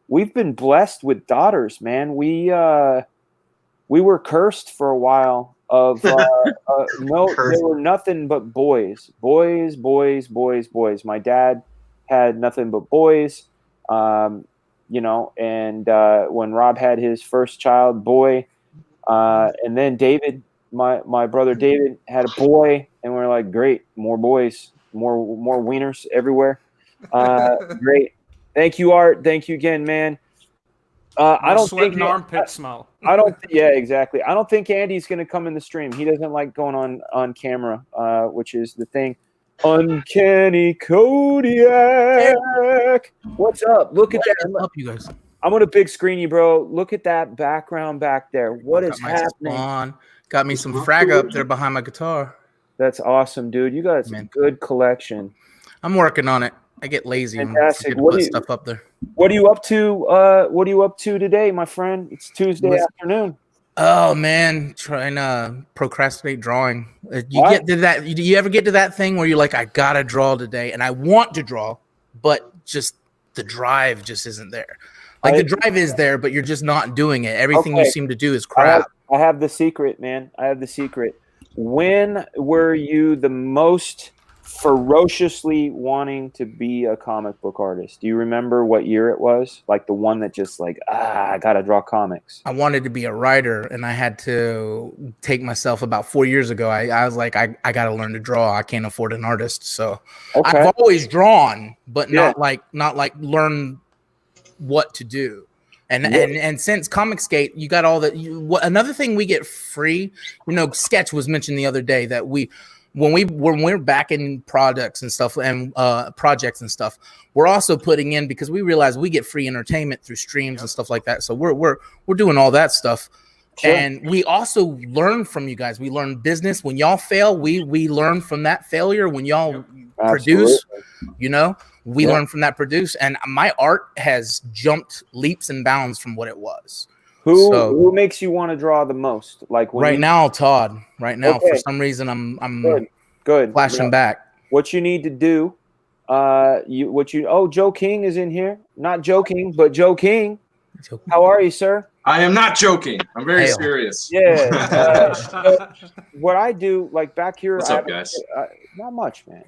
we've been blessed with daughters, man. We were cursed for a while of no, they were nothing but boys. My dad had nothing but boys, you know, and when Rob had his first child, boy, and then David, my brother David had a boy, and we're like, great, more boys, more wieners everywhere. Great. Thank you, Art. Thank you again, man. I don't think armpit smell. Yeah, exactly. I don't think Andy's going to come in the stream. He doesn't like going on camera, which is the thing. Uncanny Kodiak. What's up? Look at that. Up, you guys. I'm going to big screen you, bro. Look at that background back there. What is happening? Got me some frag up there behind my guitar. That's awesome, dude. You got a good collection. I'm working on it. I get lazy Fantastic. and put stuff up there. What are you up to? What are you up to today, my friend? It's Tuesday afternoon. Oh man, trying to procrastinate drawing. Get to that? Do you ever get to that thing where you're like, I gotta draw today, and I want to draw, but just the drive just isn't there. Like the drive is there, but you're just not doing it. Everything you seem to do is crap. I have the secret, man. I have the secret. When were you the most ferociously wanting to be a comic book artist? Do you remember what year it was? Like the one that just like, I gotta draw comics. I wanted to be a writer, and I had to take myself about 4 years ago. I was like, I gotta learn to draw. I can't afford an artist. So I've always drawn, but not like learn what to do. And since Comicsgate, you got all that. Another thing we get free, Sketch was mentioned the other day that when we're backing products and stuff and projects and stuff, we're also putting in, because we realize we get free entertainment through streams and stuff like that. So we're doing all that stuff. Sure. And we also learn from you guys. We learn business. When y'all fail, we learn from that failure. When y'all produce, you know, we learn from that produce. And my art has jumped leaps and bounds from what it was. Who makes you want to draw the most? Like when right now, Todd. Right now, for some reason, I'm good flashing back. What you need to do, Joe King is in here. Not joking, but Joe King. How are you, sir? I am not joking. I'm very serious. Yeah. So what I do, like back here, What's up, guys? Not much, man.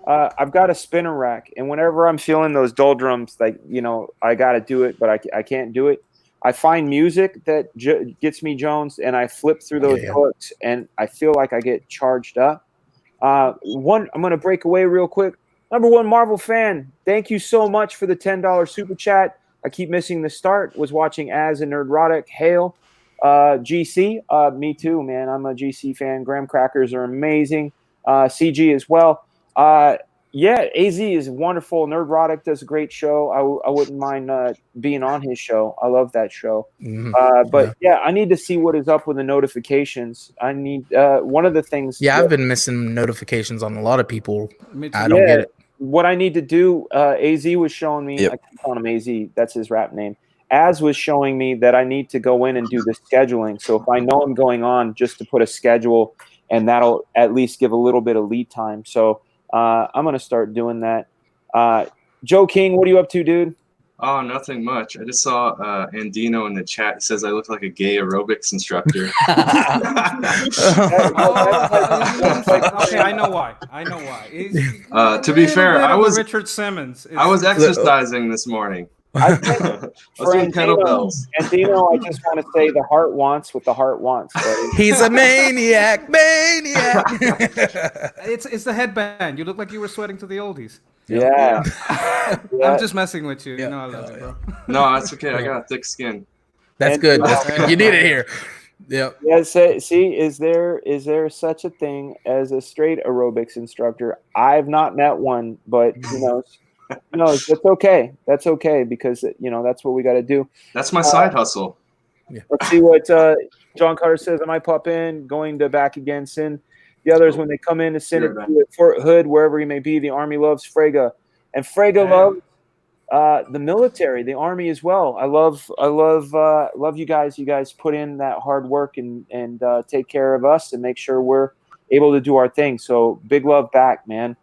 I've got a spinner rack, and whenever I'm feeling those doldrums, like, you know, I got to do it, but I can't do it. I find music that gets me Jones, and I flip through those books, and I feel like I get charged up. I'm going to break away real quick. Number one Marvel fan, thank you so much for the $10 super chat. I keep missing the start. Was watching as a Nerdrotic. Hail. GC, me too, man. I'm a GC fan. Graham crackers are amazing. CG as well. Yeah, AZ is wonderful. Nerdrotic does a great show. I wouldn't mind being on his show. I love that show. But yeah, I need to see what is up with the notifications. I need one of the things. Yeah, I've been missing notifications on a lot of people. I don't get it. What I need to do, AZ was showing me. I keep calling him AZ. That's his rap name. Az was showing me that I need to go in and do the scheduling. So if I know I'm going on, just to put a schedule, and that'll at least give a little bit of lead time. So I'm going to start doing that. Joe King, what are you up to, dude? Oh, nothing much. I just saw Andino in the chat. He says I look like a gay aerobics instructor. Okay, I know why. To be fair, I was Richard Simmons. I was exercising this morning. I was doing kettlebells. Andino, I just want to say the heart wants what the heart wants. He's a maniac. It's the headband. You look like you were sweating to the oldies. Yeah. I'm just messing with you. You know I love you, bro. No, that's okay. I got a thick skin. That's good. You need it here. Yeah. Yeah. See, is there such a thing as a straight aerobics instructor? I've not met one, but that's okay. That's okay because that's what we got to do. That's my side hustle. Yeah. Let's see what John Carter says. I might pop in, going to back again. Sin. The others, when they come in to send it to Fort Hood, wherever he may be, the Army loves Frege, and Frege loves the military, the Army as well. I love you guys. You guys put in that hard work and take care of us and make sure we're able to do our thing. So big love back, man.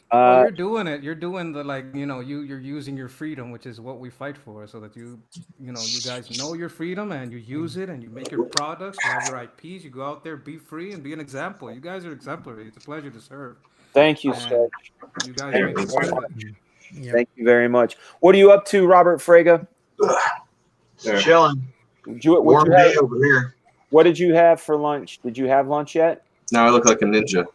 Well, you're doing it. You're doing the you're using your freedom, which is what we fight for, so that you guys know your freedom and you use it and you make your products, you have your IPs, you go out there, be free and be an example. You guys are exemplary. It's a pleasure to serve. Thank you, sir. You guys make it worth it. Thank you very much. What are you up to, Robert Frege? Chilling. Warm day over here. What did you have for lunch? Did you have lunch yet? No, I look like a ninja.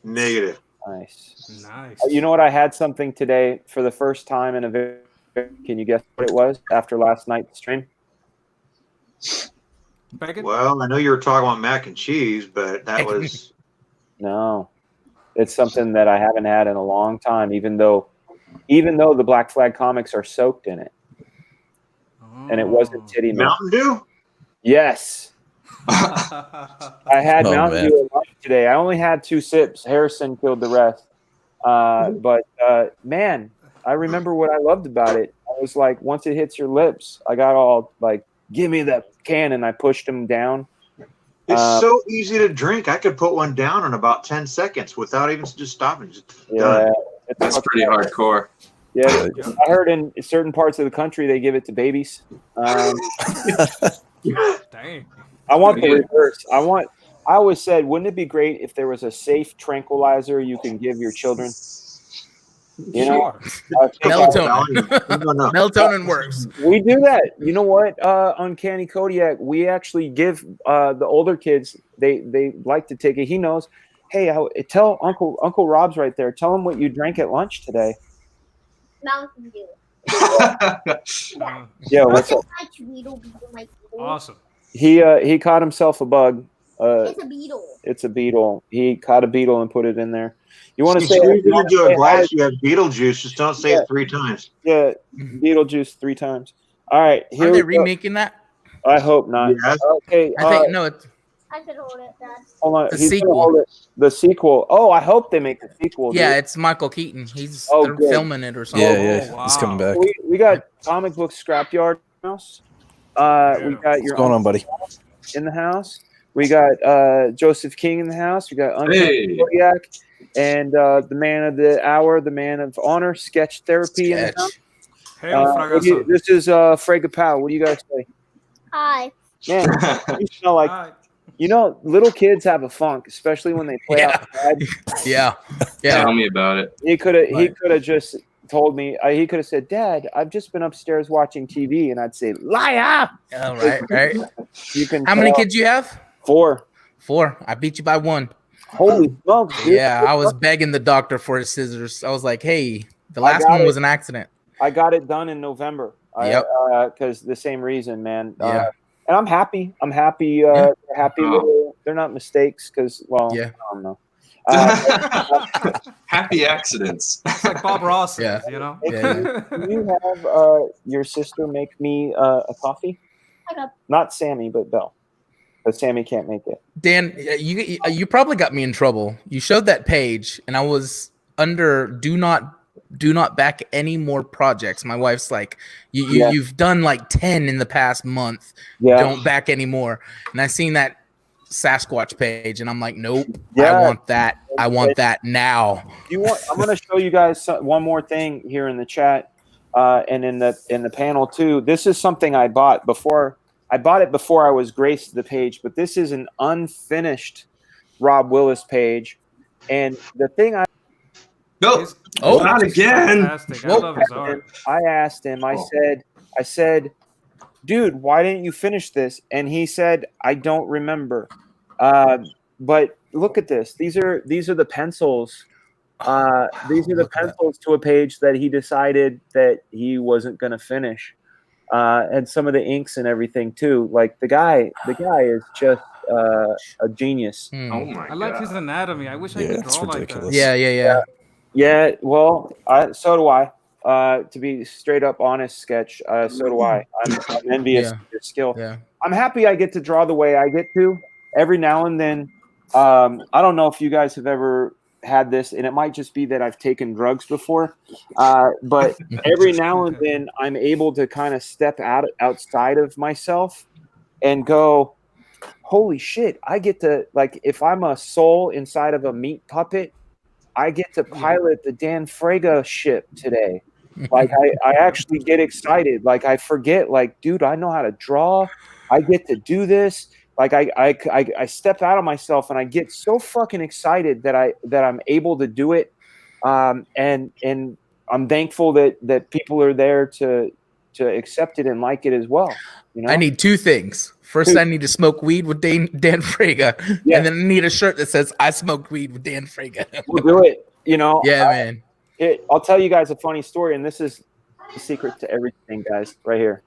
Negative. Nice. Nice. You know what? I had something today for the first time in a very. Can you guess what it was after last night's stream? Bacon? Well, I know you were talking about mac and cheese, but that was. No, it's something that I haven't had in a long time. Even though the Black Flag comics are soaked in it, and it wasn't titty milk. Mountain Dew. Yes. I had Mountain Dew at lunch today. I only had 2 sips. Harrison killed the rest. But man, I remember what I loved about it. I was like, once it hits your lips, I got all like, give me that can, and I pushed them down. It's so easy to drink. I could put one down in about 10 seconds without even just stopping. Done. That's pretty hardcore. Yeah, I heard in certain parts of the country they give it to babies. Dang. I want the reverse. I always said, wouldn't it be great if there was a safe tranquilizer you can give your children? Melatonin. Melatonin works. We do that. You know what? Uncanny Kodiak, we actually give the older kids. They like to take it. He knows. Hey, tell Uncle Rob's right there. Tell him what you drank at lunch today. Mountain Dew. Yeah, what's up? Awesome. He caught himself a bug. It's a beetle. It's a beetle. He caught a beetle and put it in there. You want to say into a glass? You have Beetlejuice. Just don't say it 3 times. Yeah, Beetlejuice 3 times. All right. Are they remaking that? I hope not. Yes. Okay. I think no, it's I should hold it, Dad. Hold on. the He's gonna sequel. hold it. The sequel. Oh, I hope they make the sequel. Yeah, dude. it's Michael Keaton. Oh, They're good. filming it or something. Yeah, he's coming back. We got comic book scrapyard house. We got your What's going on, buddy? in the house. We got Joseph King in the house. We got Hey. Kodiak and the man of the hour, the man of honor, sketch therapy in the house. Hey, Fragasso. This is Frega Powell. What do you guys say? Hi. Man, you smell like little kids have a funk, especially when they play outside. Yeah. Tell me about it. He could have just told me. He could have said, "Dad, I've just been upstairs watching TV," and I'd say, "Liar!" All right. You can. How many kids you have? 4. 4. I beat you by 1. Holy smokes, dude. Yeah, I was begging the doctor for his scissors. I was like, "Hey, the last one was an accident." I got it done in November. Yep. Because the same reason, man. Yeah. And I'm happy. I'm happy. They're happy. They're not mistakes. Because I don't know. Happy accidents. It's like Bob Ross. Yeah. You know. Hey, can you have your sister make me a coffee? Not Sammy, but Belle. But Sammy can't make it. Dan, you probably got me in trouble. You showed that page, and I was under do not back any more projects. My wife's like, you've done like 10 in the past month. Yeah. Don't back anymore. And I seen that Sasquatch page, and I'm like, nope. Yeah. I want that. I want that now. I'm going to show you guys one more thing here in the chat, and in the panel too. This is something I bought before. I bought it before I was graced the page, but this is an unfinished Rob Willis page, and the thing not again. Fantastic. I love his art. I asked him. I said, dude, why didn't you finish this? And he said, I don't remember. But look at this. These are the pencils. These are the pencils to a page that he decided that he wasn't going to finish. And some of the inks and everything too. Like the guy is just a genius. Oh my I like his anatomy. I wish I could draw like that. Yeah. Yeah, well, so do I. To be straight up honest, Sketch, so do I. I'm envious of your skill. Yeah. I'm happy I get to draw the way I get to. Every now and then, I don't know if you guys have ever had this, and it might just be that I've taken drugs before, but every now and then I'm able to kind of step outside of myself and go, holy shit, I get to, like, if I'm a soul inside of a meat puppet, I get to pilot the Dan Frega ship today. Like I actually get excited. Like I forget, like, dude, I know how to draw. I get to do this. Like I step out of myself and I get so fucking excited that I'm able to do it. And I'm thankful that people are there to accept it and like it as well. You know? I need 2 things. First, I need to smoke weed with Dan Frega, and then I need a shirt that says "I smoked weed with Dan Frega." We'll do it. You know. Yeah, man. I'll tell you guys a funny story, and this is the secret to everything, guys. Right here.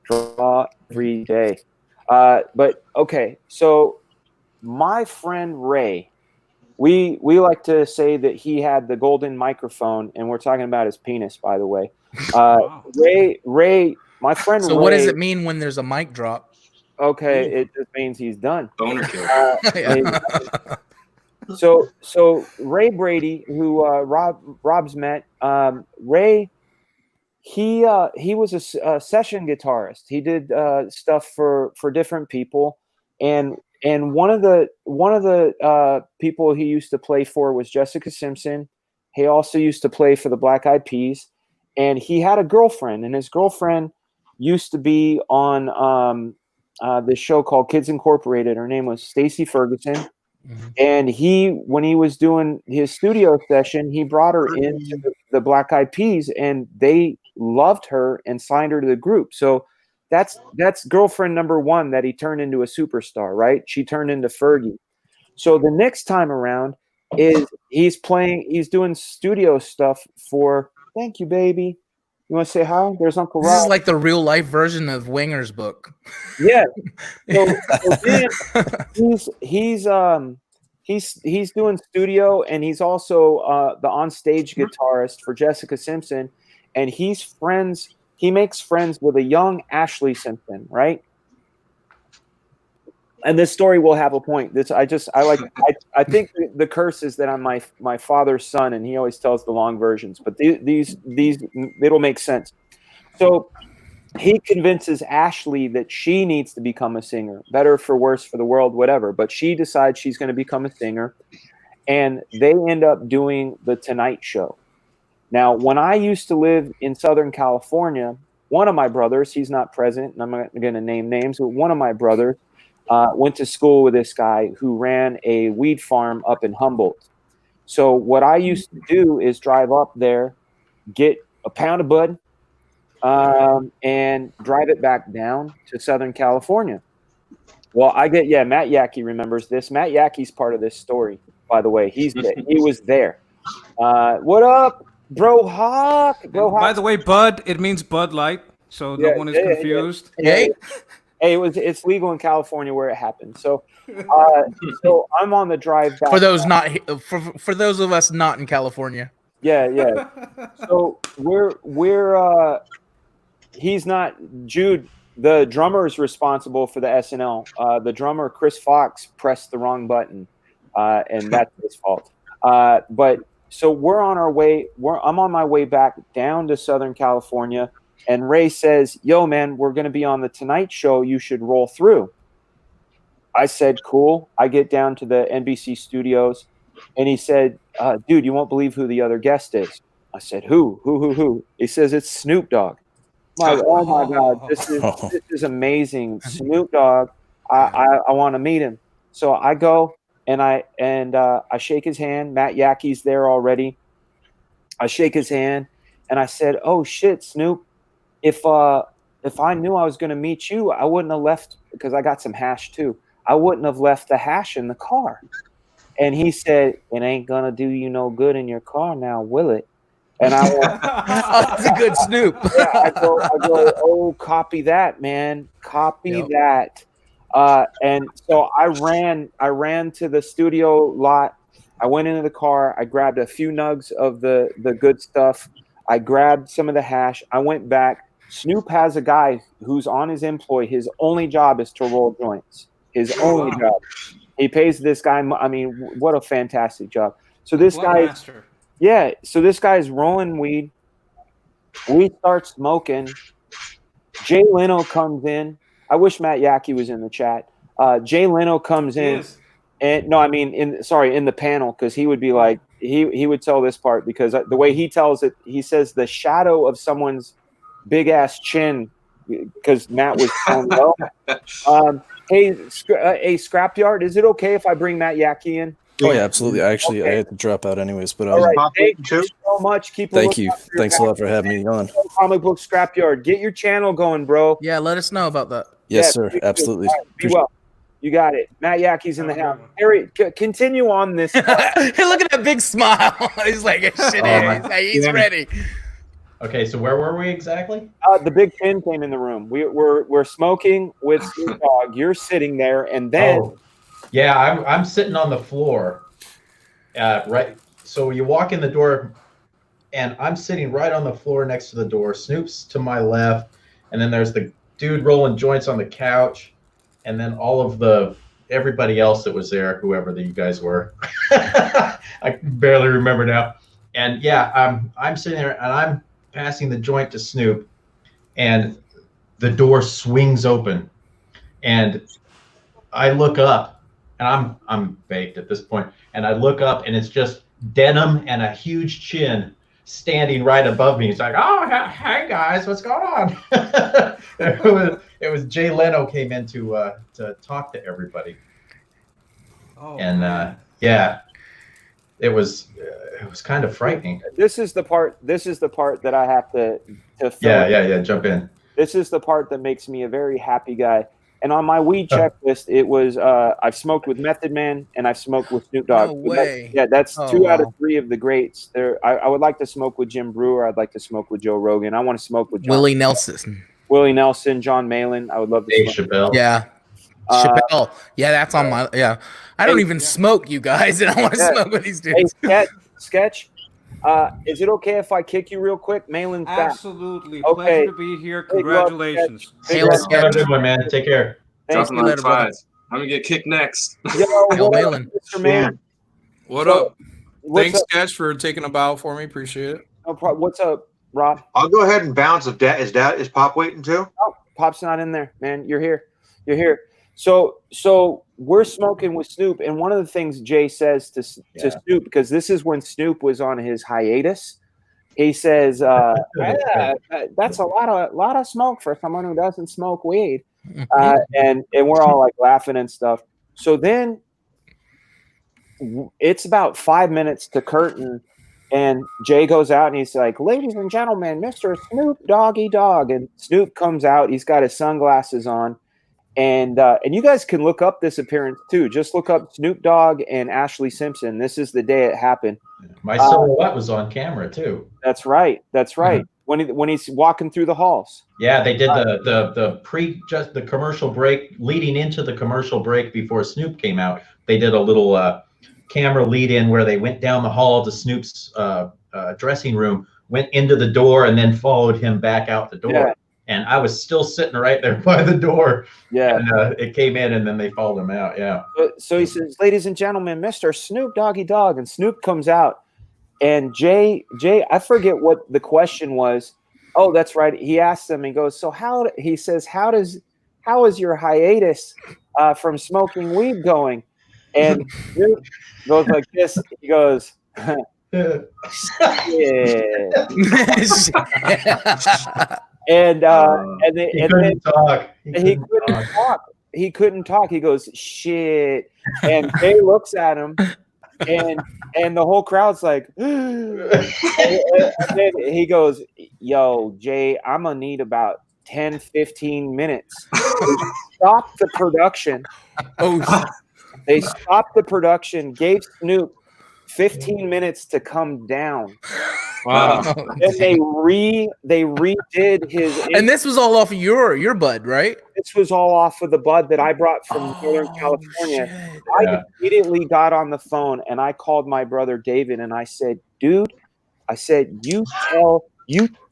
Draw every day. But okay, so my friend Ray, we like to say that he had the golden microphone, and we're talking about his penis, by the way. Ray, my friend. So Ray, what does it mean when there's a mic drop? Okay, it just means he's done. Boner kill. So Ray Brady, who Rob's met, Ray, he was a session guitarist. He did stuff for different people, and one of the people he used to play for was Jessica Simpson. He also used to play for the Black Eyed Peas, and he had a girlfriend, and his girlfriend used to be on this show called Kids Incorporated. Her name was Stacy Ferguson. And when he was doing his studio session, he brought her into the Black Eyed Peas, and they loved her and signed her to the group. So that's girlfriend number 1 that he turned into a superstar, right? She turned into Fergie. So the next time around is he's doing studio stuff for, thank you, baby. You want to say hi? There's Uncle Rob. This is like the real life version of Winger's book. Yeah. So then he's doing studio, and he's also the on-stage guitarist for Jessica Simpson, and he makes friends with a young Ashley Simpson, right? and this story will have a point. I think the curse is that I'm my father's son, and he always tells the long versions. But these it'll make sense. So he convinces Ashley that she needs to become a singer, better for worse for the world, whatever. But she decides she's going to become a singer, and they end up doing the Tonight Show. Now, when I used to live in Southern California, one of my brothers, he's not present, and I'm not going to name names, but one of my brothers went to school with this guy who ran a weed farm up in Humboldt. So what I used to do is drive up there, get a pound of bud, and drive it back down to Southern California. Well, Matt Yackey remembers this. Matt Yackey's part of this story, by the way. He was there. What up, Bro Hawk? By the way, Bud, it means Bud Light, so no one is confused. Hey, it's legal in California where it happened. So, so I'm on the drive back. For those for those of us not in California. Yeah. So he's not Jude. The drummer is responsible for the SNL. The drummer Chris Fox pressed the wrong button, and that's his fault. But so we're on our way. I'm on my way back down to Southern California, and Ray says, "Yo, man, we're going to be on the Tonight Show. You should roll through." I said, "Cool." I get down to the NBC studios, and he said, "Dude, you won't believe who the other guest is." I said, "Who?" He says, "It's Snoop Dogg." I'm like, oh my God, this is amazing. Snoop Dogg. I want to meet him. So I go and I shake his hand. Matt Yackey's there already. I shake his hand and I said, "Oh shit, Snoop, if I knew I was going to meet you, I wouldn't have left," because I got some hash too. "I wouldn't have left the hash in the car." And he said, "It ain't going to do you no good in your car now, will it?" And I went, "Oh, that's a good Snoop." Yeah, I go, "Oh, copy that, man. Copy that." And so I ran to the studio lot. I went into the car. I grabbed a few nugs of the good stuff. I grabbed some of the hash. I went back. Snoop has a guy who's on his employ. His only job is to roll joints. His only job. He pays this guy. I mean, what a fantastic job. So this guy. Yeah, so this guy's rolling weed. We start smoking. Jay Leno comes in. I wish Matt Yackey was in the chat. Jay Leno comes in, and no, I mean in the panel, because he would be like he would tell this part, because the way he tells it, he says the shadow of someone's big ass chin, because Matt was telling low. Hey, Scrapyard, is it okay if I bring Matt Yackey in? Oh yeah, absolutely. I had to drop out anyways, but all right. Thank you so much. Thank you. Thanks a lot for having me on. Comic Book Scrapyard, get your channel going, bro. Yeah, let us know about that. Yes, sir. Absolutely. Right, be well. You got it. Matt Yackey's in the house. Harry, continue on this. Hey, look at that big smile. He's like, shit, he's ready. Okay, so where were we exactly? The Big Pin came in the room. We're smoking with Snoop Dogg. You're sitting there, and then. Oh. Yeah, I'm sitting on the floor, right. So you walk in the door, and I'm sitting right on the floor next to the door. Snoop's to my left, and then there's the dude rolling joints on the couch, and then all of everybody else that was there, whoever you guys were. I barely remember now. And yeah, I'm sitting there, and I'm passing the joint to Snoop, and the door swings open, and I look up. And I'm baked at this point. And I look up, and it's just Denim and a huge chin standing right above me. He's like, "Oh, hey guys, what's going on?" It was Jay Leno came in to talk to everybody. And yeah, it was kind of frightening. This is the part that I have to fill. Yeah. Jump in. This is the part that makes me a very happy guy. And on my weed checklist, it was I've smoked with Method Man and I've smoked with Snoop Dogg. No way. That's 2 out of 3 of the greats. I would like to smoke with Jim Brewer. I'd like to smoke with Joe Rogan. I want to smoke with Willie Nelson, John Malin. I would love to smoke. Chappelle. Yeah. Chappelle. Yeah, that's on my. Yeah. I don't even smoke, you guys, and I want to smoke with these dudes. Hey, Sketch. Is it okay if I kick you real quick? Malin's back. Absolutely. Okay. Pleasure to be here. Congratulations. Hey, let's have a good one, man. Take care. Thanks. Later, brother. I'm gonna get kicked next. Yo, Hail what up, Malin. Mr. Man? What So, up? what's Thanks, up? Sketch, for taking a bow for me. Appreciate it. No problem. What's up, Rob? I'll go ahead and bounce. If is Pop waiting too? Oh, Pop's not in there, man. You're here. You're here. So we're smoking with Snoop, and one of the things Jay says to Snoop, because this is when Snoop was on his hiatus, he says, "Yeah, that's a lot of smoke for someone who doesn't smoke weed," and we're all like laughing and stuff. So then it's about 5 minutes to curtain. And Jay goes out and he's like, "Ladies and gentlemen, Mr. Snoop Doggy Dog." And Snoop comes out. He's got his sunglasses on. And you guys can look up this appearance too. Just look up Snoop Dogg and Ashley Simpson. This is the day it happened. My silhouette was on camera too. That's right. That's right. When he's walking through the halls. Yeah, they did the commercial break leading into the commercial break before Snoop came out. They did a little camera lead in where they went down the hall to Snoop's dressing room, went into the door, and then followed him back out the door. Yeah. And I was still sitting right there by the door. Yeah. And it came in, and then they followed him out. Yeah. So he says, "Ladies and gentlemen, Mr. Snoop Doggy Dog," and Snoop comes out, and Jay, I forget what the question was. Oh, that's right. He asked him. He goes, "So how?" He says, "How is your hiatus from smoking weed going?" And Snoop goes like this. He goes, "Shit." And he couldn't talk. He couldn't talk. He goes, "Shit." And Jay looks at him, and the whole crowd's like, and then he goes, "Yo, Jay, I'm gonna need about 10, 15 minutes." They stopped the production. They stopped the production, gave Snoop 15 minutes to come down. Wow. And they redid his. And this was all off of your bud, right? This was all off of the bud that I brought from Northern California. Shit. I immediately got on the phone and I called my brother David and I said, "Dude," I said, you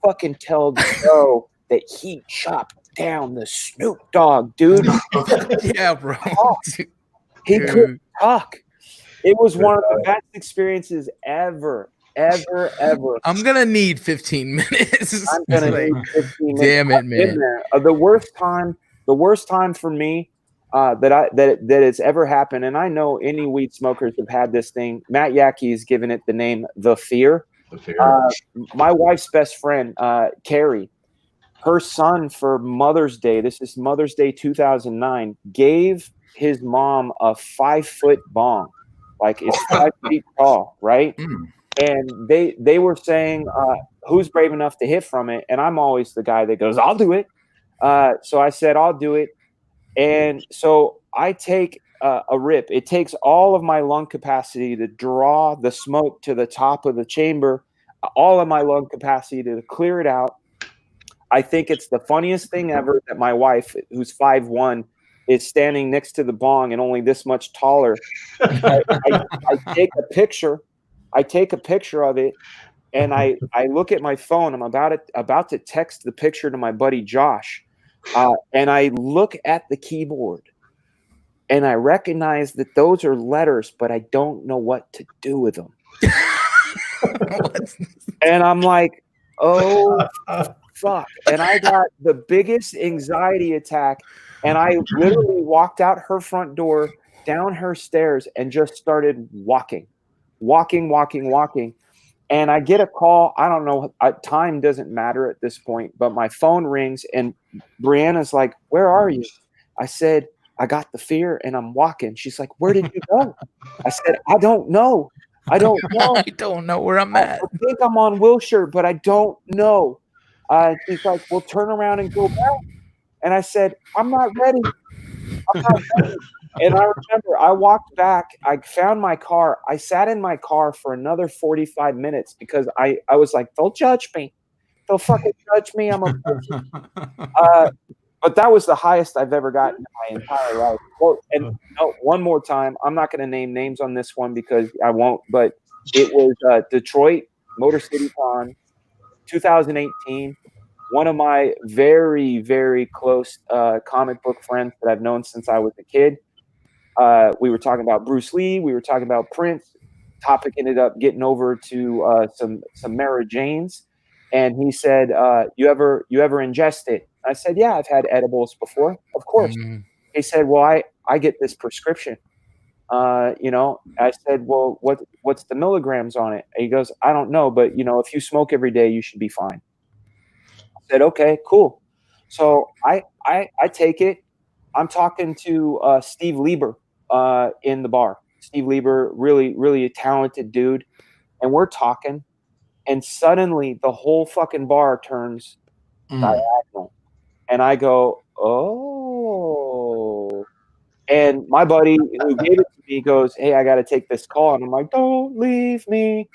fucking tell Joe that he chopped down the Snoop Dogg, dude." Yeah, bro. He couldn't talk. It was one of the best experiences ever. I'm gonna need 15 minutes. I'm gonna need 15 minutes. Damn it, man. The worst time for me that it's ever happened, and I know any weed smokers have had this thing. Matt Yackey has given it the name The Fear. The Fear. My wife's best friend, Carrie, her son for Mother's Day, this is Mother's Day 2009, gave his mom a 5-foot bong. Like it's 5 feet tall, right? And they were saying, who's brave enough to hit from it? And I'm always the guy that goes, "I'll do it." So I said, "I'll do it." And so I take a rip. It takes all of my lung capacity to draw the smoke to the top of the chamber, all of my lung capacity to clear it out. I think it's the funniest thing ever that my wife, who's 5'1", is standing next to the bong and only this much taller. I take a picture. I take a picture of it, and I look at my phone. I'm about to text the picture to my buddy Josh, and I look at the keyboard, and I recognize that those are letters, but I don't know what to do with them. And I'm like, "Oh, fuck!" And I got the biggest anxiety attack, and I literally walked out her front door, down her stairs, and just started walking. And I get a call. I don't know. Time doesn't matter at this point, but my phone rings and Brianna's like, "Where are you?" I said, "I got the fear and I'm walking." She's like, "Where did you go?" I said, "I don't know. I don't know where I'm at. I think I'm on Wilshire, but I don't know." She's like, "Well, turn around and go back." And I said, "I'm not ready. I'm not ready." And I remember I walked back. I found my car. I sat in my car for another 45 minutes because I was like, "They'll judge me. They'll fucking judge me. I'm a pussy." But that was the highest I've ever gotten in my entire life. Well, and one more time, I'm not going to name names on this one because I won't, but it was Detroit Motor City Con 2018. One of my very, very close comic book friends that I've known since I was a kid We were talking about Bruce Lee. We were talking about Prince. Topic ended up getting over to some Mara Jane's, and he said, "You ever ingest it?" I said, "Yeah, I've had edibles before, of course." He said, "Well, I get this prescription." You know, I said, "Well, what's the milligrams on it?" And he goes, "I don't know, but you know, if you smoke every day, you should be fine." I said, "Okay, cool." So I take it. I'm talking to Steve Lieber in the bar. Steve Lieber, really a talented dude, and we're talking, and suddenly the whole fucking bar turns diagonal, and I go, "Oh." And my buddy who gave it to me goes, "Hey, I got to take this call." And I'm like, "Don't leave me."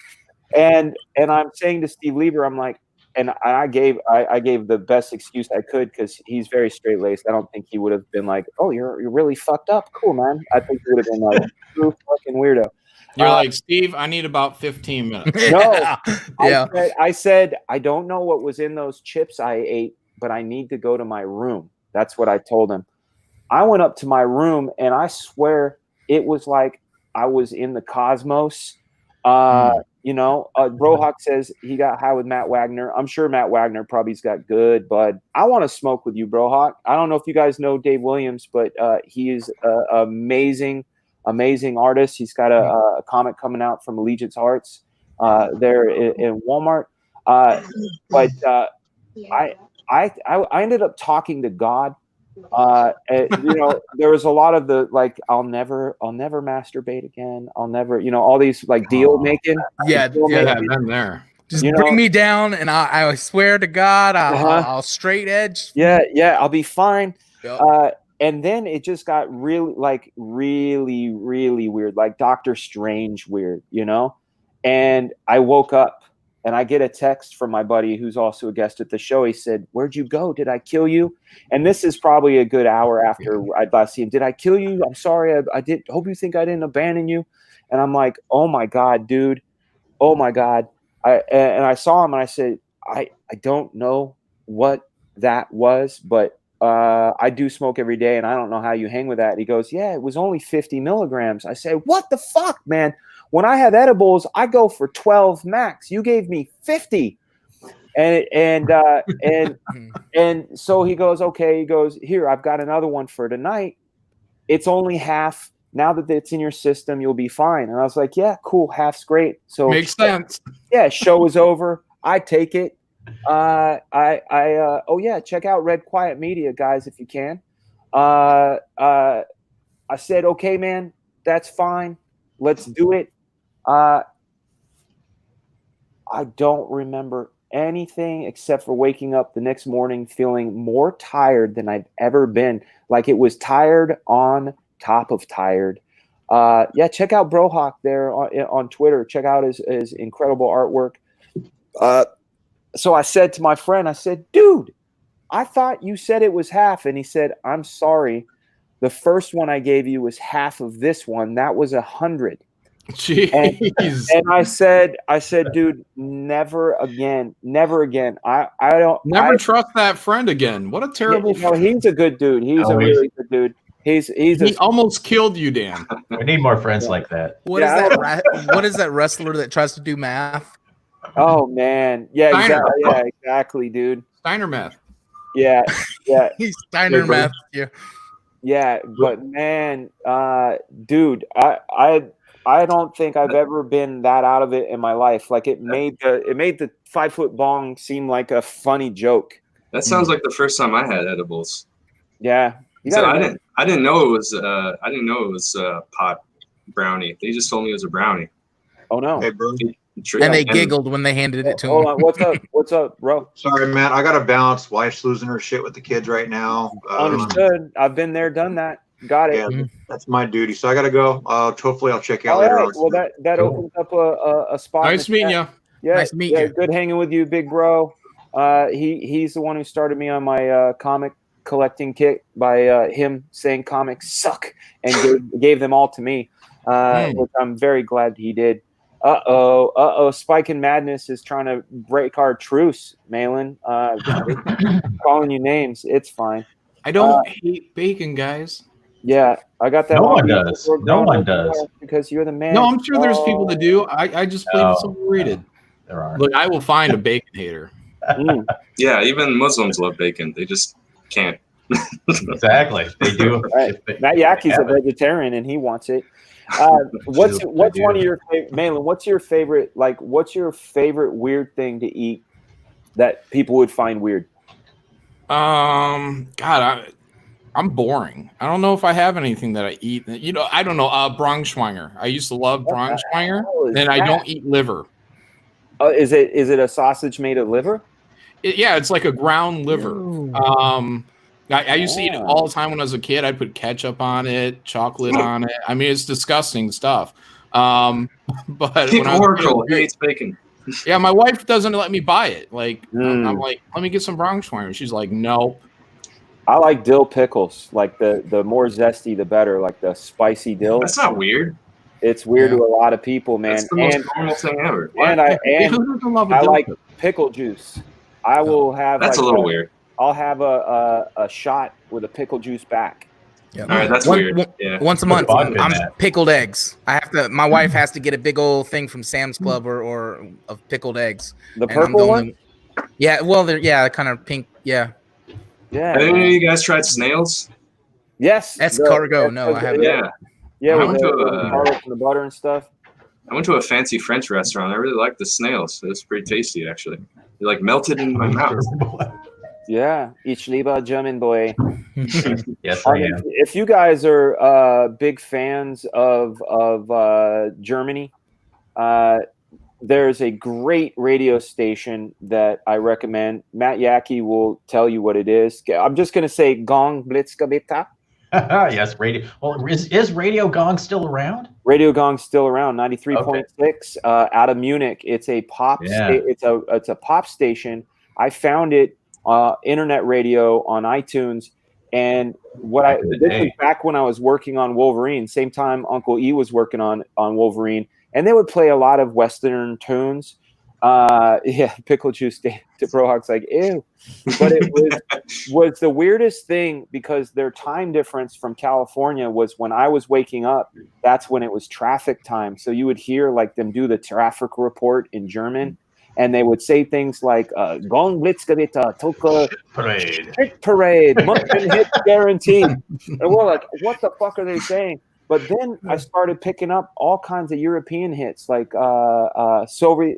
And I'm saying to Steve Lieber, I'm like, and I gave the best excuse I could because he's very straight laced. I don't think he would have been like, "Oh, you're really fucked up. Cool, man." I think he would have been like, "You fucking weirdo." You're like, Steve, I need about 15 minutes. No, Yeah. I said, I don't know what was in those chips I ate, but I need to go to my room. That's what I told him. I went up to my room, and I swear it was like I was in the cosmos. You know, Brohawk says he got high with Matt Wagner. I'm sure Matt Wagner probably's got good, but I want to smoke with you, Brohawk. I don't know if you guys know Dave Williams, but he is an amazing artist. He's got a comic coming out from Allegiance Arts there in Walmart. But I ended up talking to God. You know, there was a lot of the like, I'll never masturbate again. I'll never, you know, all these like deal making. Yeah, I'm there. Just You bring know? me down, and I swear to God, I'll straight edge. Yeah, I'll be fine. Yep. And then it just got really weird, like Doctor Strange weird, you know? And I woke up and I get a text from my buddy who's also a guest at the show. He said, "Where'd you go? Did I kill you?" And this is probably a good hour after I'd last seen him. "Did I kill you? I'm sorry. I did. Hope you think I didn't abandon you." And I'm like, "Oh my God, dude. Oh my God." And I saw him and I said, I don't know what that was, but I do smoke every day, and I don't know how you hang with that. And he goes, "Yeah, it was only 50 milligrams." I said, "What the fuck, man? When I have edibles, I go for 12 max. You gave me 50." And so he goes, "Okay." He goes, "Here, I've got another one for tonight. It's only half. Now that it's in your system, you'll be fine." And I was like, "Yeah, cool. Half's great." So Makes sense. Yeah, show is over. I take it. Oh yeah, check out Red Quiet Media, guys, if you can. I said, "Okay, man, that's fine. Let's do it." I don't remember anything except for waking up the next morning feeling more tired than I've ever been. Like it was tired on top of tired. Yeah, check out Brohawk there on Twitter. Check out his incredible artwork. So I said to my friend, I said, "Dude, I thought you said it was half." And he said, "I'm sorry. The first one I gave you was half of this one. That was 100. Jeez. And I said, "Dude, never again. Never again. I don't Never trust that friend again. What a terrible No, he's a good dude. He's a really good dude. He almost killed you, Dan. We need more friends like that. What is that? What is that wrestler that tries to do math? Oh man, yeah, Steiner. exactly, dude. Steiner meth. Yeah. He's Steiner meth. Yeah, but man, dude, I don't think I've ever been that out of it in my life. Like it made the 5 foot bong seem like a funny joke. That sounds like the first time I had edibles. Yeah, So I didn't know it was pot brownie. They just told me it was a brownie. Oh no! Hey, bro. And they giggled when they handed it to him. Hold on, what's up, bro? Sorry, man. I gotta bounce. Wife's losing her shit with the kids right now. Understood. I've been there, done that. Got it. Yeah, that's my duty. So I gotta go. Hopefully, I'll check you out All later right. on. Well, that opens up a spot. Nice meeting you. Yeah, nice meeting you. Good hanging with you, big bro. He's the one who started me on my comic collecting kick by him saying comics suck and gave them all to me, which I'm very glad he did. Spike and Madness is trying to break our truce, Malin. Calling you names. It's fine. I don't hate bacon, guys. Yeah, I got that. No one audience does. before No growing one up, does. because you're the man. No, I'm sure there's people that do. I just believe it's overrated. There are. Look, I will find a bacon hater. Yeah, even Muslims love bacon. They just can't. Exactly. They do. Right. Matt Yackey's a vegetarian and he wants it. What's one of your favorite, Malin? What's your favorite? Like, what's your favorite weird thing to eat that people would find weird? God, I'm boring. I don't know if I have anything that I eat. You know, I don't know. Braunschweiger. I used to love Braunschweiger, and I don't eat liver. Is it a sausage made of liver? Yeah, it's like a ground liver. I used to eat it all the time when I was a kid. I'd put ketchup on it, chocolate on it. I mean, it's disgusting stuff. But when I was a kid, he eats bacon. Yeah, my wife doesn't let me buy it. Like, I'm like, let me get some Braunschweiger. She's like, nope. I like dill pickles. Like the more zesty, the better. Like the spicy dill. That's not weird. It's weird to a lot of people, man. That's the most normal thing ever. And I like pickle juice. I will have. That's like a little weird. I'll have a shot with a pickle juice back. Yeah. All right, that's weird. Yeah. Once a month, I'm pickled eggs. I have to. My wife has to get a big old thing from Sam's Club or of pickled eggs. The purple one. Yeah. Well, they're kind of pink. Yeah. Yeah. Have any of you guys tried snails? Yes. Escargot. No, I haven't. Yeah, I with went the to garlic and the butter and stuff. I went to a fancy French restaurant. I really liked the snails. It was pretty tasty, actually. They like melted in my mouth. Yeah, ich liebe German boy. Yes, I am. If you guys are big fans of Germany, there's a great radio station that I recommend. Matt Yackey will tell you what it is. I'm just going to say Gong Blitzkabita. Yes, radio. Well, is Radio Gong still around? Radio Gong's still around, 93.6 out of Munich. It's a pop. It's a pop station. I found it internet radio on iTunes, and this was back when I was working on Wolverine. Same time Uncle E was working on Wolverine, and they would play a lot of Western tunes. Pickle juice. Brohawk's like, ew. But it was the weirdest thing because their time difference from California was when I was waking up, that's when it was traffic time. So you would hear like them do the traffic report in German, and they would say things like Gong Blitzkabita, Toka Parade, Munchen hit guaranteed. And we're like, what the fuck are they saying? But then I started picking up all kinds of European hits, like Sophie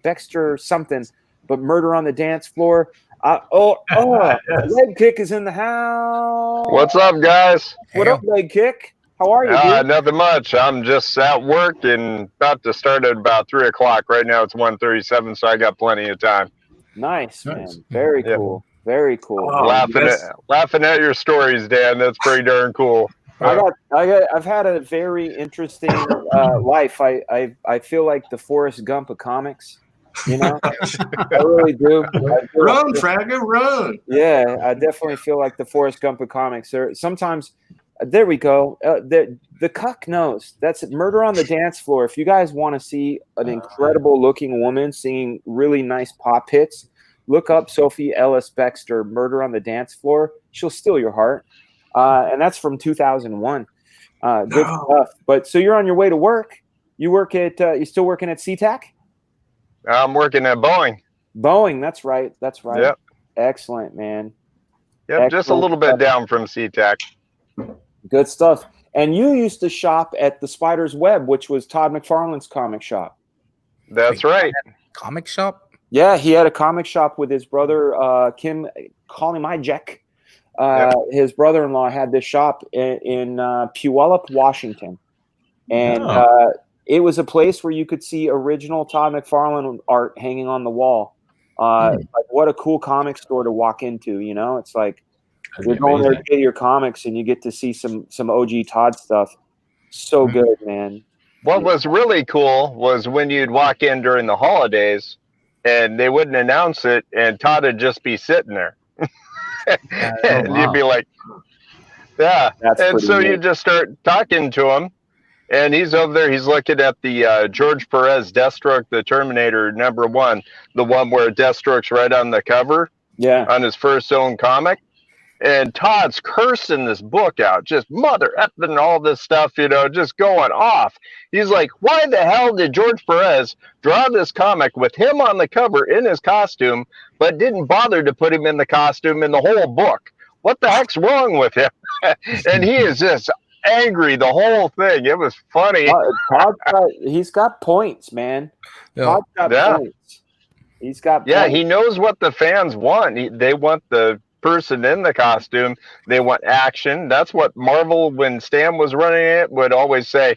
Bextor something, but Murder on the Dance Floor. Leg Kick is in the house. What's up, guys? What up, Leg Kick? How are you, dude? Nothing much. I'm just at work and about to start at about 3 o'clock. Right now it's 1:37, so I got plenty of time. Nice, man. Very cool. Very cool. Laughing at your stories, Dan. That's pretty darn cool. I've had a very interesting life. I feel like the Forrest Gump of comics. You know, I really do. Run, Fragger, run! Yeah, I definitely feel like the Forrest Gump of comics. Sometimes, there we go. The cuck knows. That's Murder on the Dance Floor. If you guys want to see an incredible looking woman singing really nice pop hits, look up Sophie Ellis Bextor, Murder on the Dance Floor. She'll steal your heart. And that's from 2001. Good stuff. But so you're on your way to work. You work at, you still working at SeaTac? I'm working at Boeing. Boeing, that's right. That's right. Yep. Excellent, man. Yep, excellent. Just a little bit down from SeaTac. Good stuff. And you used to shop at the Spider's Web, which was Todd McFarlane's comic shop. That's right. Comic shop? Yeah, he had a comic shop with his brother, Kim, call him Jack. His brother-in-law had this shop in Puyallup, Washington. And it was a place where you could see original Todd McFarlane art hanging on the wall. Like, what a cool comic store to walk into, you know? It's like you're going there to get your comics and you get to see some OG Todd stuff. So good, man. What was really cool was when you'd walk in during the holidays and they wouldn't announce it and Todd would just be sitting there. And you'd be like, yeah. And so you just start talking to him. And he's over there. He's looking at the George Perez Deathstroke, the Terminator #1, the one where Deathstroke's right on the cover, on his first own comic. and Todd's cursing this book out, just mother effing and all this stuff, just going off. He's like, why the hell did George Perez draw this comic with him on the cover in his costume, but didn't bother to put him in the costume in the whole book? What the heck's wrong with him? And he is just angry the whole thing. It was funny. He's got points, man. Yeah. Todd's got points. He's got points. He knows what the fans want. They want the person in the costume. They want action. That's what Marvel, when Stan was running it, would always say,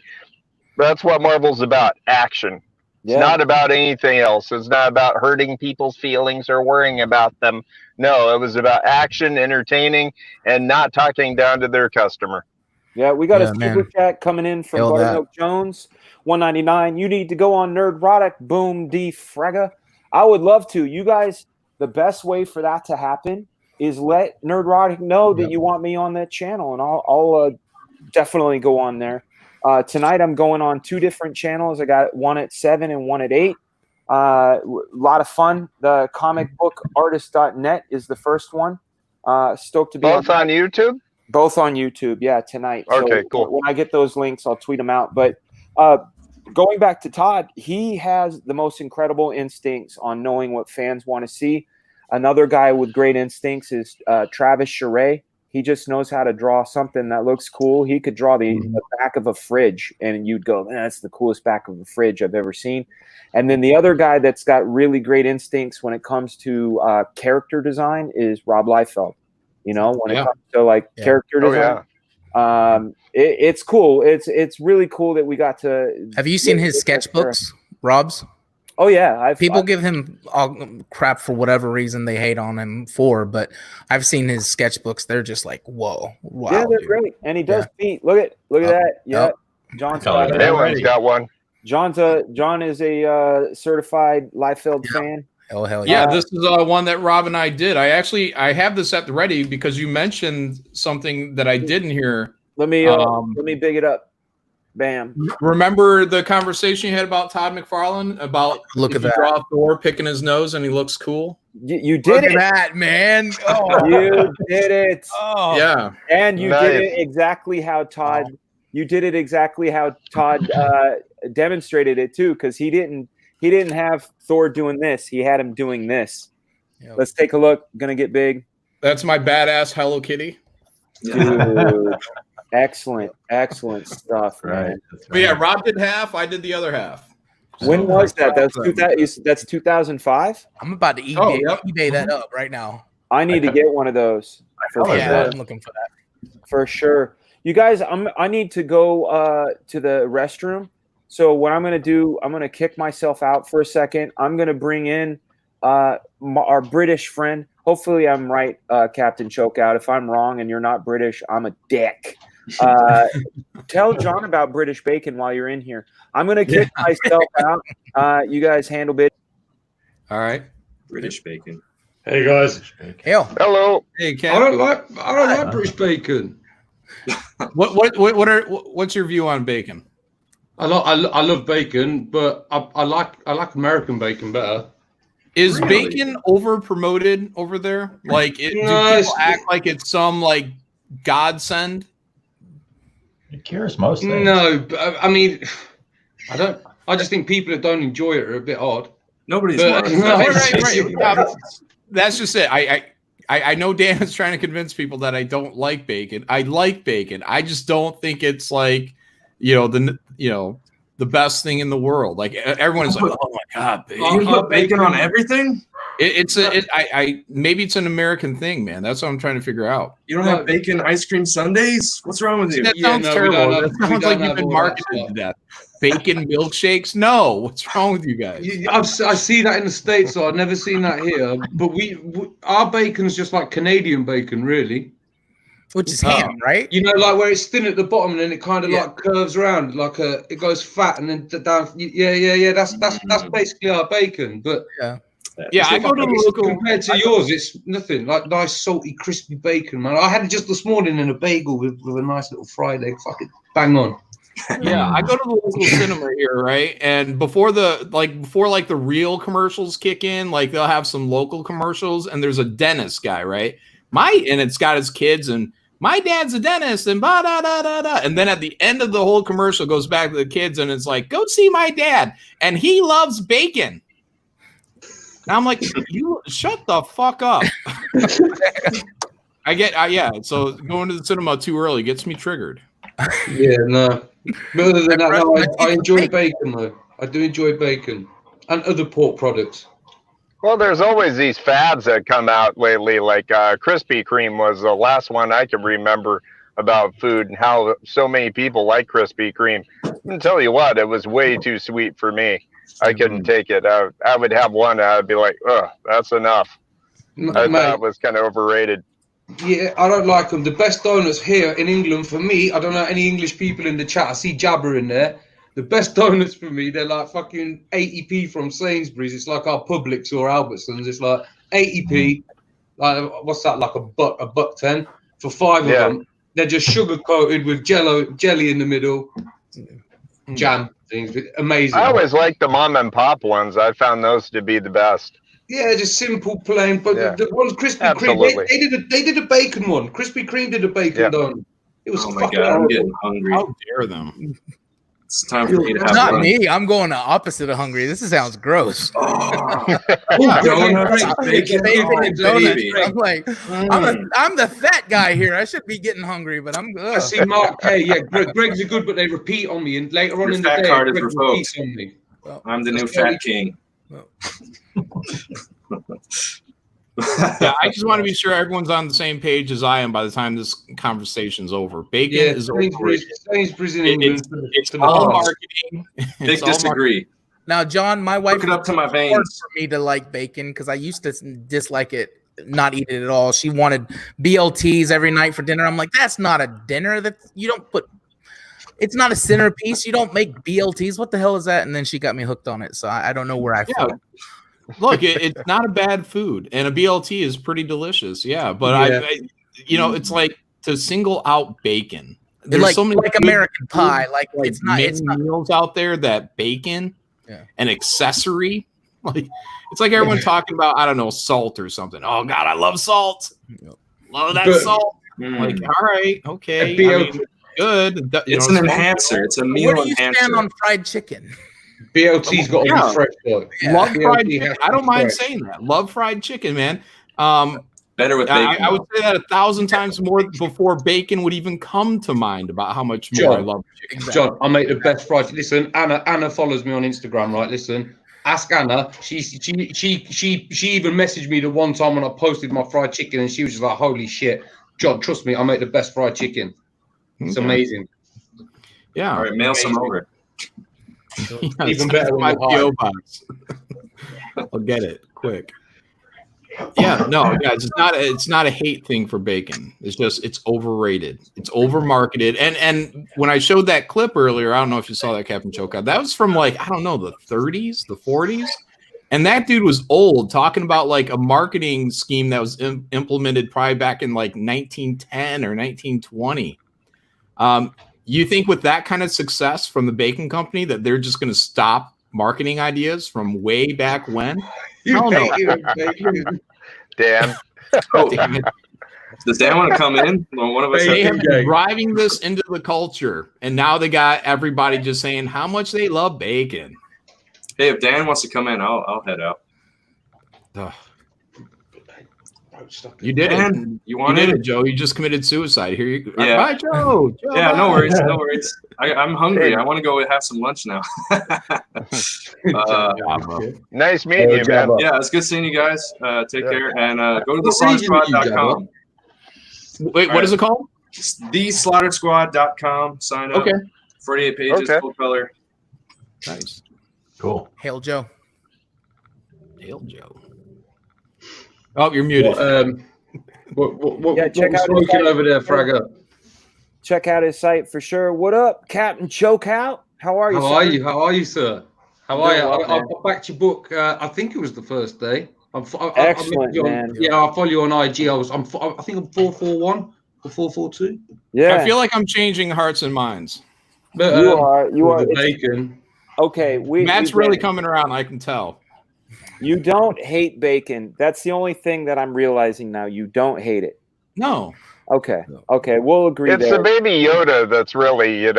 that's what Marvel's about, action. It's not about anything else. It's not about hurting people's feelings or worrying about them. No, it was about action, entertaining, and not talking down to their customer. Yeah, we got a super chat coming in from Buttermilk Jones, $1.99. You need to go on Nerdrotic, boom, D Frega. I would love to. You guys, the best way for that to happen is let Nerdrotic know that you want me on that channel, and I'll definitely go on there. Tonight I'm going on 2 different channels. I got one at 7 and one at 8. A lot of fun. The comicbookartist.net is the first one. Stoked to be both on YouTube? Both on YouTube, yeah, tonight. Okay, cool. When I get those links, I'll tweet them out. But going back to Todd, he has the most incredible instincts on knowing what fans want to see. Another guy with great instincts is Travis Charest. He just knows how to draw something that looks cool. He could draw the back of a fridge, and you'd go, man, that's the coolest back of a fridge I've ever seen. And then the other guy that's got really great instincts when it comes to character design is Rob Liefeld. When it comes to character design, it's cool. It's really cool that we got to. Have you seen his sketchbooks, Rob's? Oh yeah, people give him all crap for whatever reason they hate on him for, but I've seen his sketchbooks. They're just like, whoa, wow. Yeah, they're great, and he does feet. Look at that. Yeah, John's got one. John is a certified Liefeld fan. Oh hell yeah! This is one that Rob and I did. I have this at the ready because you mentioned something that I didn't hear. Let me big it up. Bam. Remember the conversation you had about Todd McFarlane about draw Thor picking his nose and he looks cool? You did Look at that, man. Oh. You did it. Oh. Yeah. And you did it exactly how Todd you did it exactly how Todd demonstrated it too, because he didn't have Thor doing this. He had him doing this. Yep. Let's take a look. Gonna get big. That's my badass Hello Kitty. Dude. Excellent stuff, right. But yeah, Rob did half. I did the other half. When was that? That's 2005. I'm about to eBay that up right now. I need to get one of those. I'm looking for that for sure. You guys, I need to go to the restroom. So what I'm going to do, I'm going to kick myself out for a second. I'm going to bring in our British friend. Hopefully, I'm right, Captain Chokeout. If I'm wrong and you're not British, I'm a dick. Tell John about British bacon while you're in here. I'm gonna kick myself out. You guys handle it. All right. British bacon. Hey guys. Hello. Hey, Ken. I don't like British bacon. What's your view on bacon? I love bacon, but I like American bacon better. Is bacon over promoted over there? Like, do people act like it's some godsend? It cures most things. No, I mean, I just think people that don't enjoy it are a bit odd. Nobody's right. That's just it. I know Dan is trying to convince people that I don't like bacon. I like bacon. I just don't think it's the best thing in the world. Like everyone is like, oh my god, bacon. You put bacon on everything? Maybe it's an American thing, man. That's what I'm trying to figure out. You don't have bacon ice cream sundaes? What's wrong with you? That sounds terrible. That sounds like you've been marketed to death. Bacon milkshakes? No. What's wrong with you guys? I see that in the States, so I've never seen that here. But our bacon's just like Canadian bacon, really. Which is ham, right? You know, like where it's thin at the bottom and then it kind of like curves around, it goes fat and then down. Yeah. That's basically our bacon. But I go to the local. Compared to yours, it's nothing. Like nice, salty, crispy bacon, man. I had it just this morning in a bagel with a nice little fried egg. Fucking bang on. Yeah, I go to the local cinema here, right? And before the real commercials kick in, they'll have some local commercials, and there's a dentist guy, right? and it's got his kids and my dad's a dentist and blah, da, da, da, da. And then at the end of the whole commercial goes back to the kids and it's like, go see my dad. And he loves bacon. And I'm like, you shut the fuck up. So going to the cinema too early gets me triggered. Yeah, no. But other than that, no, I enjoy bacon though. I do enjoy bacon and other pork products. Well, there's always these fads that come out lately, like Krispy Kreme was the last one I can remember about food and how so many people like Krispy Kreme. I can tell you what, it was way too sweet for me. I couldn't take it. I would have one and I'd be like, ugh, that's enough. I thought it was kind of overrated. Yeah, I don't like them. The best donuts here in England for me, I don't know any English people in the chat. I see Jabber in there. The best donuts for me, they're like fucking 80p from Sainsbury's. It's like our Publix or Albertsons. It's like 80p. Like what's that? Like a buck 10 for 5 of them. They're just sugar coated with jelly in the middle, jam things. Amazing. I always like the mom and pop ones. I found those to be the best. Yeah, just simple, plain. But the ones Krispy Kreme, they did a bacon one. Krispy Kreme did a bacon donut. It was my God, I'm getting hungry. How dare them? It's time for me to have Not lunch. me. I'm going the opposite of hungry. This sounds gross. Donuts, bacon, baby. I'm like, I'm the fat guy here. I should be getting hungry, but I'm good. I see Mark K. Yeah, Greg's are good, but they repeat on me. And later on in the fat day, card is Greg revoked. repeats on me. I'm the new fat king. Yeah, I just want to be sure everyone's on the same page as I am by the time this conversation's over. Bacon is overrated. Sainsbury's in England. It's all marketing. Big disagree. Now, John, my wife Hook it up to my hard veins. for me to like bacon because I used to dislike it, not eat it at all. She wanted BLTs every night for dinner. I'm like, that's not a dinner. That you don't put. It's not a centerpiece. You don't make BLTs. What the hell is that? And then she got me hooked on it. So I don't know where I fell. Look, it's not a bad food, and a BLT is pretty delicious. Yeah, but I it's like to single out bacon. There's like, so many like American Pie. Like it's not meals out there that bacon, an accessory. Like it's like everyone talking about I don't know salt or something. Oh God, I love salt. Love that salt. Like all right, okay, good. It's an enhancer. It's a meal Where do you enhancer. stand on fried chicken? BLT's got to be fresh though. Love fried chicken. I don't mind saying that. Love fried chicken, man. Better with bacon. I would say that 1,000 times more before bacon would even come to mind about how much more I love chicken. John, I make the best fried. Listen, Anna follows me on Instagram, right? Listen, ask Anna. She even messaged me the one time when I posted my fried chicken, and she was just like, "Holy shit, John, trust me, I make the best fried chicken. It's amazing." Yeah. All right, mail some over. Even better my when you're PO box. I'll get it quick. Yeah, no, guys, it's not a hate thing for bacon. It's just it's overrated. It's overmarketed. And when I showed that clip earlier, I don't know if you saw that, Captain Choka. That was from like I don't know the 30s, the 40s, and that dude was old talking about like a marketing scheme that was implemented probably back in like 1910 or 1920. You think with that kind of success from the bacon company that they're just going to stop marketing ideas from way back when? Hell no. Dan. Oh, damn it. Does Dan want to come in? Well, one of us They have been driving this into the culture, and now they got everybody just saying how much they love bacon. Hey, if Dan wants to come in, I'll head out. Ugh. You did Dan, it. You want did it? it, Joe. You just committed suicide. Here you go. Yeah. Bye, Joe. Yeah, bye. no worries. No worries. I'm hungry. I want to go have some lunch now. Nice meeting you, man. Yeah, it's good seeing you guys. Take care and go to theslaughter.com. Wait, what is it called? Theslaughter.com. Sign up. Okay. 48 pages, full color. Nice. Cool. Hail Joe. Hail Joe. Oh, you're muted. What check out smoking over there, Fragger? Check out his site for sure. What up, Captain Chokeout? How are you? How are you? How are you, sir? How are you? I backed your book. I think it was the first day. Excellent, man. Yeah, I'll follow you on IG. I think I'm 441 or 442. Yeah. I feel like I'm changing hearts and minds. But, you are. the bacon. Okay, Matt's really coming around. I can tell. You don't hate bacon. That's the only thing that I'm realizing now. You don't hate it. No. Okay. Okay. We'll agree It's there. the baby Yoda that's really,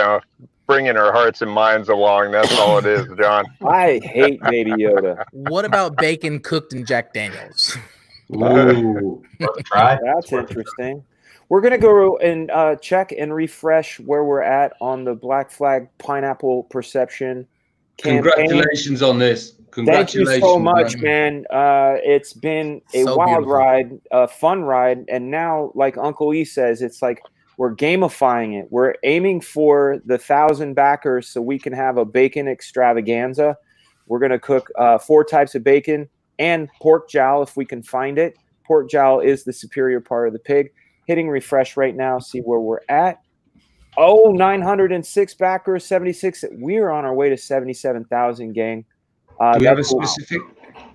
bringing our hearts and minds along. That's all it is, John. I hate Baby Yoda. What about bacon cooked in Jack Daniels? Ooh, worth a try. That's interesting. We're going to go and check and refresh where we're at on the Black Flag Pineapple Perception campaign. Congratulations on this. Thank you Congratulations, so much, man. It's been a So wild beautiful. ride, a fun ride. And now, like Uncle E says, it's like we're gamifying it. We're aiming for the 1,000 backers so we can have a bacon extravaganza. We're going to cook 4 types of bacon and pork jowl if we can find it. Pork jowl is the superior part of the pig. Hitting refresh right now, see where we're at. Oh, 906 backers, 76. We're on our way to 77,000, gang. Do we have a specific?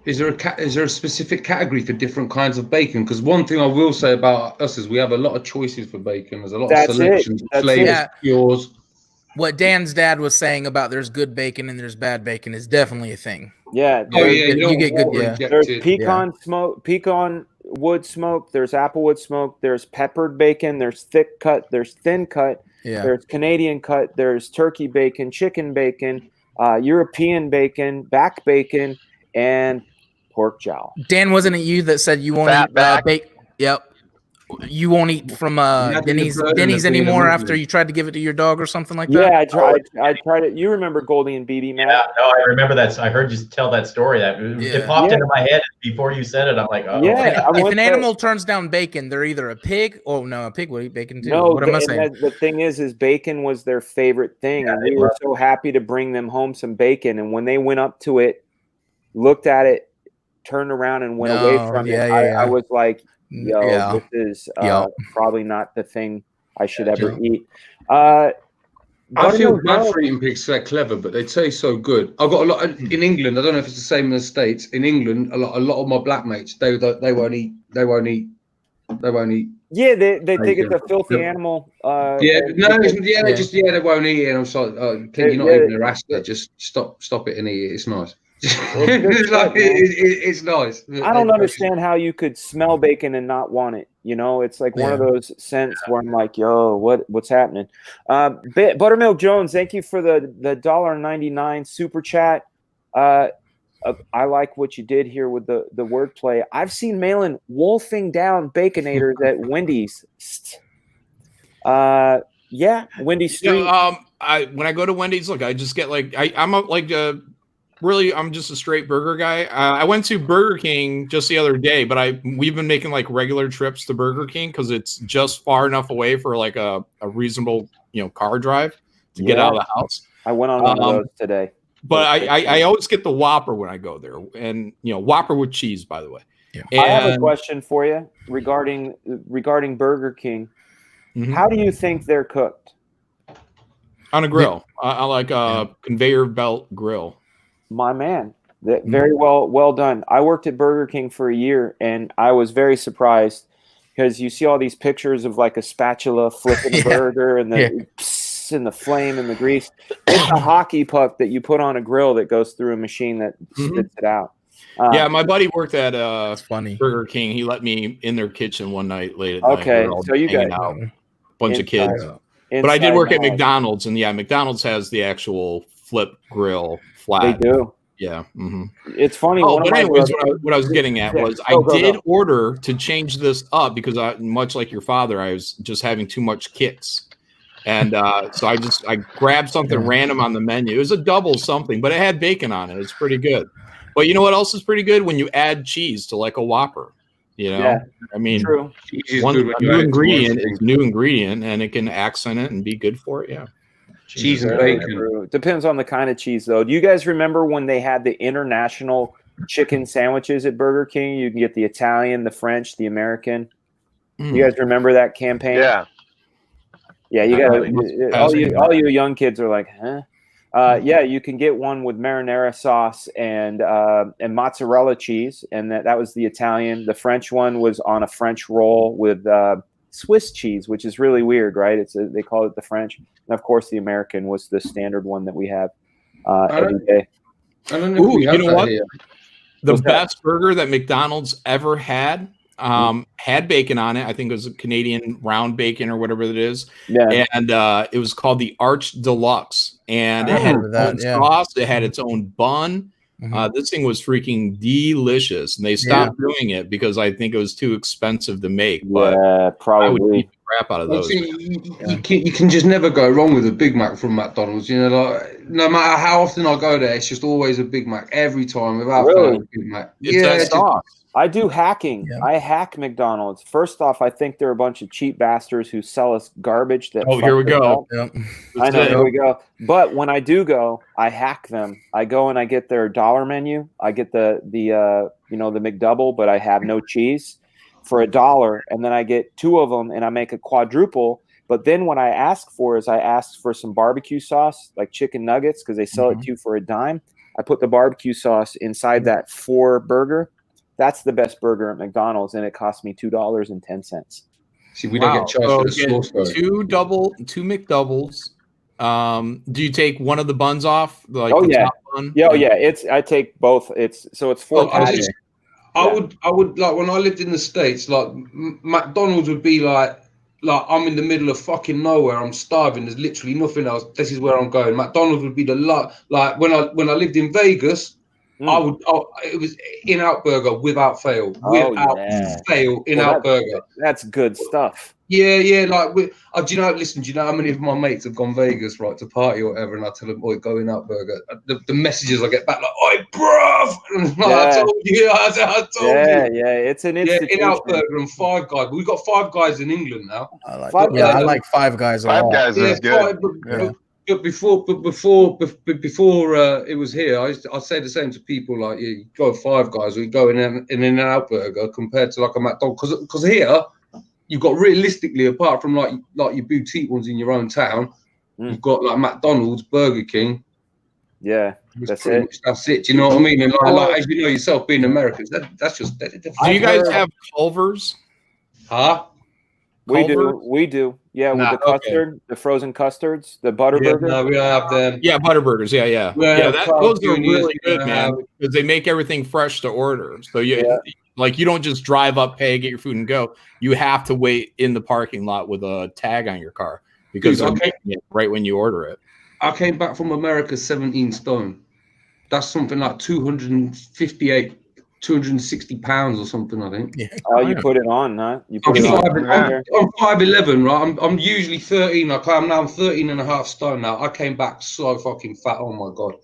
Is there a specific category for different kinds of bacon? Because one thing I will say about us is we have a lot of choices for bacon. There's a lot of selections, flavors, cures. What Dan's dad was saying about there's good bacon and there's bad bacon is definitely a thing. Yeah. You get good. Yeah. There's pecan smoke, pecan wood smoke. There's applewood smoke. There's peppered bacon. There's thick cut. There's thin cut. Yeah. There's Canadian cut. There's turkey bacon, chicken bacon, European bacon, back bacon, and pork jowl. Dan, wasn't it you that said you won't eat bacon? Yep. You won't eat from Denny's anymore after you tried to give it to your dog or something like that? Yeah, I tried it. You remember Goldie and BB, man? Yeah, no, I remember that. I heard you tell that story. It popped into my head before you said it. I'm like, oh. Yeah. If an animal turns down bacon, they're either a pig. Oh no, a pig would eat bacon too. No, what am I saying? The thing is bacon was their favorite thing, and we were so happy to bring them home some bacon. And when they went up to it, looked at it, turned around, and went away from it, I was like, yo, this is probably not the thing I should ever eat. I feel bad for eating pigs. They're clever, but they taste so good. I've got a lot in England. I don't know if it's the same in the States. In England, a lot of my black mates they won't eat. Yeah, they think it's a filthy animal. They won't eat it. And I'm sorry, you're not even a rasta. Just stop it and eat it. It's nice. It's nice. I don't understand how you could smell bacon and not want it. It's like one of those scents where I'm like, yo, what's happening? Buttermilk Jones, thank you for the $1.99 super chat. I like what you did here with the wordplay. I've seen Malin wolfing down baconators at Wendy's. Wendy's Street. When I go to Wendy's, look, I just get I'm just a straight burger guy. I went to Burger King just the other day, but we've been making like regular trips to Burger King because it's just far enough away for like a reasonable car drive to get out of the house. I went on one of those today. But I always get the Whopper when I go there, and Whopper with cheese, by the way. Yeah. I have a question for you regarding Burger King. Mm-hmm. How do you think they're cooked? On a grill. I like a conveyor belt grill. My man, very well done. I worked at Burger King for a year, and I was very surprised because you see all these pictures of like a spatula flipping a burger and the flame and the grease. It's a hockey puck that you put on a grill that goes through a machine that spits it out. My buddy worked at Burger King. He let me in their kitchen one night late at night. Okay, so you got a bunch of kids. But I did work at McDonald's, and McDonald's has the actual flip grill flat. They do. Yeah. Mm-hmm. It's funny. But anyways, what I was getting at was I did order to change this up because much like your father, I was just having too much kicks. And so I grabbed something random on the menu. It was a double something, but it had bacon on it. It's pretty good. But you know what else is pretty good? When you add cheese to like a Whopper. I mean, true. One new ingredient is new ingredient, and it can accent it and be good for it. Yeah. Cheese and bacon. Depends on the kind of cheese, though. Do you guys remember when they had the international chicken sandwiches at Burger King? You can get the Italian, the French, the American. You guys remember that campaign? Yeah. Yeah, you got all you young kids are like, huh? You can get one with marinara sauce and mozzarella cheese, and that was the Italian. The French one was on a French roll with Swiss cheese, which is really weird, right? They call it the French, and of course the American was the standard one that we have every day. I don't know. You know what? The best burger that McDonald's ever had had bacon on it. I think it was a Canadian round bacon or whatever it is. Yeah. And it was called the Arch Deluxe. And it had its own sauce. It had its own bun. This thing was freaking delicious. And they stopped doing it because I think it was too expensive to make. But probably. I would eat the crap out of those. You can just never go wrong with a Big Mac from McDonald's. You know, like no matter how often I go there, it's just always a Big Mac every time without fail. Big Mac. It's sauce. I do hacking. I hack McDonald's. First off, I think they're a bunch of cheap bastards who sell us garbage. That here we go. I know. Here we go. But when I do go, I hack them. I go and I get their dollar menu. I get the McDouble, but I have no cheese for $1, and then I get 2 of them, and I make a quadruple. But then what I ask for is I ask for some barbecue sauce, like chicken nuggets, because they sell it to you for $0.10. I put the barbecue sauce inside that 4 burger. That's the best burger at McDonald's, and it cost me $2.10. See, we don't get charged for the sauce. Two McDoubles. Do you take one of the buns off? Like top bun? Yeah. I take both. It's 4 patties. I would like when I lived in the States, like McDonald's would be like I'm in the middle of fucking nowhere. I'm starving. There's literally nothing else. This is where I'm going. McDonald's would be the like when I lived in Vegas. It was In-Out Burger without fail. In-Out Burger. That's good stuff. Yeah. Like, do you know how many of my mates have gone Vegas, right, to party or whatever, and I tell them, "Oi, go In-Out Burger." The messages I get back like, "Oi, bruv!" I told you. I told you. Yeah. It's an institution. In-Out Burger and Five Guys. We've got Five Guys in England now. I like Five Guys a lot. Five Guys is good. But before it was here, I say the same to people like you go Five Guys or you go in an Out Burger compared to like a McDonald's because here you've got realistically apart from like your boutique ones in your own town, you've got like McDonald's, Burger King. Yeah, that's it. That's it. Do you know what I mean? And like as you know yourself, being Americans, that's just. Do you guys have Culver's? Huh? We do. Yeah, with the custard, the frozen custards, the butter burgers. No, we don't have them. Yeah, butter burgers. Yeah. Those are really good, man, because they make everything fresh to order. So you don't just drive up, pay, get your food, and go. You have to wait in the parking lot with a tag on your car because they're making it right when you order it. I came back from America 17 stone. That's something like 260 pounds or something, I think. Yeah. Oh, you put it on, huh? You put I'm 5'11", right? I'm usually 13. I'm 13 and a half stone now. I came back so fucking fat. Oh my God.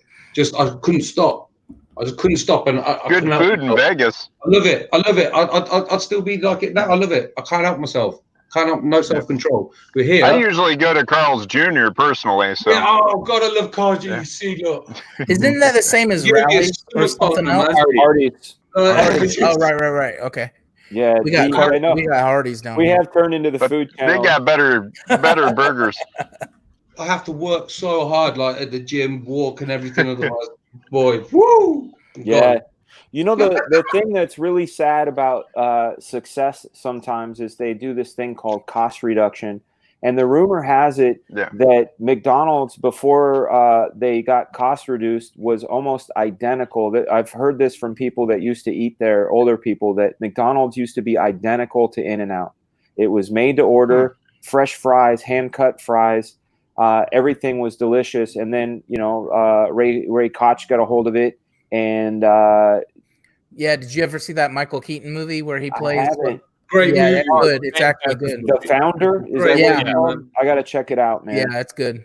I couldn't stop. I just couldn't stop. And good food in Vegas. I love it. I'd still be like it now. I love it. I can't help myself. No self-control. We're here. I usually go to Carl's Jr. personally. So. Yeah, oh God, I love Carl's Jr. You see, look. Isn't that the same as Rally's or something else? Hardee's. Oh, right. Okay. Yeah, we got Hardee's down. We have turned into the food channel. They got better burgers. I have to work so hard, like at the gym, walk and everything. Otherwise, boy, woo! Yeah. You know, the thing that's really sad about success sometimes is they do this thing called cost reduction. And the rumor has it that McDonald's, before they got cost reduced, was almost identical. I've heard this from people that used to eat there, older people, that McDonald's used to be identical to In-N-Out. It was made to order, fresh fries, hand-cut fries. Everything was delicious. And then, Ray Koch got a hold of it. And yeah, did you ever see that Michael Keaton movie where he plays? Great movie. It's good. It's actually good. The Founder? Is that I got to check it out, man. Yeah, it's good.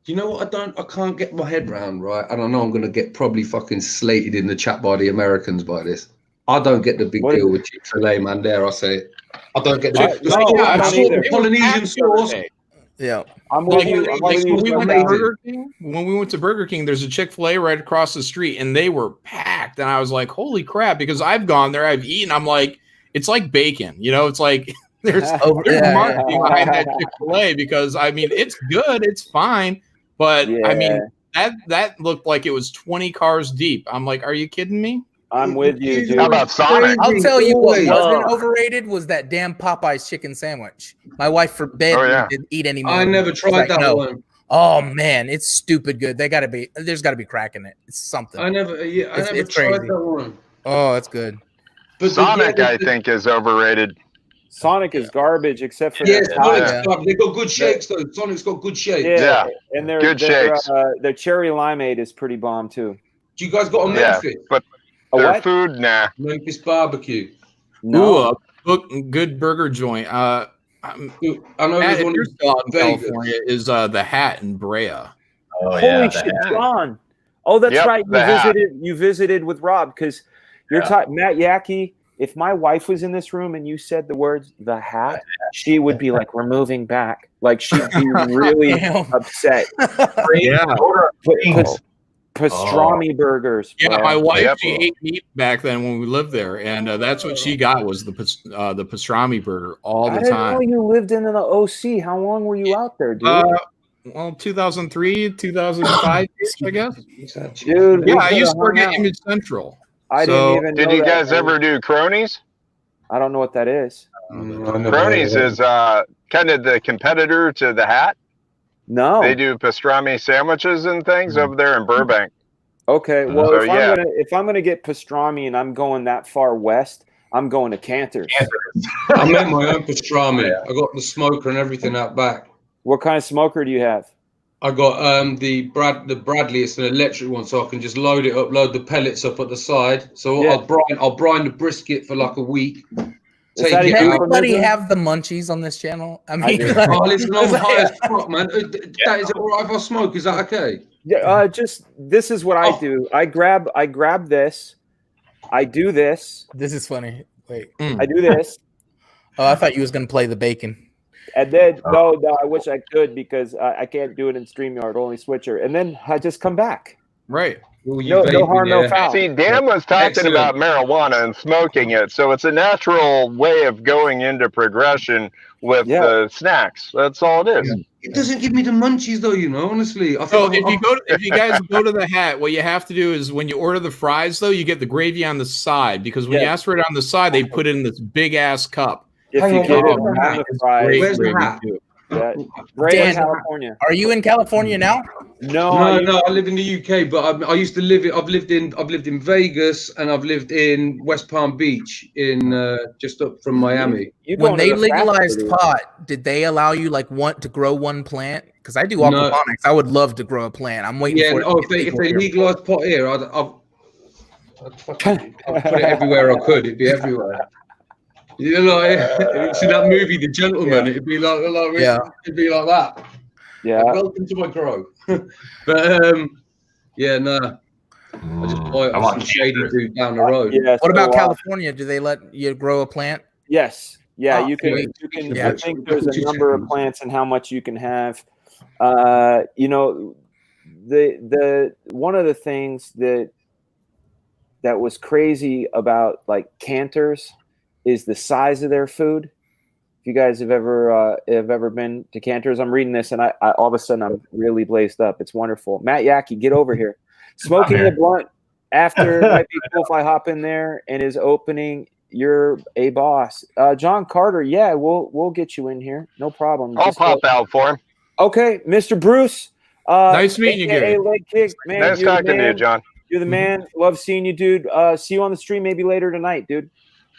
You know what I can't get my head around, right? And I know I'm going to get probably fucking slated in the chat by the Americans by this. I don't get the big deal with Chick-fil-A, man. Dare I say it? I don't get the Polynesian sauce. Yeah, I'm with you. When we went to Burger King, there's a Chick-fil-A right across the street, and they were packed. And I was like, "Holy crap!" Because I've gone there, I've eaten. I'm like, it's like bacon. It's like there's marketing behind that Chick-fil-A because it's good, it's fine, but that looked like it was 20 cars deep. I'm like, are you kidding me? I'm with you, dude. How about Sonic? I'll tell you what wasn't overrated was that damn Popeye's chicken sandwich. My wife forbade me to eat anymore. I never tried that one. Oh man, it's stupid good. There's got to be crack in it. It's something. I never tried that one. Oh, that's good. But Sonic, I think, is overrated. Sonic is garbage, except for Sonic's their garbage. They've got good shakes though. Sonic's got good shakes. Yeah, and good shakes. Their cherry limeade is pretty bomb too. Do you guys got a Memphis? But A their what? food, nah. Memphis barbecue. Ooh, a good burger joint. I know there's if one you're in still out in Vegas. California, is the Hat in Brea. Oh Holy shit, John! Oh, that's Yep, right. the Hat. You visited with Rob because you're talking Matt Yackey. If my wife was in this room and you said the words "the Hat," she would be like, "We're moving back." Like she'd be really upset. Yeah. Pastrami burgers. Yeah, bro. my wife, she ate meat back then when we lived there, and that's what she got was the pastrami burger all the I didn't time. know you lived in the OC. How long were you out there, dude? Well, 2003, 2005, I guess. Dude, yeah, I used to work at Image Central. I didn't even know Did you that, guys man. ever do cronies? I don't know what that is. Cronies is kind of the competitor to the Hat. No. They do pastrami sandwiches and things over there in Burbank. Okay, well, So, if I'm gonna get pastrami and I'm going that far west, I'm going to Cantor's. I made my own pastrami. I got the smoker and everything out back. What kind of smoker do you have? I got the Bradley. It's an electric one, so I can just load it up, load the pellets up at the side. So Yeah. I'll brine the brisket for like a week. Does everybody have the munchies on this channel? I mean, oh, listen, I'm high as fuck, man. That is all right if I smoke. Is that okay? Yeah, this is what I do. I grab this. I do this. This is funny. Wait, I do this. Oh, I thought you was gonna play the bacon. And then no, I wish I could because I can't do it in StreamYard, only Switcher. And then I just come back. Right. No harm, no foul. See, Dan was talking about marijuana and smoking it, so it's a natural way of going into progression with the snacks. That's all it is. It doesn't give me the munchies though, you know. Honestly, So if you guys go to the Hat, what you have to do is when you order the fries, though, you get the gravy on the side because when you ask for it on the side, they put it in this big ass cup. If you get it on the fries, Where's the Hat? Yeah. Right in Dan, California. Are you in California now? No, I live in the UK, but I used to live. I've lived in Vegas and I've lived in West Palm Beach, in just up from Miami. When they legalized pot, did they allow you to grow one plant? Because I do aquaponics. I would love to grow a plant. I'm waiting for it. Oh, if they legalized pot here, I'd put it everywhere I could. It'd be everywhere. You know, see that movie, The Gentleman? It'd be like it'd be like that. Yeah. Welcome to my grow. But no. I just buy it off some shady dude down the road. Yeah. What about California? Do they let you grow a plant? Yes. Yeah, Oh, you can. sweet. You can. Yeah. I think there's a number of plants and how much you can have. You know, the one of the things that was crazy about like Cantor's is the size of their food. If you guys have ever been to Cantor's, I'm reading this and I all of a sudden I'm really blazed up. It's wonderful. Matt Yackey, get over here. Smoking a blunt after might be cool if I hop in there and is opening. You're a boss. John Carter, yeah, we'll get you in here. No problem. I'll pop out for him. Okay, Mr. Bruce. Nice meeting you, AKA Gary. Leg Kick, man. Nice you're the talking to you, man. John. You're the man. Love seeing you, dude. See you on the stream maybe later tonight, dude.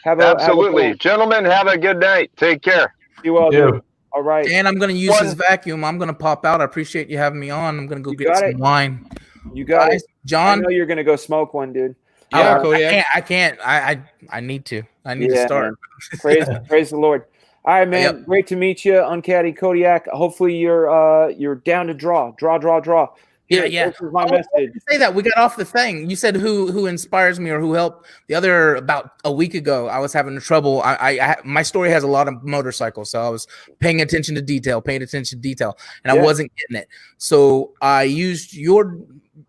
Absolutely. Gentlemen, have a good night. Take care. You well, dude. All right. And I'm going to use this vacuum. I'm going to pop out. I appreciate you having me on. I'm going to go get some wine. You got it. John. I know you're going to go smoke one, dude. Yeah, Kodiak. I can't. I need to. I need to start. Praise the Lord. All right, man. Yep. Great to meet you, Uncanny Kodiak. Hopefully you're down to draw. Here, Yeah. This is my message. Say that we got off the thing. You said who inspires me or who helped. The other about a week ago, I was having trouble. My story has a lot of motorcycles, so I was paying attention to detail, and I wasn't getting it. So I used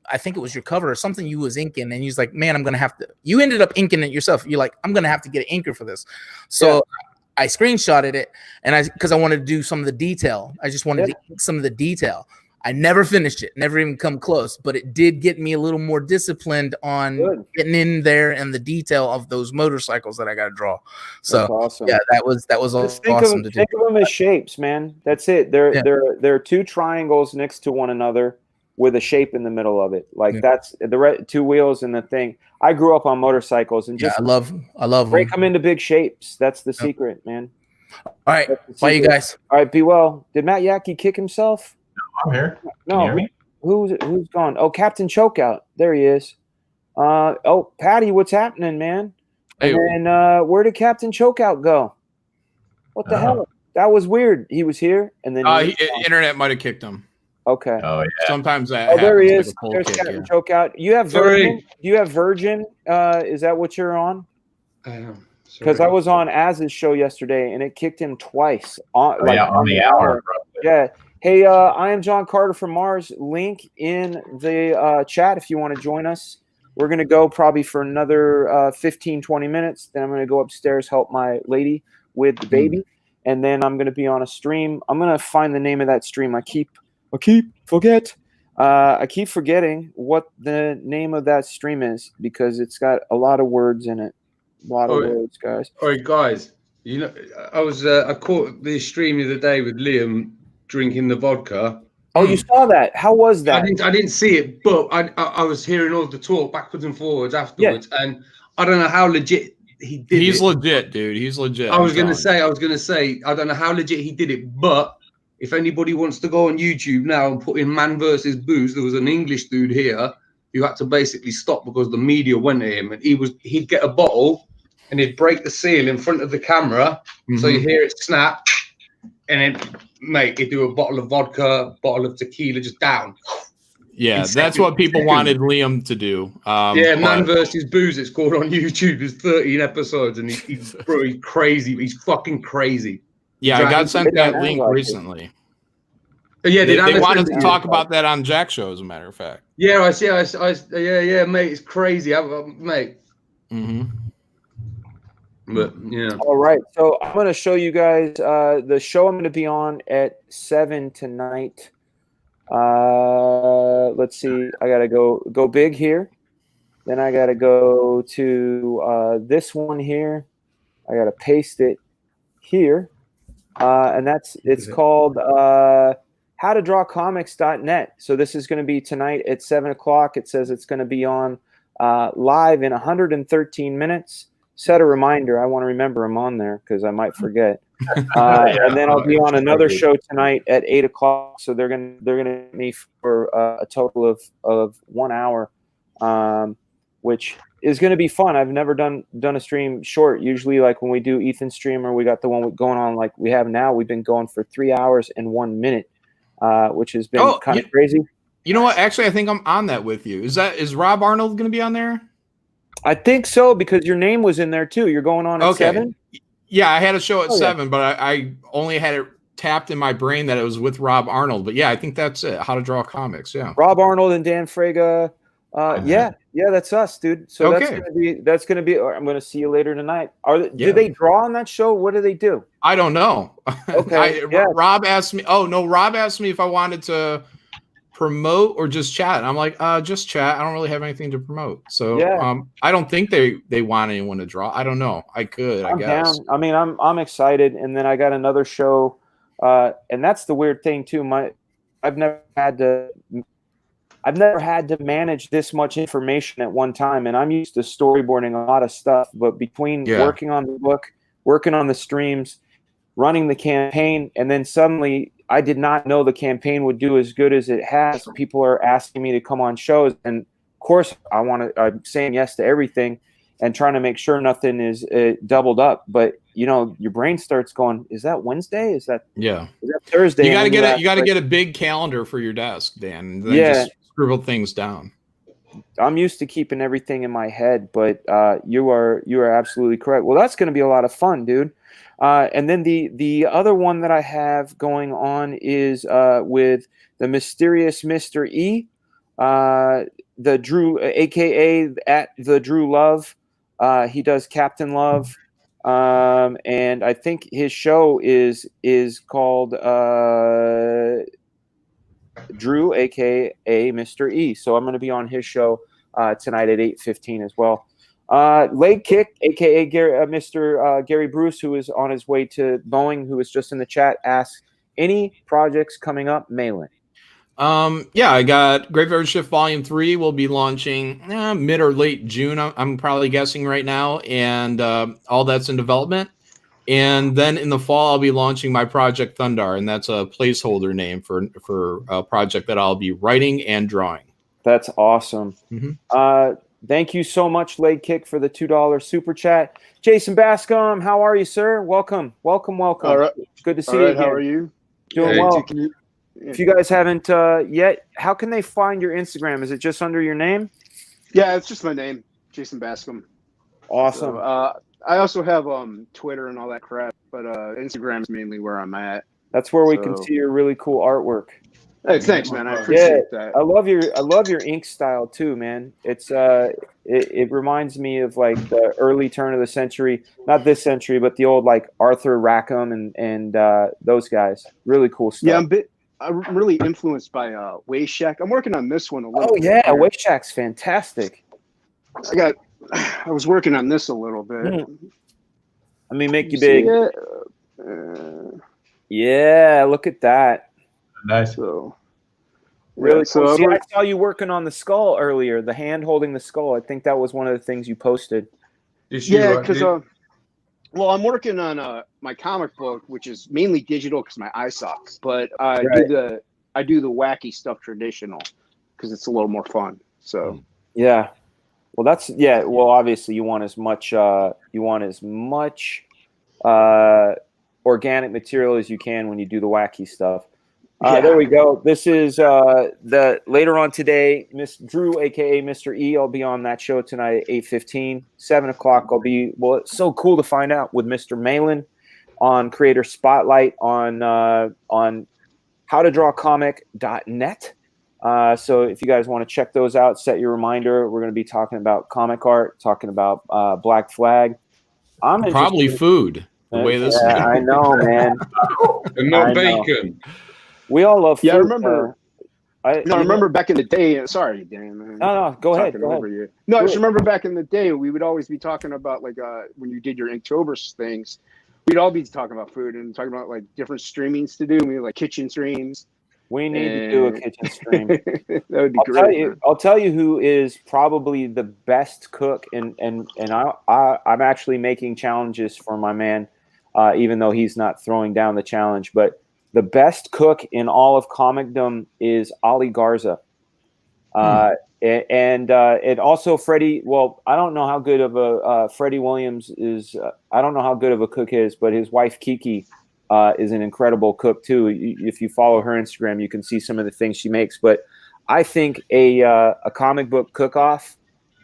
I think it was your cover or something you was inking, and you was like, man, I'm gonna have to. You ended up inking it yourself. You're like, I'm gonna have to get an inker for this. So I screenshotted it, and because I wanted to do some of the detail. I just wanted to ink some of the detail. I never finished it, never even come close, but it did get me a little more disciplined on getting in there and the detail of those motorcycles that I got to draw. So That's awesome. Yeah, that was Just think awesome to do. Think of them as shapes, man. That's it. They're two triangles next to one another, with a shape in the middle of it. Like that's the two wheels and the thing. I grew up on motorcycles and just I love break them into big shapes. That's the secret, man. All right, bye, you guys. All right, be well. Did Matt Yackey kick himself? I'm here. No, Can you hear me? who's gone? Oh, Captain Chokeout. There he is. Oh, Patty, what's happening, man? Hey. And then where did Captain Chokeout go? What the hell? That was weird. He was here, and then internet might have kicked him. Okay. Oh yeah. Sometimes that. Oh, there he happens, is. like a pole There's kick, Captain Chokeout. You have Virgin? Do you have Virgin? Is that what you're on? Because I was on Az's show yesterday, and it kicked him twice. On the hour. Yeah. Hey, I am John Carter from Mars. Link in the chat if you want to join us. We're going to go probably for another 15, 20 minutes. Then I'm going to go upstairs, help my lady with the baby. And then I'm going to be on a stream. I'm going to find the name of that stream. I keep forgetting what the name of that stream is because it's got a lot of words in it. A lot of words, guys. All right, guys. You know, I caught the stream the other day with Liam drinking the vodka. Oh, you saw that? How was that? I didn't see it, but I was hearing all the talk backwards and forwards afterwards, and I don't know how legit he did it. He's legit, dude. He's legit. I was gonna say, I don't know how legit he did it, but if anybody wants to go on YouTube now and put in man versus booze, there was an English dude here who had to basically stop because the media went at him, and he'd get a bottle and he'd break the seal in front of the camera, so you hear it snap, and then mate, he'd do a bottle of vodka, bottle of tequila, just down. Yeah, that's what people wanted Liam to do. Man versus booze. It's called on YouTube. There's 13 episodes, and he's crazy. He's fucking crazy. Yeah, I got sent that link recently. Yeah, they wanted to talk about that on Jack Show, as a matter of fact. Yeah, I see. Yeah, mate, it's crazy, mate. But yeah. All right, so I'm going to show you guys the show I'm going to be on at 7 tonight. Let's see. I got to go big here. Then I got to go to this one here. I got to paste it here. And it's called howtodrawcomics.net. So this is going to be tonight at 7 o'clock. It says it's going to be on live in 113 minutes. Set a reminder. I want to remember I'm on there because I might forget. And then I'll be on another show tonight at 8 o'clock. So they're gonna get me for a total of 1 hour, which is going to be fun. I've never done a stream short. Usually, like when we do Ethan's stream or we got the one going on like we have now, we've been going for 3 hours and 1 minute, which has been kind of crazy. You know what? Actually, I think I'm on that with you. Is Rob Arnold going to be on there? I think so because your name was in there too. You're going on at 7? Yeah, I had a show at 7, but I only had it tapped in my brain that it was with Rob Arnold. But yeah, I think that's it. How to Draw Comics. Yeah, Rob Arnold and Dan Frega. Yeah, that's us, dude. So that's gonna be. I'm gonna see you later tonight. Do they draw on that show? What do they do? I don't know. Okay. Rob asked me. Oh no, Rob asked me if I wanted to promote or just chat. I'm like, just chat. I don't really have anything to promote. So I don't think they want anyone to draw. I don't know. I could, I guess. Down. I mean, I'm excited. And then I got another show. And that's the weird thing too. I've never had to manage this much information at one time. And I'm used to storyboarding a lot of stuff, but between working on the book, working on the streams, running the campaign, and then suddenly I did not know the campaign would do as good as it has. People are asking me to come on shows, and of course, I'm saying yes to everything, and trying to make sure nothing is doubled up. But your brain starts going, "Is that Wednesday? Is that Thursday?" You got to get a big calendar for your desk, Dan. Then just scribble things down. I'm used to keeping everything in my head, but you are absolutely correct. Well, that's going to be a lot of fun, dude. And then the other one that I have going on is with the mysterious Mr. E, the Drew, aka at the Drew Love. He does Captain Love, and I think his show is called Drew, aka Mr. E. So I'm going to be on his show tonight at 8:15 as well. Leg Kick, aka Mr. Gary Bruce, who is on his way to Boeing, who is just in the chat, asks, any projects coming up, Malin? Yeah, I got Graveyard Shift Volume 3 will be launching mid or late June, I'm probably guessing right now, and all that's in development. And then in the fall, I'll be launching my Project Thundar, and that's a placeholder name for a project that I'll be writing and drawing. That's awesome. Thank you so much, Leg Kick, for the $2 super chat. Jason Bascom, how are you, sir? Welcome. All right. Good to see you again. How are you? Doing well. If you guys haven't yet, how can they find your Instagram? Is it just under your name? Yeah, it's just my name, Jason Bascom. Awesome. So, I also have Twitter and all that crap, but Instagram is mainly where I'm at. That's where we can see your really cool artwork. Hey, thanks, man. I appreciate that. I love your ink style too, man. It's it reminds me of like the early turn of the century, not this century, but the old like Arthur Rackham and those guys. Really cool stuff. Yeah, I'm really influenced by Wayshack. I'm working on this one a little. Oh yeah, Wayshack's fantastic. I was working on this a little bit. Let me make you big. Yeah, look at that. Nice. So, really so cool. I saw you working on the skull earlier, the hand holding the skull. I think that was one of the things you posted. Yeah, because well, I'm working on my comic book, which is mainly digital because my eye sucks. But I do the wacky stuff traditional because it's a little more fun. So yeah, well, obviously you want as much organic material as you can when you do the wacky stuff. There we go. This is the later on today, Miss Drew, aka Mr. E. I'll be on that show tonight at 8:15. 7 o'clock I'll be. Well, it's so cool to find out with Mr. Malin on Creator Spotlight on howtodrawcomic.net. So if you guys want to check those out, set your reminder. We're going to be talking about comic art, talking about Black Flag. I'm probably food. The way this is going. I know, man. And not bacon. We all love food. Yeah, I remember. I remember back in the day. Sorry, Dan. Man, no, go ahead. You. No, I just remember back in the day, we would always be talking about like when you did your Inktober things, we'd all be talking about food and talking about like different streamings to do. We like kitchen streams. We need to do a kitchen stream. That would be great. I'll tell you who is probably the best cook, and I'm actually making challenges for my man, even though he's not throwing down the challenge, but. The best cook in all of comicdom is Ali Garza. And also Freddie. Well, I don't know how good of a Freddie Williams is. I don't know how good of a cook is, but his wife Kiki is an incredible cook too. If you follow her Instagram, you can see some of the things she makes. But I think a comic book cook-off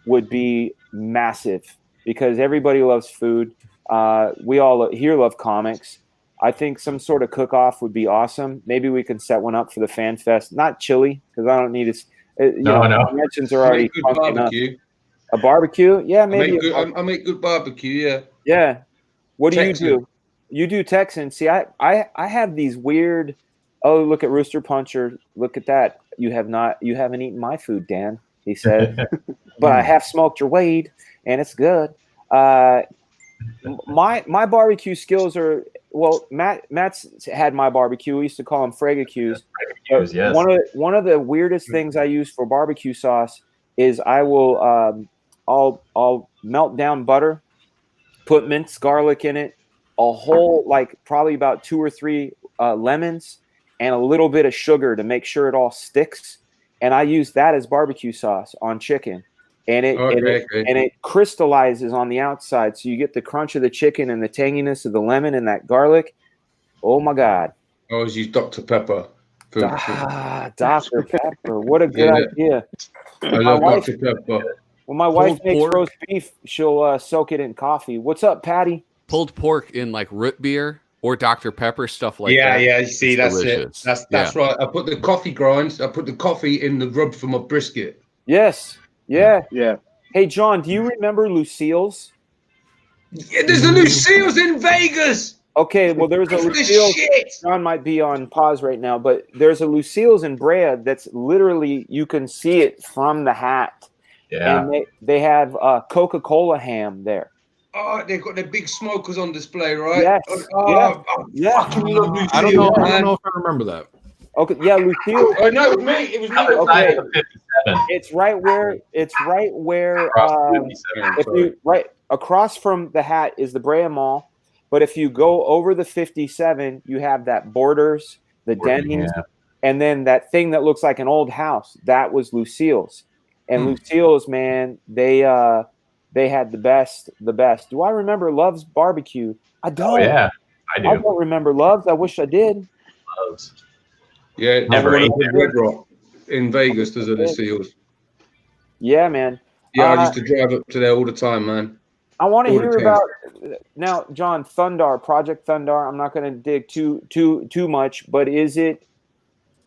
would be massive because everybody loves food. We all here love comics. I think some sort of cook-off would be awesome. Maybe we can set one up for the Fan Fest. Not chili, because I don't need it. No. Mentions are already barbecue. A barbecue? Yeah, maybe. I make good barbecue, yeah. Yeah. What do Texan. you do? You do Texan. See, I have these weird, oh, look at Rooster Puncher. Look at that. You haven't eaten my food, Dan, he said. But I have smoked your Wade, and it's good. My barbecue skills are Matt's had my barbecue. We used to call them Fregacues. Yes. One of the weirdest things I use for barbecue sauce is I will I'll melt down butter, put minced garlic in it, a whole probably about 2 or 3 lemons, and a little bit of sugar to make sure it all sticks. And I use that as barbecue sauce on chicken. And it crystallizes on the outside, so you get the crunch of the chicken and the tanginess of the lemon and that garlic. Oh my God! I always use Dr. Pepper. Dr. Pepper, what a good idea! I love Dr. Pepper. When my wife makes roast beef, she'll soak it in coffee. What's up, Patty? Pulled pork in like root beer or Dr. Pepper, stuff like that. Yeah. You see, that's delicious. it. That's right. I put the coffee grinds. I put the coffee in the rub for my brisket. Yes. Yeah. Hey, John, do you remember Lucille's? Yeah, there's a Lucille's in Vegas. Okay, well, there's a Lucille's. John might be on pause right now, but there's a Lucille's in Brea that's literally, you can see it from the hat. Yeah. And they have Coca-Cola ham there. Oh, they've got their big smokers on display, right? Yes. Fucking love Lucille's. I don't know if I remember that. Okay, yeah, Lucille. Oh no, it was me. It was me. Okay. The 57. It's right where if sorry. you right across from the hat is the Brea Mall, but if you go over the 57, you have that Borders, the Denny's, yeah. and then that thing that looks like an old house. That was Lucille's, and Lucille's, man, they had the best. Do I remember Love's Barbecue? I don't. Oh yeah, I do. I don't remember Love's. I wish I did. Loves. Yeah, Never ate the there. Red Rock in Vegas does a Lucille's. Yeah, man. Yeah, I used to drive up to there all the time, man. I want to All the hear time. about now, John. Project Thundar. I'm not going to dig too much, but is it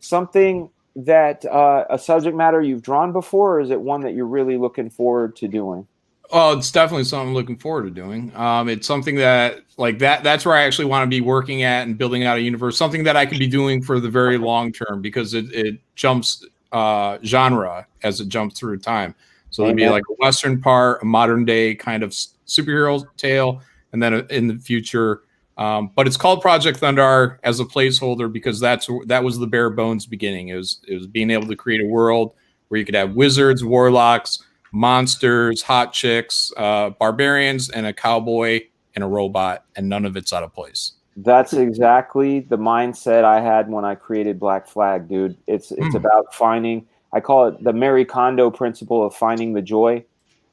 something that a subject matter you've drawn before, or is it one that you're really looking forward to doing? Oh, it's definitely something I'm looking forward to doing. It's something that that's where I actually want to be working at and building out a universe, something that I could be doing for the very long term, because it jumps genre as it jumps through time. So there'd be like a Western part, a modern day kind of superhero tale, and then in the future. But it's called Project Thundar as a placeholder because that was the bare bones beginning. It was being able to create a world where you could have wizards, warlocks, monsters, hot chicks, barbarians, and a cowboy and a robot, and none of it's out of place. That's exactly the mindset I had when I created Black Flag, dude. It's about finding. I call it the Marie Kondo principle of finding the joy.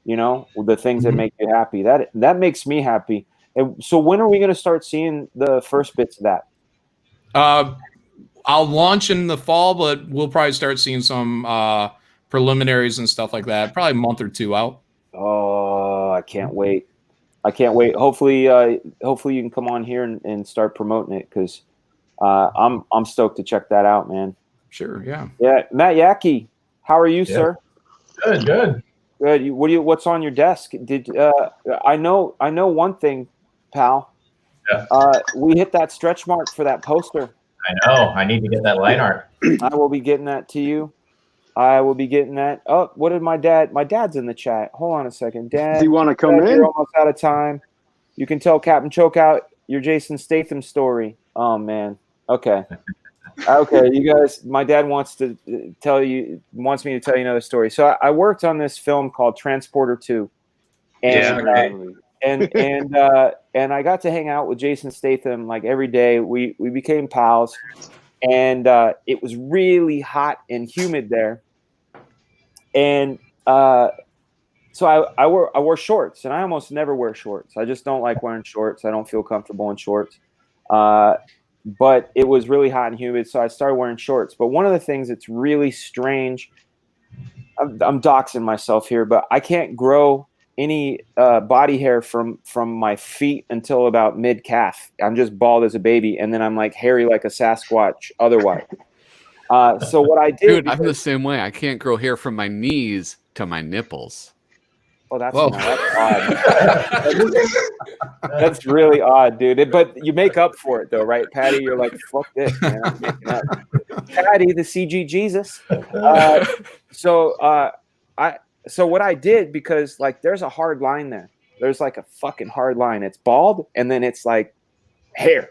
You know, the things that make you happy. That makes me happy. And so, when are we going to start seeing the first bits of that? I'll launch in the fall, but we'll probably start seeing some preliminaries and stuff like that. Probably a month or two out. Oh, I can't wait. Hopefully you can come on here and start promoting it, because I'm stoked to check that out, man. Sure, yeah. Yeah, Matt Yackey, how are you, sir? Good. Good. What's on your desk? I know one thing, pal. Yeah. We hit that stretch mark for that poster. I know. I need to get that line art. I will be getting that to you. I will be getting that. Oh, what did my dad? My dad's in the chat. Hold on a second, Dad. Do you want to come in? You're almost out of time. You can tell Captain Chokeout your Jason Statham story. Oh man. Okay. Okay, you guys. My dad wants me to tell you another story. So I worked on this film called Transporter 2, and and I got to hang out with Jason Statham like every day. We became pals, and it was really hot and humid there. And so I wore shorts, and I almost never wear shorts. I just don't like wearing shorts. I don't feel comfortable in shorts. But it was really hot and humid, so I started wearing shorts. But one of the things that's really strange, I'm doxing myself here, but I can't grow any body hair from my feet until about mid-calf. I'm just bald as a baby, and then I'm like hairy like a Sasquatch otherwise. So what I did... Dude, I'm the same way. I can't grow hair from my knees to my nipples. Oh, that's odd. That's really odd, dude. But you make up for it, though, right, Patty? You're like, fuck this, man. I'm making up. Patty, the CG Jesus. So what I did, because like there's a hard line there. There's like a fucking hard line. It's bald, and then it's like hair.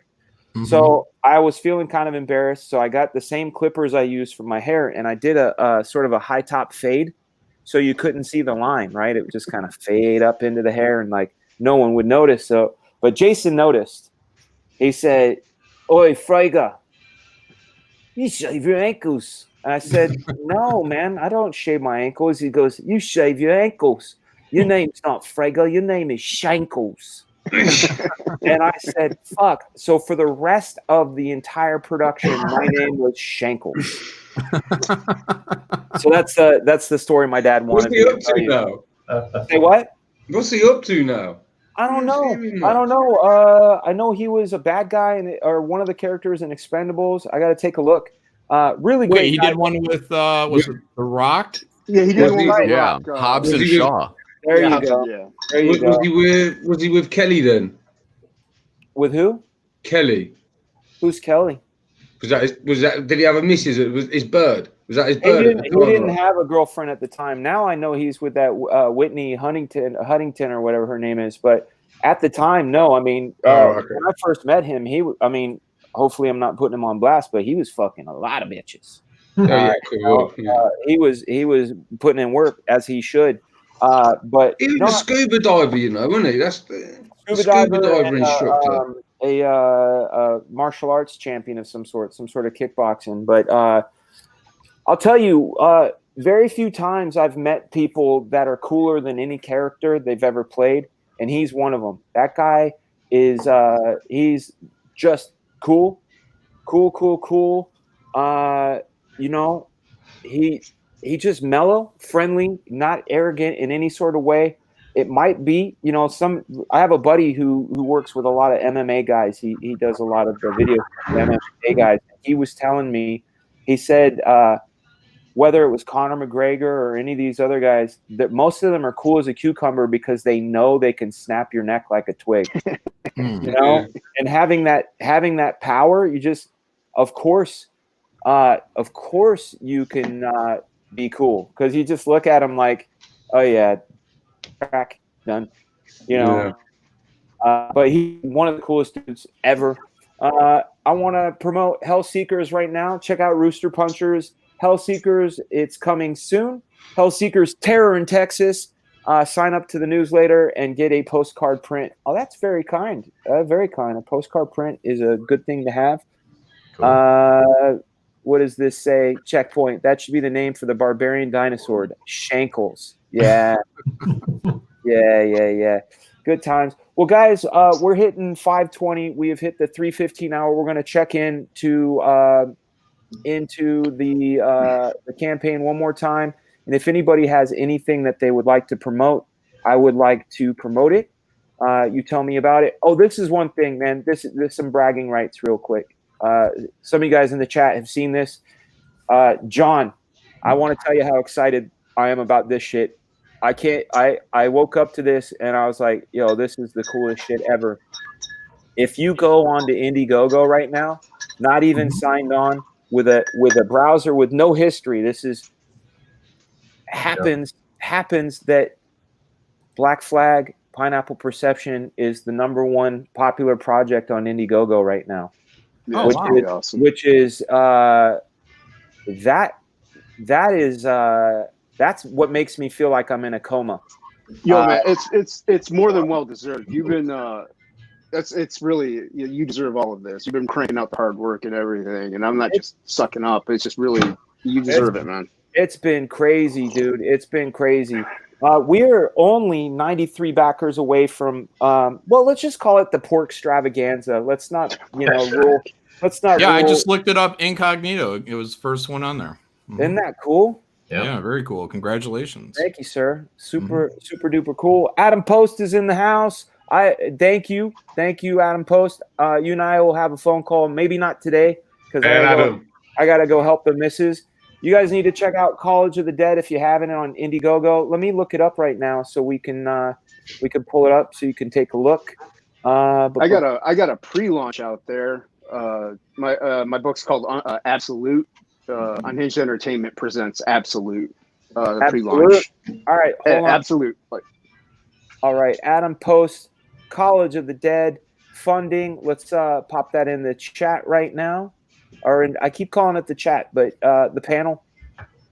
Mm-hmm. So I was feeling kind of embarrassed. So I got the same clippers I used for my hair, and I did a sort of a high top fade. So you couldn't see the line, right? It would just kind of fade up into the hair, and like no one would notice. So, but Jason noticed. He said, "Oi, Freyga, you shave your ankles." And I said, "No, man, I don't shave my ankles." He goes, "You shave your ankles. Your name's not Freyga. Your name is Shankles." And I said, "Fuck." So for the rest of the entire production, my name was Shankles. So that's the story my dad wanted. What's he up to now? Say what? What's he up to now? I don't know. I know he was a bad guy or one of the characters in Expendables. I got to take a look. Really great. Wait, he did one with was it The Rock? Yeah, he did one with The Rock. Hobbs and Shaw. There you go. Yeah. There you go. Was he with Kelly then? With who? Kelly. Who's Kelly? Was that? Did he have a missus? Was his bird? Was that his bird? He didn't have a girlfriend at the time. Now I know he's with that Whitney Huntington or whatever her name is. But at the time, no. I mean, when I first met him, hopefully I'm not putting him on blast, but he was fucking a lot of bitches. He was putting in work as he should. But he was a scuba diver, you know, wasn't he? That's the scuba diver instructor. A martial arts champion of some sort of kickboxing. But I'll tell you, very few times I've met people that are cooler than any character they've ever played, and he's one of them. That guy is he's just cool. You know, he just mellow, friendly, not arrogant in any sort of way. It might be, you know, I have a buddy who works with a lot of MMA guys. He does a lot of the videos with MMA guys. He was telling me, he said, whether it was Conor McGregor or any of these other guys, that most of them are cool as a cucumber because they know they can snap your neck like a twig. You know, and having that power, you just, of course you can be cool, because you just look at them like, oh yeah, crack, done, you know. But he's one of the coolest dudes ever. I want to promote Hellseekers right now. Check out Rooster Punchers Hellseekers. It's coming soon. Hellseekers Terror in Texas. Sign up to the newsletter and get a postcard print. Oh, that's very kind. Very kind. A postcard print is a good thing to have. Cool. What does this say? Checkpoint. That should be the name for the barbarian dinosaur. Shankles. Yeah. Yeah. Good times. Well, guys, we're hitting 5:20. We have hit the 3:15 hour. We're going to check in into the campaign one more time. And if anybody has anything that they would like to promote, I would like to promote it. You tell me about it. Oh, this is one thing, man. This is some bragging rights real quick. Some of you guys in the chat have seen this. John, I want to tell you how excited I am about this shit. I woke up to this and I was like, yo, this is the coolest shit ever. If you go on to Indiegogo right now, not even signed on with a browser with no history, this is happens that Black Flag Pineapple Perception is the #1 popular project on Indiegogo right now. Yeah, awesome. Which is that's what makes me feel like I'm in a coma. Yo, man, it's more than well deserved. You've been it's really, you deserve all of this. You've been cranking out the hard work and everything, and I'm not just sucking up. It's just really, you deserve it, man. It's been crazy, dude. It's been crazy. We're only 93 backers away from well, let's just call it the pork extravaganza. Let's not, rule. Let's not. Yeah, rule. I just looked it up incognito. It was the first one on there. Isn't that cool? Yeah, very cool. Congratulations. Thank you, sir. Super duper cool. Adam Post is in the house. Thank you, Adam Post. You and I will have a phone call. Maybe not today because I gotta go help the missus. You guys need to check out College of the Dead if you haven't on Indiegogo. Let me look it up right now so we can pull it up so you can take a look. I got a pre-launch out there. My book's called Absolute. Unhinged Entertainment presents Absolute. Pre-launch. All right, hold on. Absolute. All right, Adam Post, College of the Dead funding. Let's pop that in the chat right now. I keep calling it the chat, but the panel.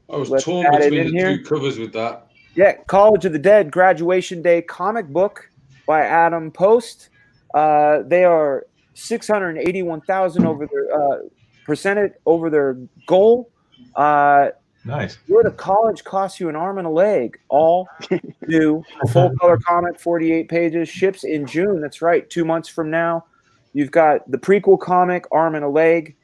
I was torn between the two covers with that. Yeah, College of the Dead Graduation Day comic book by Adam Post. They are 681,000 over their percentage over their goal. Nice. Go to college costs you an arm and a leg. All new. Full color comic, 48 pages. Ships in June. That's right. 2 months from now. You've got the prequel comic, Arm and a Leg.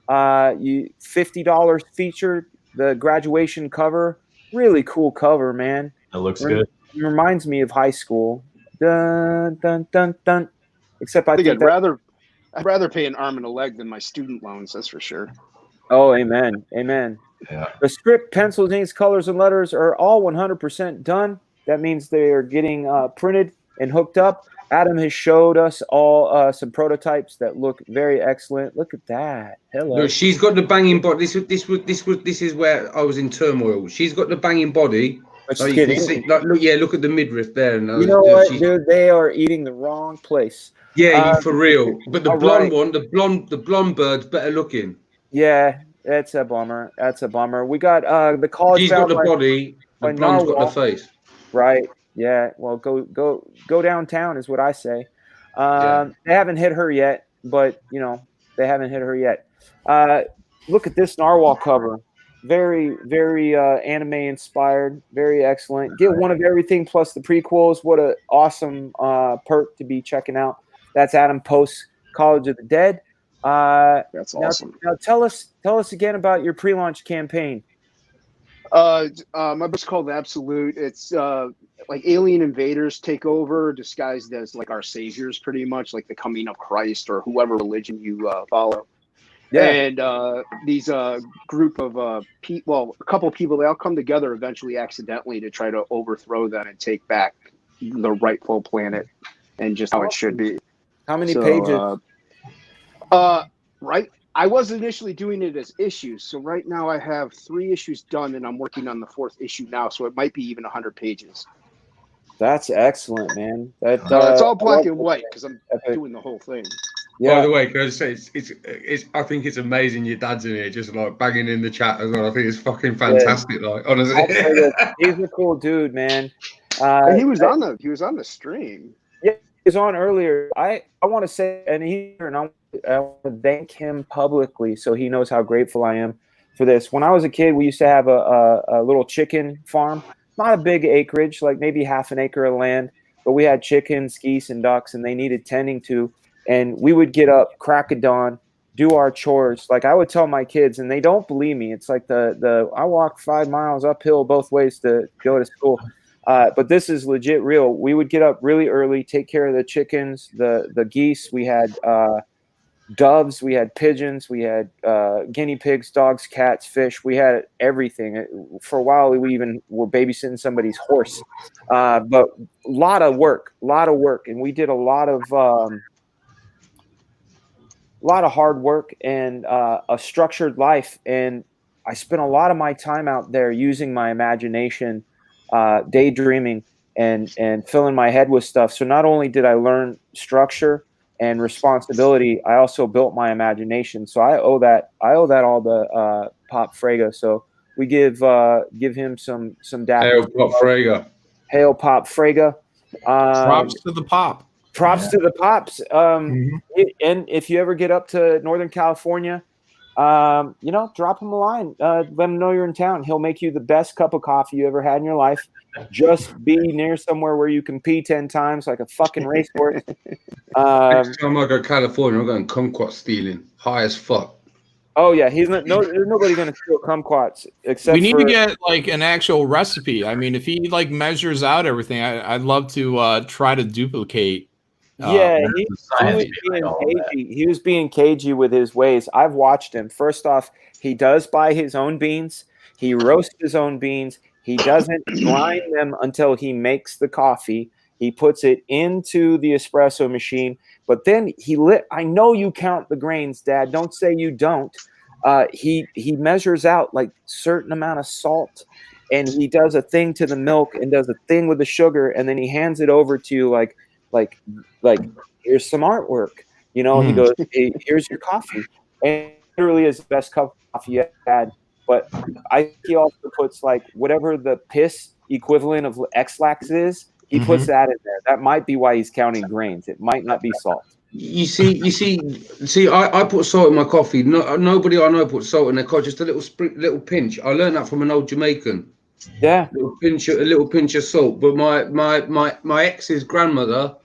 $50 featured. The graduation cover. Really cool cover, man. That looks good. It reminds me of high school. Dun dun dun dun. Except I think I'd rather pay an arm and a leg than my student loans. That's for sure. Oh, amen. Amen. Yeah. The script, pencils, inks, colors, and letters are all 100% done. That means they are getting printed and hooked up. Adam has showed us all some prototypes that look very excellent. Look at that. Hello. Look, she's got the banging body. This is where I was in turmoil. She's got the banging body. So you can see, look at the midriff there. You know what, dude? They are eating the wrong place. Yeah, you for real. But the all blonde right. one, the blonde bird's better looking. Yeah, that's a bummer. That's a bummer. We got the college She's bound got the body, the by blonde's got the Narwhal. face. Right. Yeah. Well, go downtown is what I say. They haven't hit her yet, but you know they haven't hit her yet. Look at this Narwhal cover. Very, very anime inspired. Very excellent. Get one of everything plus the prequels. What a awesome perk to be checking out. That's Adam Post's College of the Dead. That's now, awesome. Now tell us again about your pre-launch campaign. My book's called Absolute. It's like alien invaders take over, disguised as like our saviors, pretty much like the coming of Christ or whoever religion you follow. Yeah. And these group of a couple of people, they all come together eventually accidentally to try to overthrow them and take back the rightful planet and just how it should be. How many pages? Right. I was initially doing it as issues. So right now I have 3 issues done and I'm working on the 4th issue now. So it might be even 100 pages. That's excellent, man. It's all black and white because I'm doing the whole thing. Yeah. By the way, can I just say it's I think it's amazing your dad's in here just like banging in the chat as well. I think it's fucking fantastic. Yeah. Like honestly, he's a cool dude, man. And he was on the stream. Yeah, he was on earlier. I want to say, and I want to thank him publicly so he knows how grateful I am for this. When I was a kid, we used to have a little chicken farm. Not a big acreage, like maybe half an acre of land, but we had chickens, geese, and ducks, and they needed tending to. And we would get up, crack of dawn, do our chores. Like I would tell my kids, and they don't believe me. It's like I walk 5 miles uphill both ways to go to school. But this is legit real. We would get up really early, take care of the chickens, the geese. We had doves, we had pigeons, we had guinea pigs, dogs, cats, fish. We had everything. For a while, we even were babysitting somebody's horse. But a lot of work, and we did a lot of hard work and a structured life. And I spent a lot of my time out there using my imagination, daydreaming, and filling my head with stuff. So not only did I learn structure and responsibility, I also built my imagination. So I owe that all to Pop Frega. So we give him some dap. Hail Pop Frega. Hail Pop Frega. Props to the Pop. Props to the Pops. And if you ever get up to Northern California, drop him a line. Let him know you're in town. He'll make you the best cup of coffee you ever had in your life. Just be near somewhere where you can pee 10 times like a fucking racehorse. Next time I go to California, I'm going kumquat stealing. High as fuck. Oh yeah, there's nobody going to steal kumquats except we need to get like an actual recipe. I mean, if he like measures out everything, I'd love to try to duplicate. Yeah, he was being cagey with his ways. I've watched him. First off, he does buy his own beans. He roasts his own beans. He doesn't grind them until he makes the coffee. He puts it into the espresso machine, but then I know you count the grains, Dad. Don't say you don't. He measures out like certain amount of salt, and he does a thing to the milk and does a thing with the sugar, and then he hands it over to you like here's some artwork. He goes, hey, here's your coffee, and it literally is the best cup of coffee you had. But I think he also puts like whatever the piss equivalent of X-Lax is. He puts that in there. That might be why he's counting grains. It might not be salt. You see. I put salt in my coffee. Nobody I know puts salt in their coffee. Just a little pinch. I learned that from an old Jamaican. Yeah, a little pinch of salt. But my ex's grandmother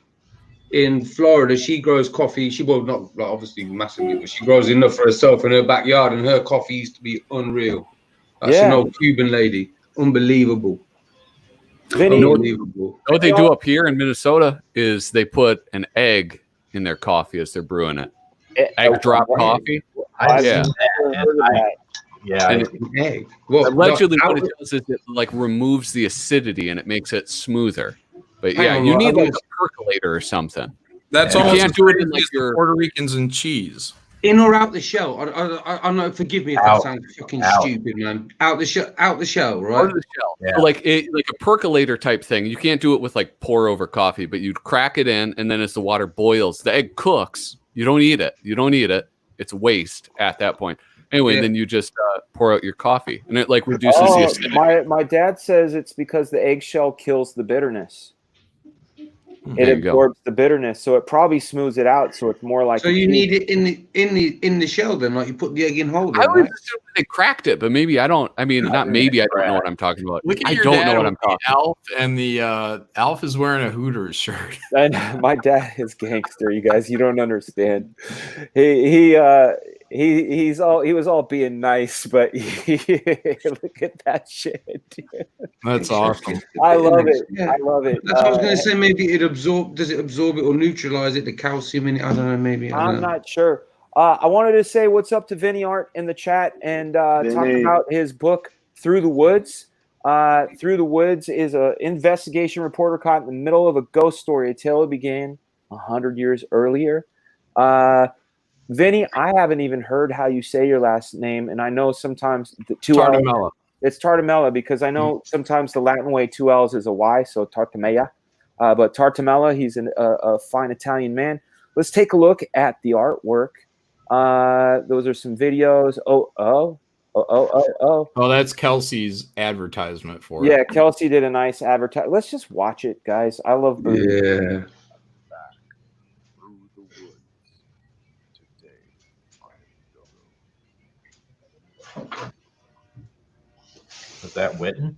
in Florida, she grows coffee. She not like, obviously massively, but she grows enough for herself in her backyard, and her coffee used to be unreal. That's an old Cuban lady. Unbelievable. Unbelievable. What they do up here in Minnesota is they put an egg in their coffee as they're brewing it. Egg drop coffee. Yeah. And egg. Well, allegedly, what it does is it like removes the acidity and it makes it smoother. But yeah, you need like a percolator or something. That's you almost can't do it in like your Puerto Ricans and cheese. In or out the shell? I know. Forgive me if that Out. sounds fucking Out. stupid, man. Out the shell, right? Out of the shell. So like a percolator type thing. You can't do it with like pour over coffee, but you'd crack it in, and then as the water boils, the egg cooks. You don't eat it. You don't eat it. It's waste at that point. Anyway, then you just pour out your coffee, and it like reduces the acidity. My dad says it's because the eggshell kills the bitterness. It There you go. absorbs the bitterness, so it probably smooths it out, so it's more like. So you need it in the shell, then, like you put the egg in whole. I Then, always right? assumed they cracked it, but maybe I don't. I mean, not maybe. I don't know what I'm talking about. Look at I your don't dad know what with I'm talking. the Alf, and the Alf is wearing a Hooters shirt. And my dad is gangster, you guys. You don't understand. He was all being nice, but look at that shit, dude. That's awesome. I love it. Yeah. I love it. That's what I was going to say. Maybe does it absorb it or neutralize it? The calcium in it. I don't know. Maybe. I don't I'm know. not sure. I wanted to say what's up to Vinny Art in the chat and talk Vinny. about his book, Through the Woods. Through the Woods is an investigation reporter caught in the middle of a ghost story. A tale that began 100 years earlier. Vinny, I haven't even heard how you say your last name, and I know sometimes the two L's. Tartamella. It's Tartamella because I know sometimes the Latin way 2 L's is a Y, so Tartamella. But Tartamella, he's a fine Italian man. Let's take a look at the artwork. Those are some videos. Oh, that's Kelsey's advertisement for it. Yeah, Kelsey did a nice advertise. Let's just watch it, guys. I love booty. Yeah. Was that Witten?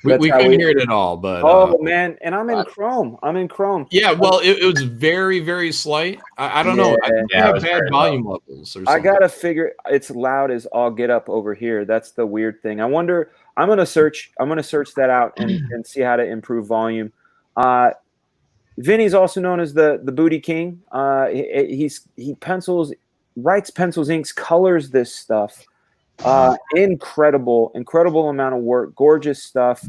We couldn't hear it at all, but man, and I'm in Chrome. Yeah, well, it was very, very slight. I don't know. I think we have bad volume levels or something. I gotta figure it's loud as all get up over here. That's the weird thing. I wonder. I'm gonna search that out and see how to improve volume. Vinny's also known as the Booty King. He writes pencils, inks, colors this stuff. Incredible amount of work, gorgeous stuff.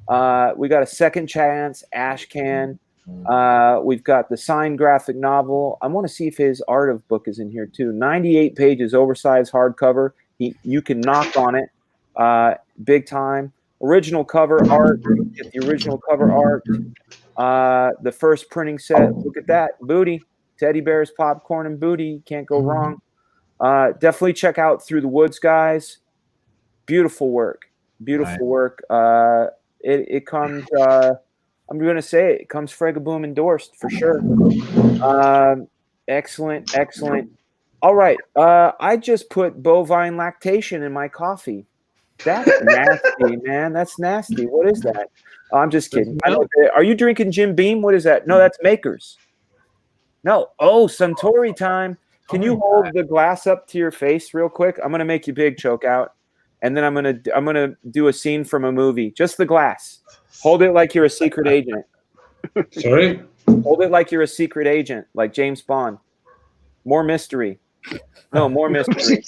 We got a Second Chance ash can. We've got the signed graphic novel. I want to see if his art of book is in here too. 98 pages, oversized hardcover. You can knock on it, big time. Original cover art. Get the original cover art. The first printing set. Look at that booty, teddy bears, popcorn, and booty. Can't go wrong. Definitely check out Through the Woods, guys. Beautiful work. Work. It comes. I'm going to say it comes Fregaboom endorsed for sure. Excellent. All right. I just put bovine lactation in my coffee. That's nasty, man. That's nasty. What is that? I'm just kidding. Are you drinking Jim Beam? What is that? No, that's Makers. No. Oh, Suntory time. Can you hold the glass up to your face real quick? I'm gonna make you big, choke out, and then I'm gonna do a scene from a movie. Just the glass. Hold it like you're a secret agent. Sorry. Hold it like you're a secret agent, like James Bond. More mystery. No, more mystery.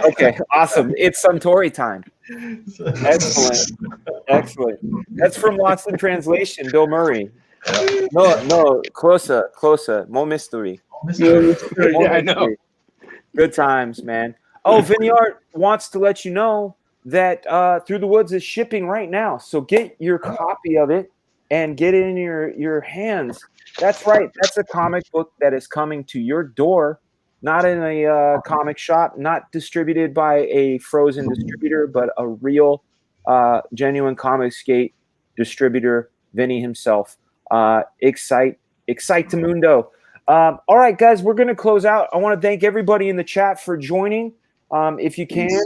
Okay, awesome. It's Suntory time. Excellent. That's from Lost in Translation, Bill Murray. No, closer. More mystery. Yeah, I know. Good times, man. Oh, Vinny Art wants to let you know that Through the Woods is shipping right now. So get your copy of it and get it in your hands. That's right. That's a comic book that is coming to your door, not in a comic shop, not distributed by a frozen distributor, but a real, genuine Comicsgate distributor, Vinny himself. Excite to Mundo. All right, guys, we're going to close out. I want to thank everybody in the chat for joining. If you can,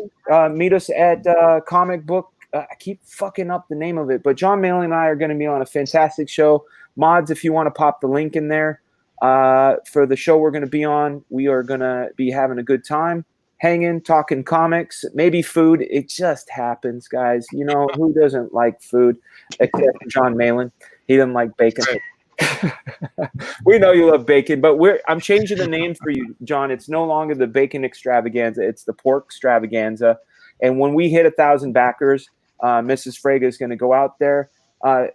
meet us at Comic Book. I keep fucking up the name of it, but John Malin and I are going to be on a fantastic show. Mods, if you want to pop the link in there for the show we're going to be on, we are going to be having a good time, hanging, talking comics, maybe food. It just happens, guys. You know, who doesn't like food except John Malin? He doesn't like bacon. We know you love bacon, but I'm changing the name for you, John. It's no longer the bacon extravaganza. It's the pork extravaganza. And when we hit 1,000 backers, Mrs. Frega is going to go out there.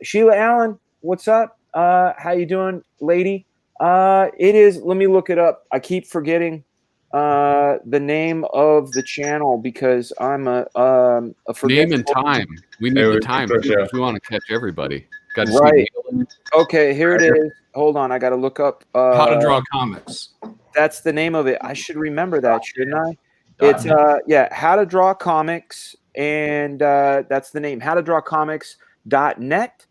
Sheila Allen, what's up? How you doing, lady? It is. Let me look it up. I keep forgetting the name of the channel because I'm a name and time. We need the time because we want to catch everybody. Got to right. Okay, here it is. Hold on, I got to look up. How to Draw Comics. That's the name of it. I should remember that, shouldn't I? It's yeah, How to Draw Comics, and that's the name. HowToDrawComics.net.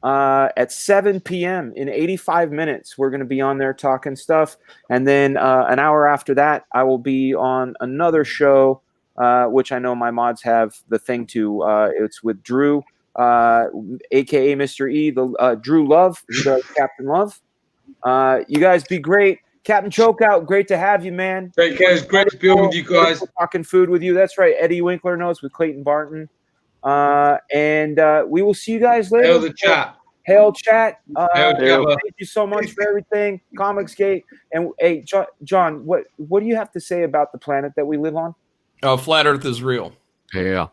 At 7 p.m. in 85 minutes, we're going to be on there talking stuff, and then an hour after that, I will be on another show, which I know my mods have the thing to. It's with Drew, aka Mr. E, the Drew Love, who does Captain Love. You guys be great. Captain Chokeout, great to have you, man. Take care. It's great to be on with you guys. Talking food with you. That's right. Eddie Winkler knows with Clayton Barton. And we will see you guys later. Hail the chat. Hail chat. Hail thank you so much for everything. Comicsgate. And hey, John, what do you have to say about the planet that we live on? Flat Earth is real. Yeah.